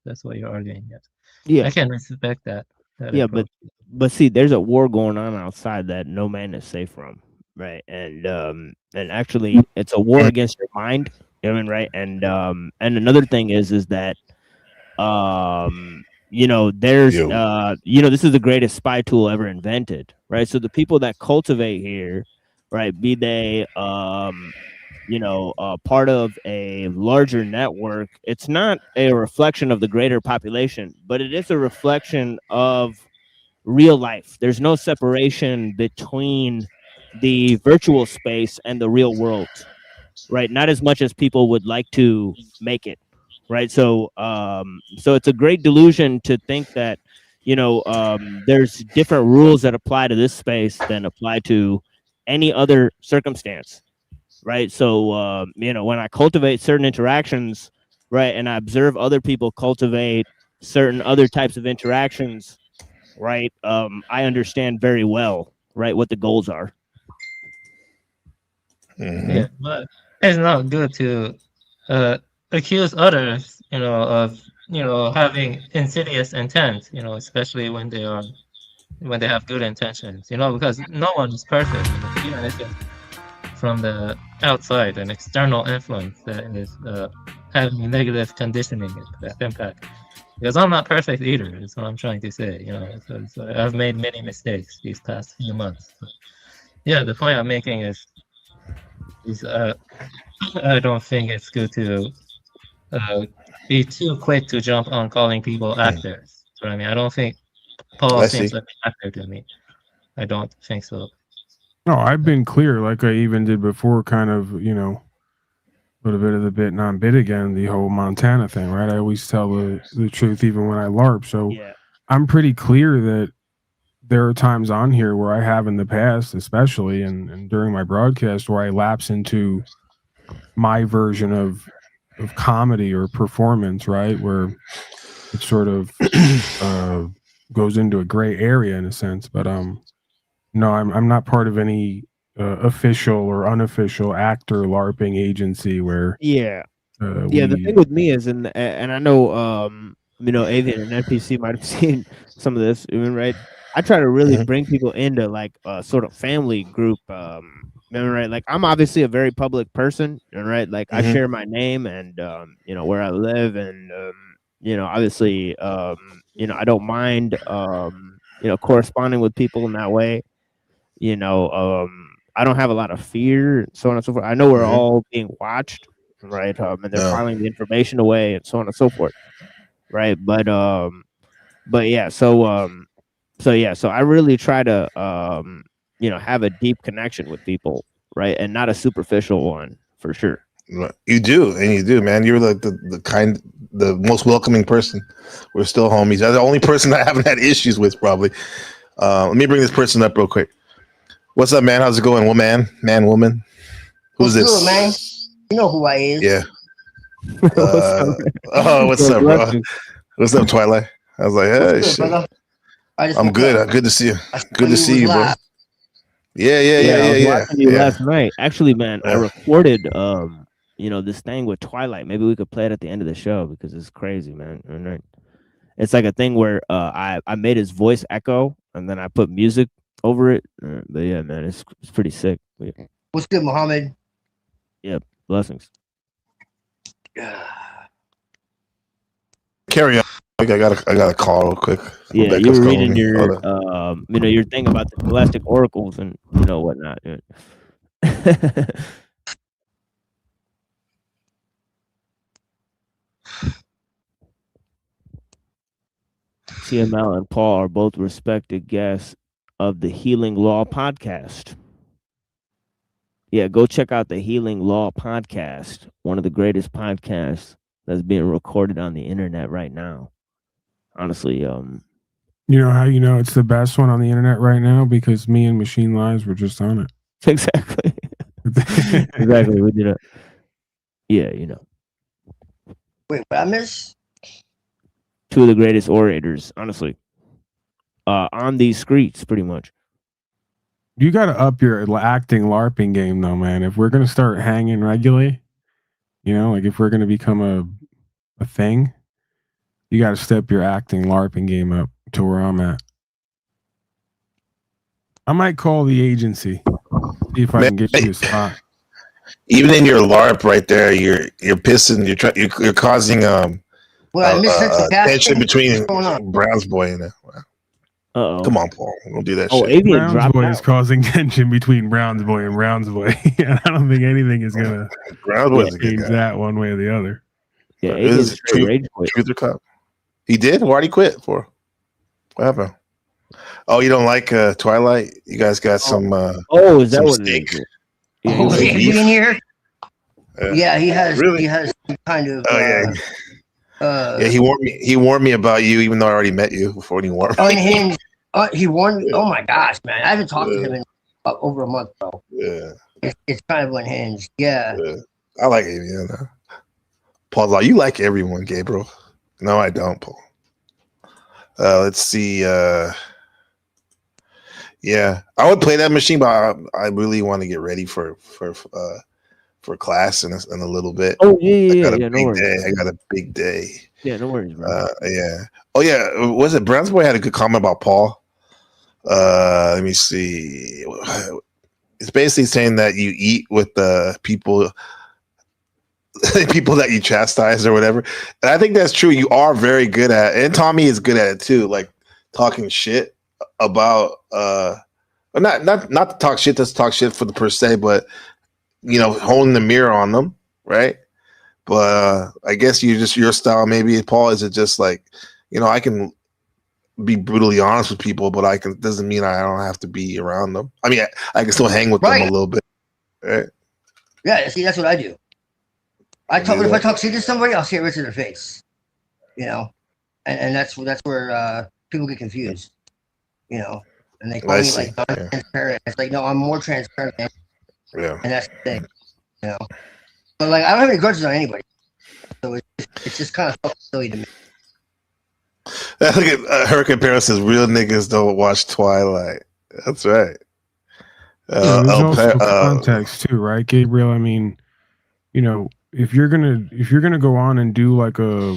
That's what you're arguing. Yes. Yeah. I can respect that. Yeah, approach. but see, there's a war going on outside that no man is safe from, right? And actually, it's a war against your mind. You know what I mean, right? And another thing is that you know, there's you know, this is the greatest spy tool ever invented, right? So the people that cultivate here, right, be they you know, part of a larger network, it's not a reflection of the greater population, but it is a reflection of real life. There's no separation between the virtual space and the real world, right? Not as much as people would like to make it, right? So so it's a great delusion to think that, you know, there's different rules that apply to this space than apply to any other circumstance, right? So you know, when I cultivate certain interactions, right, and I observe other people cultivate certain other types of interactions, right, I understand very well, right, what the goals are. Yeah, but it's not good to accuse others, you know, of, you know, having insidious intent, you know, especially when they have good intentions, you know, because no one is perfect, you know, even if it's from the outside, an external influence that is having negative conditioning impact. Because I'm not perfect either, is what I'm trying to say, you know. So I've made many mistakes these past few months. But yeah, the point I'm making is I don't think it's good to be too quick to jump on calling people actors. So I mean, I don't think Paul seems like an actor to me. I don't think so. No, I've been clear, like I even did before, kind of, you know, a little bit of the bit, non-bit again, the whole Montana thing, right? I always tell the truth even when I LARP. So I'm pretty clear that there are times on here where I have in the past, especially and during my broadcast, where I lapse into my version of comedy or performance, right? Where it sort of goes into a gray area in a sense. But no, I'm not part of any official or unofficial actor LARPing agency where the thing with me is, and I know you know, Avian and NPC might have seen some of this, even, right? I try to really bring people into like a sort of family group, right? Like I'm obviously a very public person, right? Like I share my name and you know, where I live, and you know, obviously you know, I don't mind you know, corresponding with people in that way. You know, I don't have a lot of fear, so on and so forth. I know we're all being watched, right? And they're filing the information away and so on and so forth, right? But yeah, so I really try to have a deep connection with people, right, and not a superficial one, for sure. You do, man. You're the most welcoming person. We're still homies. You're the only person I haven't had issues with, probably. Let me bring this person up real quick. What's up, man? How's it going? Woman? Who's this? Good, man? You know who I is. Yeah. What's up, bro? What's up, Twilight? I was like, hey, shit. Brother? I'm good. Good to see you. Good to see you, bro. live. Yeah. I was watching you last night. Actually, man, I recorded this thing with Twilight. Maybe we could play it at the end of the show because it's crazy, man. Right? It's like a thing where I made his voice echo and then I put music over it. But yeah, man, it's pretty sick. Yeah. What's good, Muhammad? Yeah, blessings. Carry on. I got a call real quick. Yeah, you were reading your your thing about the Scholastic oracles and whatnot. Yeah. TML and Paul are both respected guests of the Healing Law podcast. Yeah, go check out the Healing Law podcast, one of the greatest podcasts that's being recorded on the internet right now. Honestly, you know how you know it's the best one on the internet right now? Because me and Machine Lives were just on it. Exactly. Exactly. We did it. Yeah, Wait, what I miss? Two of the greatest orators, honestly, on these streets, pretty much. You got to up your acting LARPing game, though, man. If we're gonna start hanging regularly, like if we're gonna become a thing, you got to step your acting LARPing game up to where I'm at. I might call the agency, see if I can get you a spot. Even in your LARP right there, you're pissing. You're causing tension between Brown's Boy and Uh-oh. Come on, Paul. Don't do that shit. Avian Brown's Boy out. is causing tension between Brown's Boy and Brown's Boy. I don't think anything is gonna change that one way or the other. Yeah, Avian's truth or cop. He did? Why'd he quit for? What happened? Oh, you don't like Twilight? You guys got some is that what it is? Oh, is he in here? Yeah, he has. Really? He has some kind of. He warned me about you, even though I already met you before he warned me. Unhinged. He warned me. Oh my gosh, man! I haven't talked to him in over a month, bro. Yeah, it's kind of unhinged. Yeah. I like Avian. Paul's like, you like everyone, Gabriel. No, I don't, Paul. Let's see. Yeah, I would play that machine, but I really want to get ready for class in a little bit. Oh yeah, I got a big day. I got a big day. Yeah, no worries, bro. Yeah. Oh yeah. Was it Brown's Boy had a good comment about Paul? Let me see. It's basically saying that you eat with the people that you chastise or whatever. And I think that's true. You are very good at it. And Tommy is good at it too, like talking shit about not to talk shit, just talk shit for the per se, but holding the mirror on them, right? But I guess your style maybe, Paul, is it just like, I can be brutally honest with people, but doesn't mean I don't have to be around them. I mean, I can still hang with them a little bit, right? Yeah, see, that's what I do. If I talk shit to somebody, I'll say it right to their face, and that's where people get confused, and they call me like transparent. It's like, no, I'm more transparent than yeah, and that's the thing, But like, I don't have any grudges on anybody, so it's just kind of silly to me. Look at Hurricane Paris says real niggas don't watch Twilight. That's right. There's also context too, right, Gabriel? I mean, if you're gonna go on and do like a,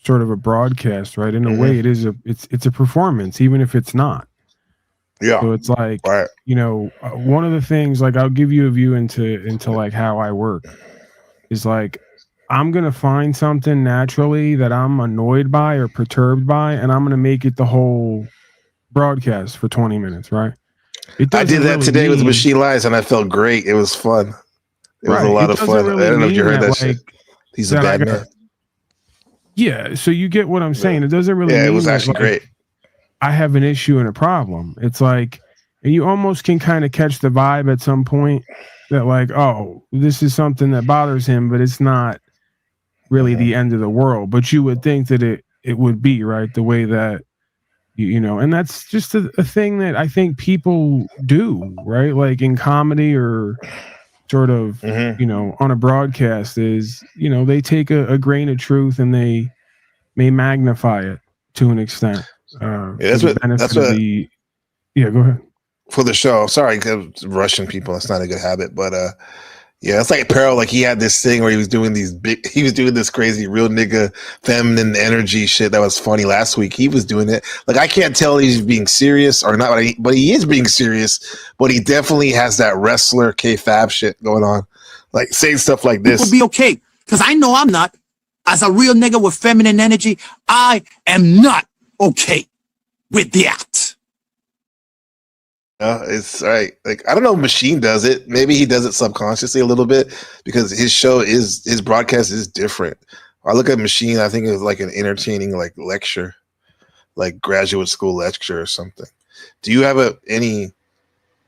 sort of a broadcast, right? In a way, it's a performance, even if it's not. Yeah. So it's like, one of the things, like, I'll give you a view into like how I work is like, I'm going to find something naturally that I'm annoyed by or perturbed by, and I'm going to make it the whole broadcast for 20 minutes, right? I did that today with Machine Lies, and I felt great. It was fun. It was a lot of fun. Really, I don't know if you heard that shit. He's a bad man. Yeah, so you get what I'm saying. It doesn't really mean it was that, actually great. I have an issue and a problem. It's like, and you almost can kind of catch the vibe at some point that like, oh, this is something that bothers him, but it's not really the end of the world. But you would think that it would be, right? The way that, you know, and that's just a thing that I think people do, right? Like in comedy or sort of, you know, on a broadcast is, you know, they take a grain of truth and they may magnify it to an extent. That's what yeah, go ahead. For the show. Sorry, Russian people, that's not a good habit, but yeah, it's like Peril. Like he had this thing where he was doing this crazy real nigga feminine energy shit that was funny last week. He was doing it. Like I can't tell he's being serious or not, but he is being serious. But he definitely has that wrestler K-Fab shit going on, like saying stuff like this. Will be okay, because I know I'm not. As a real nigga with feminine energy, I am not okay with that. It's right. Like I don't know if Machine does it. Maybe he does it subconsciously a little bit because his broadcast is different. I look at Machine, I think it's like an entertaining like lecture, like graduate school lecture or something. Do you have any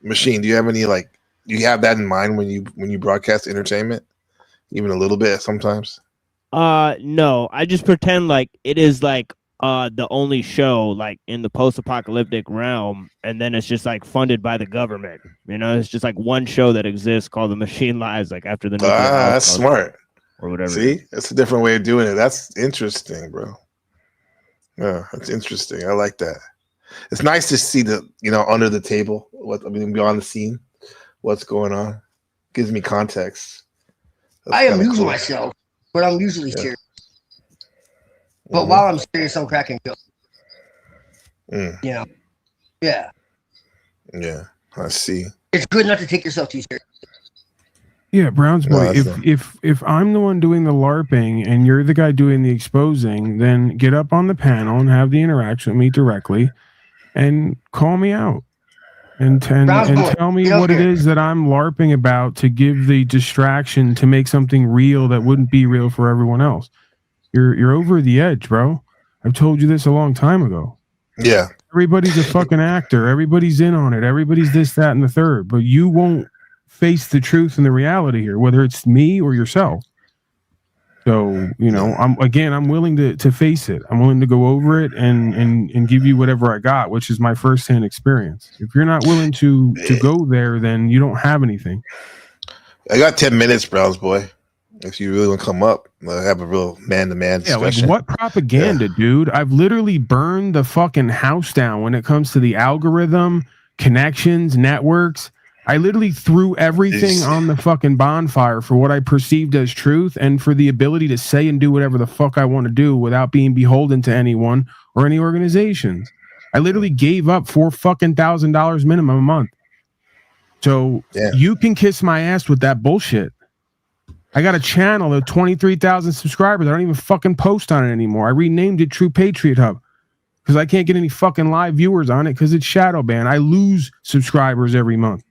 Machine? Do you have any like? Do you have that in mind when you broadcast entertainment, even a little bit sometimes? No. I just pretend like it is like the only show like in the post-apocalyptic realm, and then it's just like funded by the government. You know, it's just like one show that exists called The Machine Lives, like after the nuclear that's smart or whatever. See, that's a different way of doing it. That's interesting, bro. Yeah, that's interesting. I like that. It's nice to see the under the table, beyond the scene, what's going on. Gives me context. I amuse myself, but I'm usually serious. But while I'm serious, I'm cracking jokes. You know? Yeah. Yeah, I see. It's good not to take yourself too seriously. Yeah, Brown's boy. If I'm the one doing the LARPing and you're the guy doing the exposing, then get up on the panel and have the interaction with me directly, and call me out, and tell me what it is that I'm LARPing about to give the distraction to make something real that wouldn't be real for everyone else. You're over the edge, bro. I've told you this a long time ago. Yeah. Everybody's a fucking actor. Everybody's in on it. Everybody's this, that, and the third. But you won't face the truth and the reality here, whether it's me or yourself. So, I'm willing to face it. I'm willing to go over it and give you whatever I got, which is my firsthand experience. If you're not willing to go there, then you don't have anything. I got 10 minutes, Browns boy. If you really want to come up, have a real man-to-man discussion. Like what propaganda, dude? I've literally burned the fucking house down when it comes to the algorithm, connections, networks. I literally threw everything on the fucking bonfire for what I perceived as truth and for the ability to say and do whatever the fuck I want to do without being beholden to anyone or any organizations. I literally gave up $4,000 minimum a month. So you can kiss my ass with that bullshit. I got a channel of 23,000 subscribers. I don't even fucking post on it anymore. I renamed it True Patriot Hub because I can't get any fucking live viewers on it because it's shadow banned. I lose subscribers every month.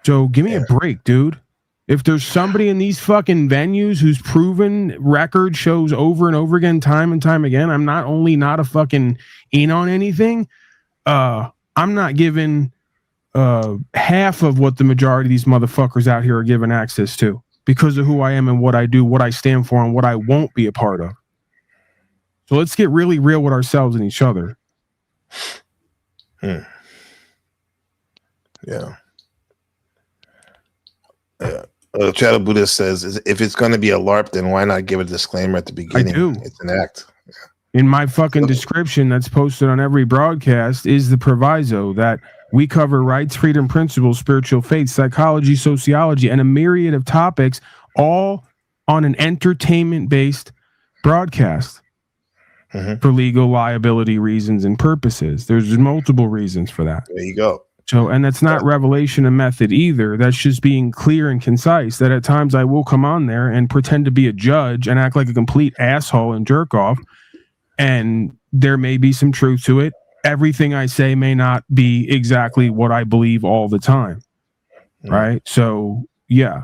So give me a break, dude. If there's somebody in these fucking venues who's proven record shows over and over again, time and time again, I'm not only not a fucking in on anything, I'm not giving half of what the majority of these motherfuckers out here are given access to because of who I am and what I do, what I stand for, and what I won't be a part of. So let's get really real with ourselves and each other. Yeah. Shadow Buddha says, if it's going to be a LARP, then why not give a disclaimer at the beginning? I do. It's an act. In my fucking description that's posted on every broadcast is the proviso that we cover rights, freedom, principles, spiritual faith, psychology, sociology, and a myriad of topics, all on an entertainment-based broadcast for legal liability reasons and purposes. There's multiple reasons for that. There you go. So, and that's not revelation of method either. That's just being clear and concise that at times I will come on there and pretend to be a judge and act like a complete asshole and jerk off. And there may be some truth to it. Everything I say may not be exactly what I believe all the time. right? So yeah,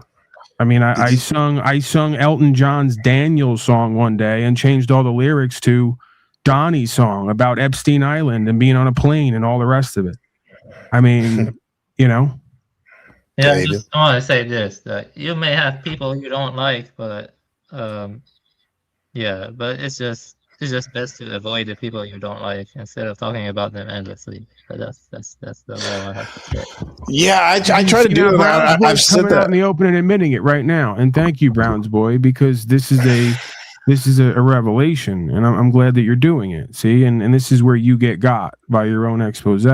I mean, I sung Elton John's Daniel song one day and changed all the lyrics to Donnie's song about Epstein Island and being on a plane and all the rest of it. I mean, you know. Yeah, I just want to say this: that you may have people you don't like, but yeah, but it's just best to avoid the people you don't like instead of talking about them endlessly. But that's the all I have to say. Yeah, I try to do it. I've said coming out that. in the open and admitting it right now, and thank you, Browns boy, because this is a revelation, and I'm glad that you're doing it. See, and this is where you get got by your own expose.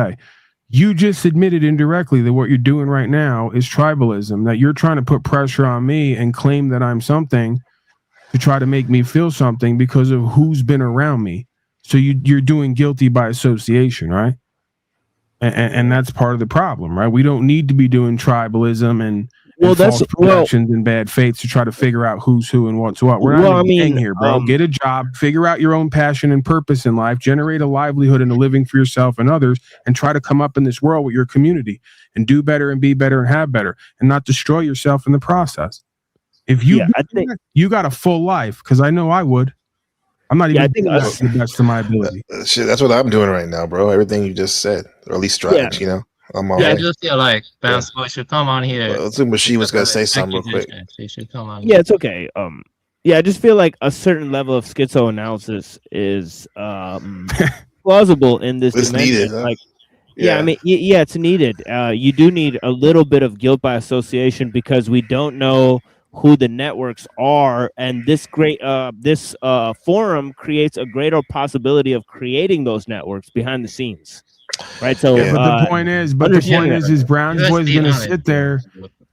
You just admitted indirectly that what you're doing right now is tribalism, that you're trying to put pressure on me and claim that I'm something to try to make me feel something because of who's been around me. So you're doing guilty by association, right? And that's part of the problem, right? We don't need to be doing tribalism and false projections and bad faiths to try to figure out who's who and what's what. We're not in a gang here, bro. Get a job, figure out your own passion and purpose in life, generate a livelihood and a living for yourself and others, and try to come up in this world with your community and do better and be better and have better and not destroy yourself in the process. If you I think you got a full life, because I know I would. I'm not even doing that to the best of my ability. Shit, that's what I'm doing right now, bro. Everything you just said, or at least strive, you know. I'm all I right. just feel like Bounce Boy should come on here. Well, I think she was gonna say something real quick. She should come on. Yeah, it's okay. I just feel like a certain level of schizoanalysis is plausible in this It's dimension. needed, huh? Like, I mean, it's needed. You do need a little bit of guilt by association because we don't know who the networks are, and this forum creates a greater possibility of creating those networks behind the scenes, right? So, but the point is, Browns Boy's going to sit there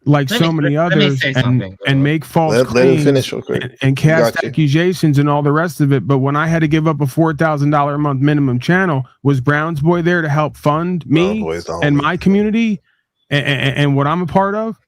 like so many others and make false claims finish real quick. and cast accusations and all the rest of it. But when I had to give up a $4,000 a month minimum channel, was Browns Boy there to help fund me and my community and what I'm a part of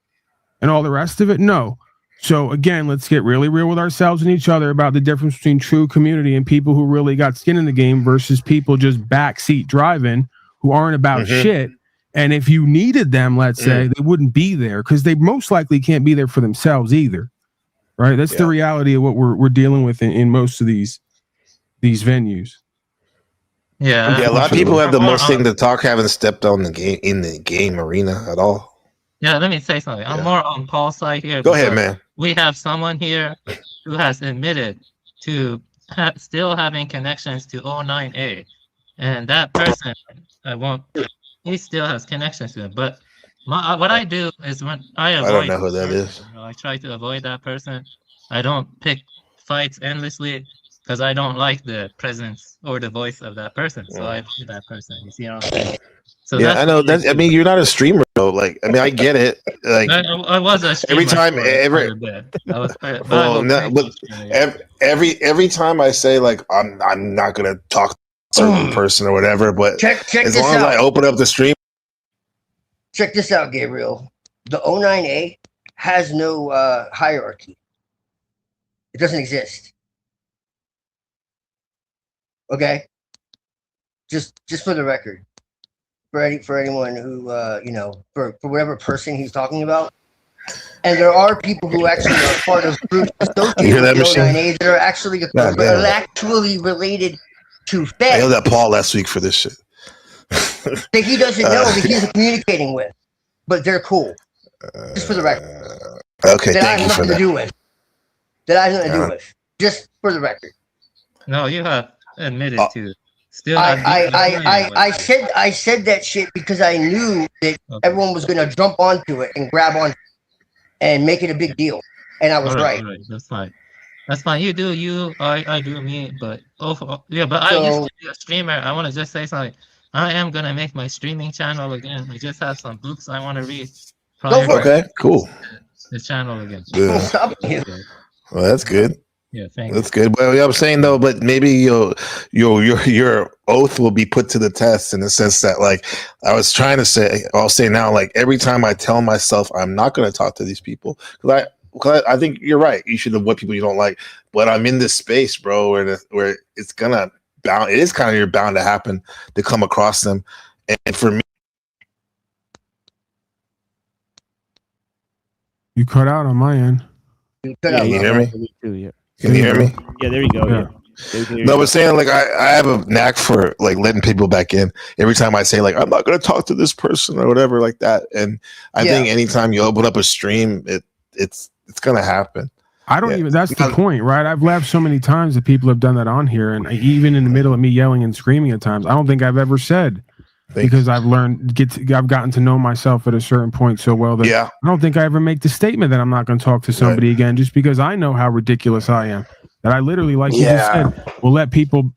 and all the rest of it? No. So again, let's get really real with ourselves and each other about the difference between true community and people who really got skin in the game versus people just backseat driving who aren't about shit. And if you needed them, let's say, they wouldn't be there because they most likely can't be there for themselves either. Right? That's the reality of what we're dealing with in most of these venues. Yeah. A lot of people have the most thing to talk haven't stepped on the game in the game arena at all. Yeah, let me say something. I'm more on Paul's side here. Go ahead, man. We have someone here who has admitted to still having connections to 09A, and that person, he still has connections to him. But what I do is when I don't know who that is. I try to avoid that person. I don't pick fights endlessly because I don't like the presence or the voice of that person. So I avoid that person. You see what I'm saying? So I know that. I mean, you're not a streamer though. Like, I mean, I get it. Like, I was a streamer every time I say like I'm not gonna talk to a certain person or whatever, but check as this long as out. I open up the stream. Check this out, Gabriel. The 09A has no hierarchy. It doesn't exist. Okay, just for the record. For anyone who for whatever person he's talking about, and there are people who actually are part of groups associated with the 09A that are actually related to Fed. I yelled at Paul last week for this shit. That he doesn't know that he's communicating with, but they're cool. Just for the record. Okay, that thank you for that. That I have nothing to do with. Just for the record. No, you have admitted to. Still, I said that shit because I knew that everyone was gonna jump onto it and grab on and make it a big deal, and I was right. All right. That's fine. That's fine. You do you. I do me. But But I used to be a streamer. I want to just say something. I am gonna make my streaming channel again. I just have some books I want to read. Okay, cool. The channel again. Yeah. Well, that's good. Yeah, thank you. That's good. Well, I'm saying though, but maybe your oath will be put to the test in the sense that, like, I'll say now, like, every time I tell myself I'm not going to talk to these people, because I think you're right. You should avoid people you don't like. But I'm in this space, bro, where it's gonna it is kind of you're bound to happen to come across them, and for me. You cut out on my end. Can you hear me? Yeah. Can you hear me? Yeah, there you go. Yeah. No, but saying like I have a knack for like letting people back in. Every time I say like I'm not going to talk to this person or whatever like that, and I think anytime you open up a stream, it's going to happen. I don't even. That's the point, right? I've laughed so many times that people have done that on here, and even in the middle of me yelling and screaming at times, I don't think I've ever said. Because I've I've gotten to know myself at a certain point so well that I don't think I ever make the statement that I'm not going to talk to somebody again, just because I know how ridiculous I am. That I literally, like you just said, will let people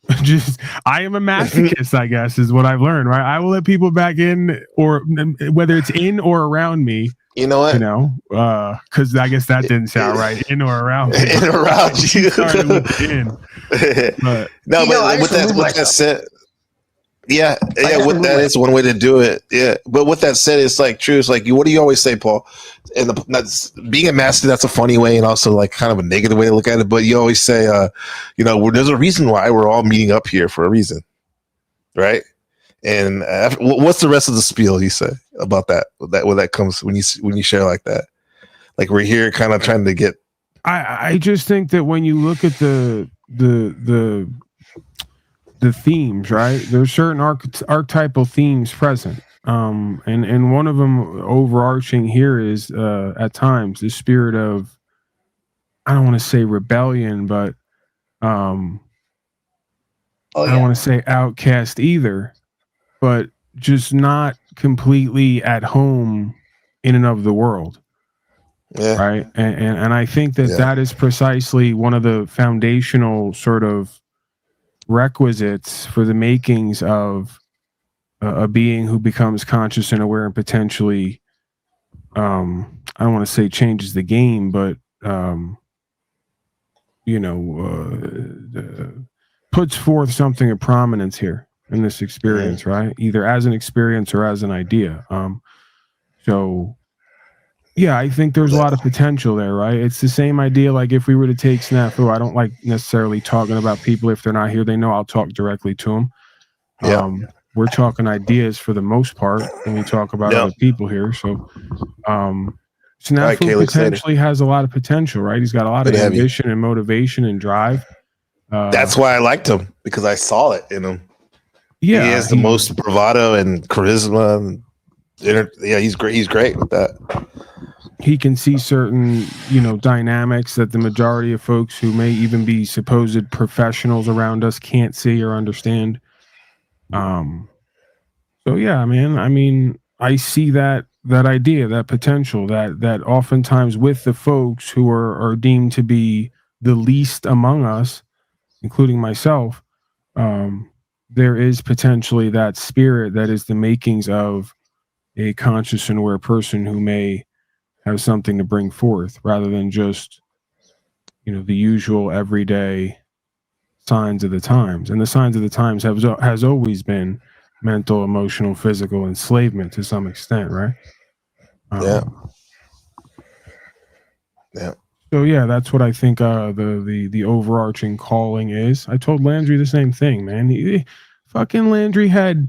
I am a masochist, I guess, is what I've learned, right? I will let people back in, or whether it's in or around me. You know what? Because I guess that didn't sound right. In or around me. In or around you. Started with in. But, with that said. Yeah, that is one way to do it. Yeah, but with that said, it's like true. It's like what do you always say, Paul? And being a master, that's a funny way, and also like kind of a negative way to look at it. But you always say, there's a reason why we're all meeting up here for a reason, right? And what's the rest of the spiel you say about that? When that comes when you share like that, like we're here, kind of trying to get. I just think that when you look at the themes, right? There's certain archetypal themes present. And one of them overarching here is at times the spirit of, I don't want to say rebellion, but I don't want to say outcast either, but just not completely at home in and of the world. Yeah. Right. And I think that is precisely one of the foundational sort of requisites for the makings of a being who becomes conscious and aware and potentially I don't want to say changes the game, but puts forth something of prominence here in this experience, right? Either as an experience or as an idea. I think there's a lot of potential there, right? It's the same idea. Like if we were to take Snafu, I don't like necessarily talking about people if they're not here. They know I'll talk directly to them. We're talking ideas for the most part when we talk about other people here. So Snafu potentially has a lot of potential, right? He's got a lot of ambition and motivation and drive. That's why I liked him, because I saw it in him. Yeah, he has the most bravado and charisma. And he's great. He's great with that. He can see certain, dynamics that the majority of folks who may even be supposed professionals around us can't see or understand. So yeah, man. I mean, I see that idea, that potential, that oftentimes with the folks who are deemed to be the least among us, including myself, there is potentially that spirit that is the makings of a conscious and aware person who may have something to bring forth rather than just, the usual everyday signs of the times. And the signs of the times has always been mental, emotional, physical enslavement to some extent, right? Yeah. So yeah, that's what I think the overarching calling is. I told Landry the same thing, man. Fucking Landry had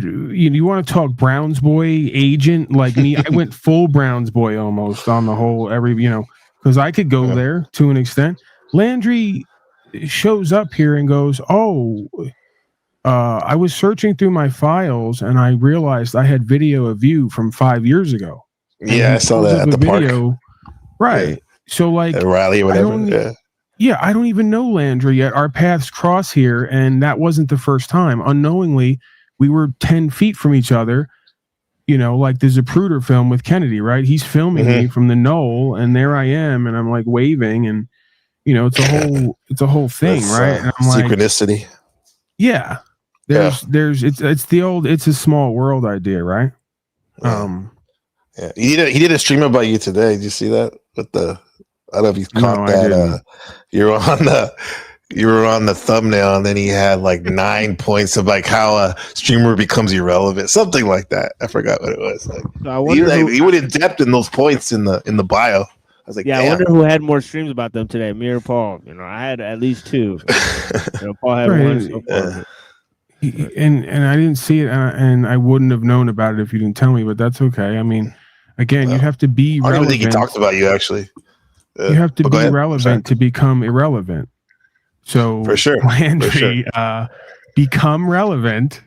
you want to talk Browns boy agent like me? I went full Browns boy almost on the whole because I could go there to an extent. Landry shows up here and goes, I was searching through my files and I realized I had video of you from 5 years ago. Yeah, I saw that at the park. Right. Yeah. So like at Raleigh or whatever. I don't even know Landry yet. Our paths cross here, and that wasn't the first time. Unknowingly, we were 10 feet from each other, like the Zapruder film with Kennedy, right? He's filming me from the knoll, and there I am, and I'm like waving, and it's a whole thing, right? And I'm synchronicity. Like, it's a small world idea, right? He did a stream about you today. Did you see that? With I don't know if you caught that. You were on the thumbnail, and then he had like 9 points of like how a streamer becomes irrelevant, something like that. I forgot what it was. Like, he went in depth in those points in the bio. I was like, I wonder who had more streams about them today, me or Paul. I had at least 2. Paul had one so far. And I didn't see it, and I wouldn't have known about it if you didn't tell me. But that's okay. I mean, Again, you have to be I don't even relevant. think he talked about you actually. You have to but be go ahead. relevant to become irrelevant. So For sure. Landry, become relevant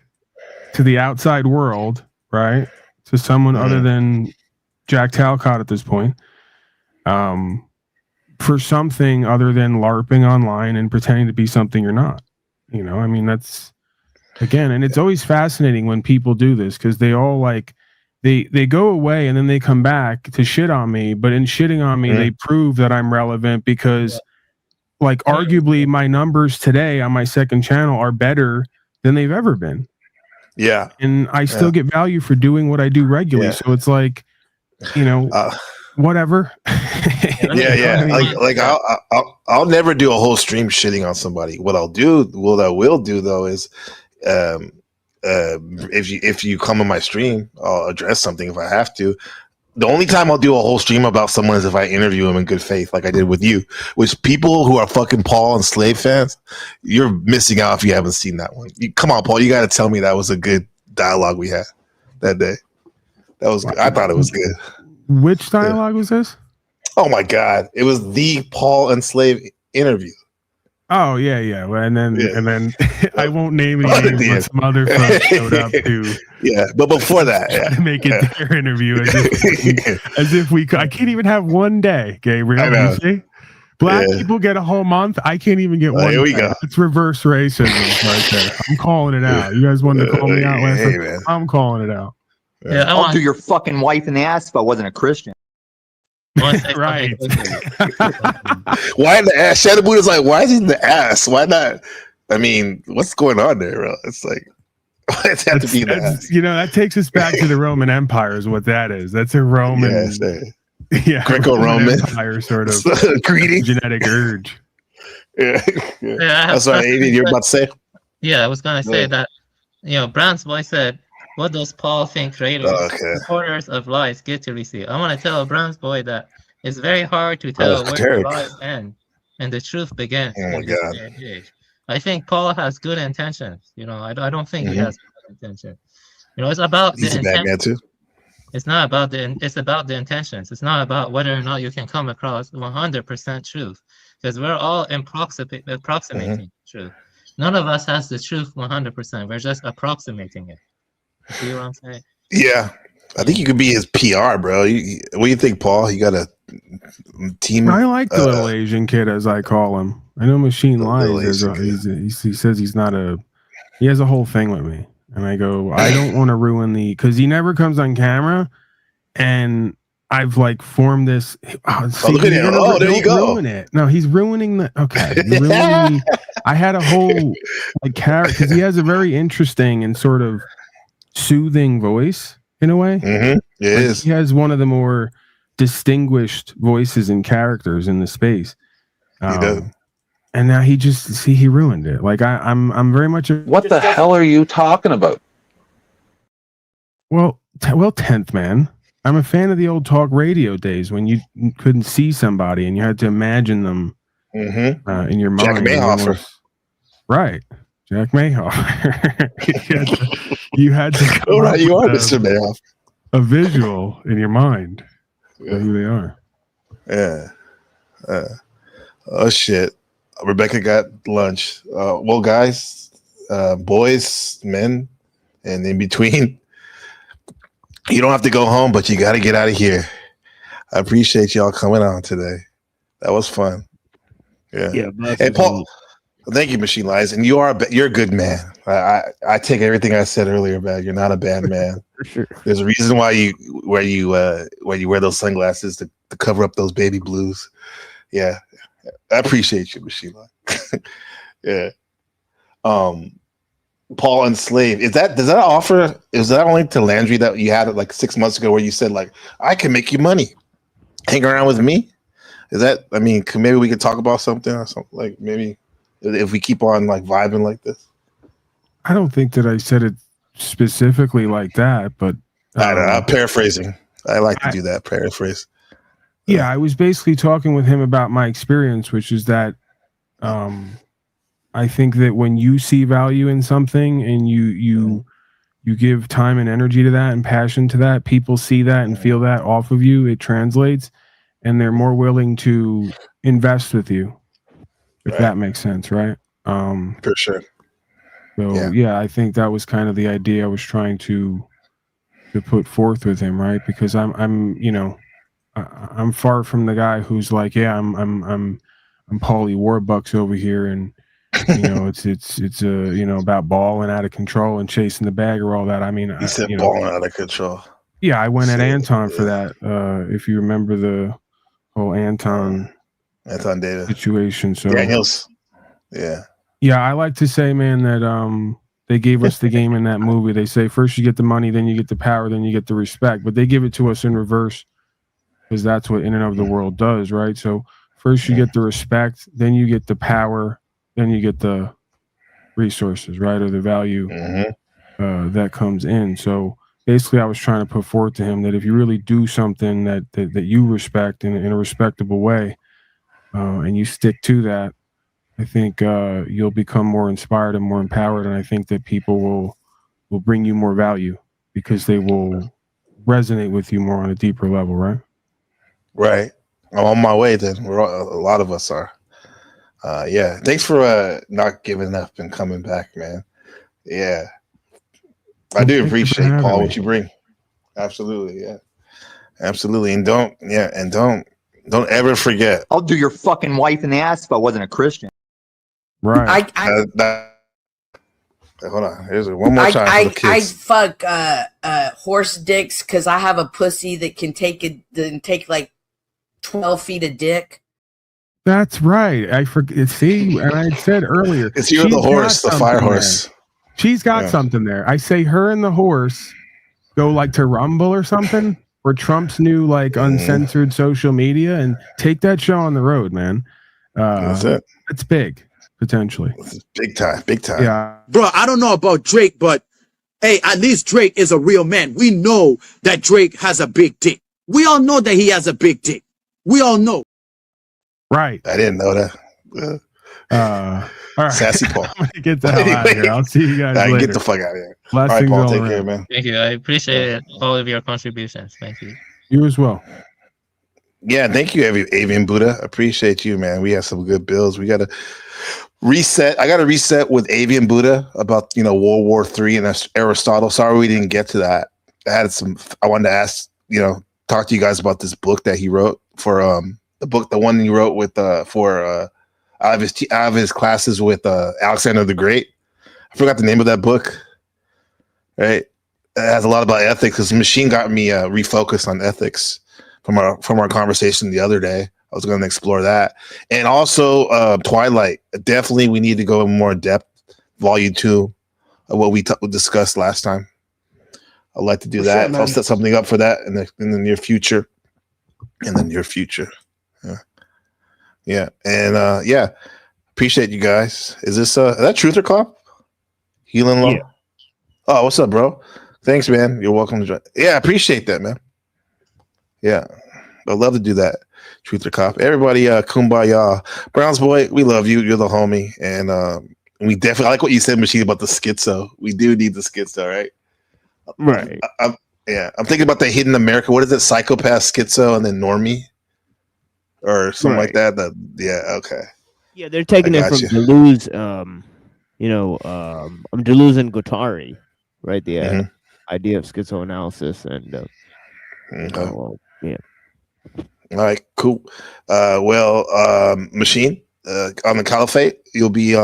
to the outside world, right? To someone other than Jack Talcott at this point. For something other than LARPing online and pretending to be something you're not. You know, I mean, that's again, and it's always fascinating when people do this because they all like they go away and then they come back to shit on me, but in shitting on me, they prove that I'm relevant because like arguably my numbers today on my second channel are better than they've ever been. Yeah. And I still get value for doing what I do regularly. Yeah. So it's like, you know, whatever. Yeah. I mean, Like I'll never do a whole stream shitting on somebody. What I will do though is if you come on my stream, I'll address something if I have to. The only time I'll do a whole stream about someone is if I interview them in good faith, like I did with you. Which people who are fucking Paul and Slave fans, you're missing out if you haven't seen that one. Come on, Paul, you got to tell me that was a good dialogue we had that day. That was good. I thought it was good. Which dialogue was this? Oh my god, it was the Paul and Slave interview. Oh yeah. Well, and then I won't name any names, but some other folks showed up to but before that, to make it their interview as if we could. I can't even have one day, Gabriel. I know. You see? Black people get a whole month. I can't even get one. Here we day. go. It's reverse racism right there. I'm calling it out. You guys wanted to call me out last time. man. I'm calling it out. Yeah, I'll do your fucking wife in the ass if I wasn't a Christian. Right. Why in the ass? Shadow Buddha's like, why is he in the ass? Why not? I mean, what's going on there, bro? It's like, why does it have to be in the ass? You know, that takes us back to the Roman Empire is what that is. That's a Roman, Greco-Roman Empire sort of greeting, genetic urge. That's what Aiden, you're about to say. Yeah, I was gonna say that. You know, Brown's boy said, "What does Paul think creators, supporters of lies get to receive?" I want to tell Brown's boy that it's very hard to tell where the lies end and the truth begins. Oh my in this God. day and age. I think Paul has good intentions. You know, I don't think he has bad intentions. You know, it's about He's the a bad man too. It's not about it's about the intentions. It's not about whether or not you can come across 100% truth, because we're all approximating truth. None of us has the truth 100%. We're just approximating it. You see what I'm saying? Yeah, I think you could be his PR, bro. What do you think, Paul? You got a team? I like the little Asian kid, as I call him. I know Machine lies. He says he's not a. He has a whole thing with me, and I go, I don't want to ruin because he never comes on camera, and I've like formed this. Look at him! Oh, there you go. Ruin it. No, he's ruining the. Okay, you're ruining I had a whole like character because he has a very interesting and sort of soothing voice in a way. It is. He has one of the more distinguished voices and characters in the space. He does. And now he ruined it. Like I'm very much what the hell are you talking about? Well, 10th man. I'm a fan of the old talk radio days when you couldn't see somebody and you had to imagine them in your mind. Jack Mayhofer. Right. Jack Mayhofer. you had to come right, you are Mr. Mayhofer. A visual in your mind of who they are. Yeah. Oh shit. Rebecca got lunch. Well, guys, boys, men, and in between, you don't have to go home, but you got to get out of here. I appreciate y'all coming on today. That was fun. Yeah. Hey, Paul. Thank you, Machine Lies, and you're a good man. I take everything I said earlier back. You're not a bad man. For sure. There's a reason why you wear those sunglasses to cover up those baby blues. Yeah, I appreciate you, Machine Lies. Yeah. Paul and Slave. Is that only to Landry that you had it like 6 months ago where you said like I can make you money, hang around with me? Is that? I mean, maybe we could talk about something or something like maybe. If we keep on like vibing like this, I don't think that I said it specifically like that, but I'm paraphrasing. I like to do that paraphrase. Yeah, I was basically talking with him about my experience, which is that I think that when you see value in something and you you give time and energy to that and passion to that, people see that and feel that off of you, it translates, and they're more willing to invest with you, if that makes sense, right? For sure. So yeah, I think that was kind of the idea I was trying to put forth with him, right? Because I'm you know, I'm far from the guy who's like, yeah, I'm Paulie Warbucks over here, and you know, it's you know, about balling out of control and chasing the bag or all that. I mean, He said you know, balling out of control. yeah, I went at Anton for that. If you remember the whole Anton Davis situation. So Daniels. Yeah. Yeah, I like to say, man, that they gave us the game in that movie. They say first you get the money, then you get the power, then you get the respect. But they give it to us in reverse, because that's what In and Of the World does, right? So first you get the respect, then you get the power, then you get the resources, right? Or the value that comes in. So basically I was trying to put forward to him that if you really do something that you respect in a respectable way, and you stick to that, I think you'll become more inspired and more empowered, and I think that people will bring you more value because they will resonate with you more on a deeper level, right? Right. I'm on my way then. A lot of us are. Yeah. Thanks for not giving up and coming back, man. Yeah. I do appreciate, Paul, what you bring. Absolutely. Yeah. Absolutely. And don't ever forget. I'll do your fucking wife in the ass if I wasn't a Christian. Right. Hold on. Here's one more time for the kids. I fuck horse dicks because I have a pussy that can take like 12 feet of dick. That's right. I forget. See, and I said earlier, it's you and the horse, the fire horse. She's got something there. I say her and the horse go like to Rumble or something, or Trump's new like uncensored social media, and take that show on the road, man. That's it. It's big, potentially. Big time. Big time. Yeah. Bro, I don't know about Drake, but hey, at least Drake is a real man. We know that Drake has a big dick. We all know that he has a big dick. We all know. Right. I didn't know that. All right. Sassy Paul. I'm gonna get the hell out of here. I'll see you guys later. Get the fuck out of here. Blessings all right, Paul. all Take around. care, man. Thank you. I appreciate all of your contributions. Thank you. You as well. Yeah, thank you, Avian Buddha. Appreciate you, man. We have some good bills. We got to reset. I got to reset with Avian Buddha about World War III and Aristotle. Sorry we didn't get to that. I wanted to ask, talk to you guys about this book that he wrote for the one he wrote with for out of his classes with Alexander the Great. I forgot the name of that book. Right, it has a lot about ethics. This machine got me refocused on ethics from our conversation the other day. I was going to explore that, and also Twilight. Definitely, we need to go in more depth. Volume 2 of what we discussed last time. I'd like to do that. Sure, I'll set something up for that in the near future. Yeah, and appreciate you guys. Is this that Truth or Clop? Healing Low? Yeah. Oh, what's up, bro? Thanks, man. You're welcome to join. Yeah, I appreciate that, man. Yeah, I'd love to do that. Truth or Cop. Everybody, kumbaya. Browns boy, we love you. You're the homie. And we definitely, I like what you said, Machine, about the schizo. We do need the schizo, right? Right. I'm thinking about the Hidden America. What is it? Psychopath, schizo, and then normie? Or something like that. Okay. Yeah, they're taking it from Deleuze, Deleuze and Guattari, right? The idea of schizoanalysis and yeah. All right, cool. Machine, on the Caliphate, you'll be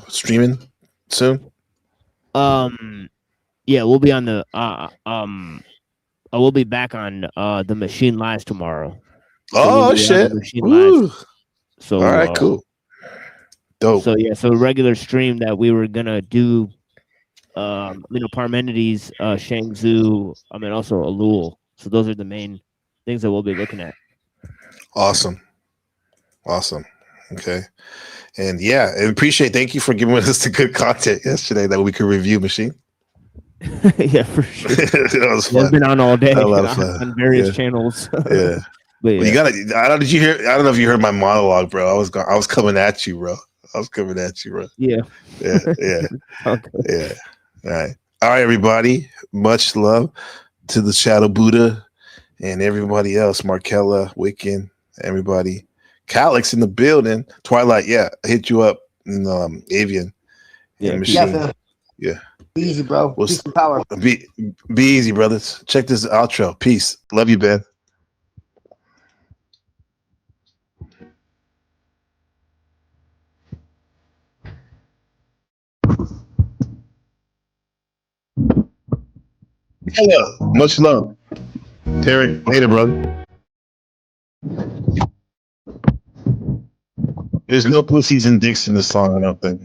streaming soon. Yeah, we'll be on the I will be back on the Machine Lives tomorrow. So shit! So all right, cool, dope. So so regular stream that we were gonna do, Parmenides, Shangzhou, also Elul. So those are the main things that we'll be looking at. Awesome. Okay, and thank you for giving us the good content yesterday that we could review, Machine. Yeah, for sure. That was fun. It's been on all day on various channels. Yeah. But you gotta. I don't know if you heard my monologue, bro. I was coming at you, bro. Yeah. Yeah. Okay. Yeah. All right. All right, everybody. Much love to the Shadow Buddha and everybody else. Markella, Wiccan, everybody. Calix in the building. Twilight, yeah. I hit you up in Avian. Yeah, Machine. Yeah. Be easy, bro. Peace and power. Be easy, brothers. Check this outro. Peace. Love you, Ben. Hello. Much love. Tarek, later, brother. There's no pussies and dicks in the song, I don't think.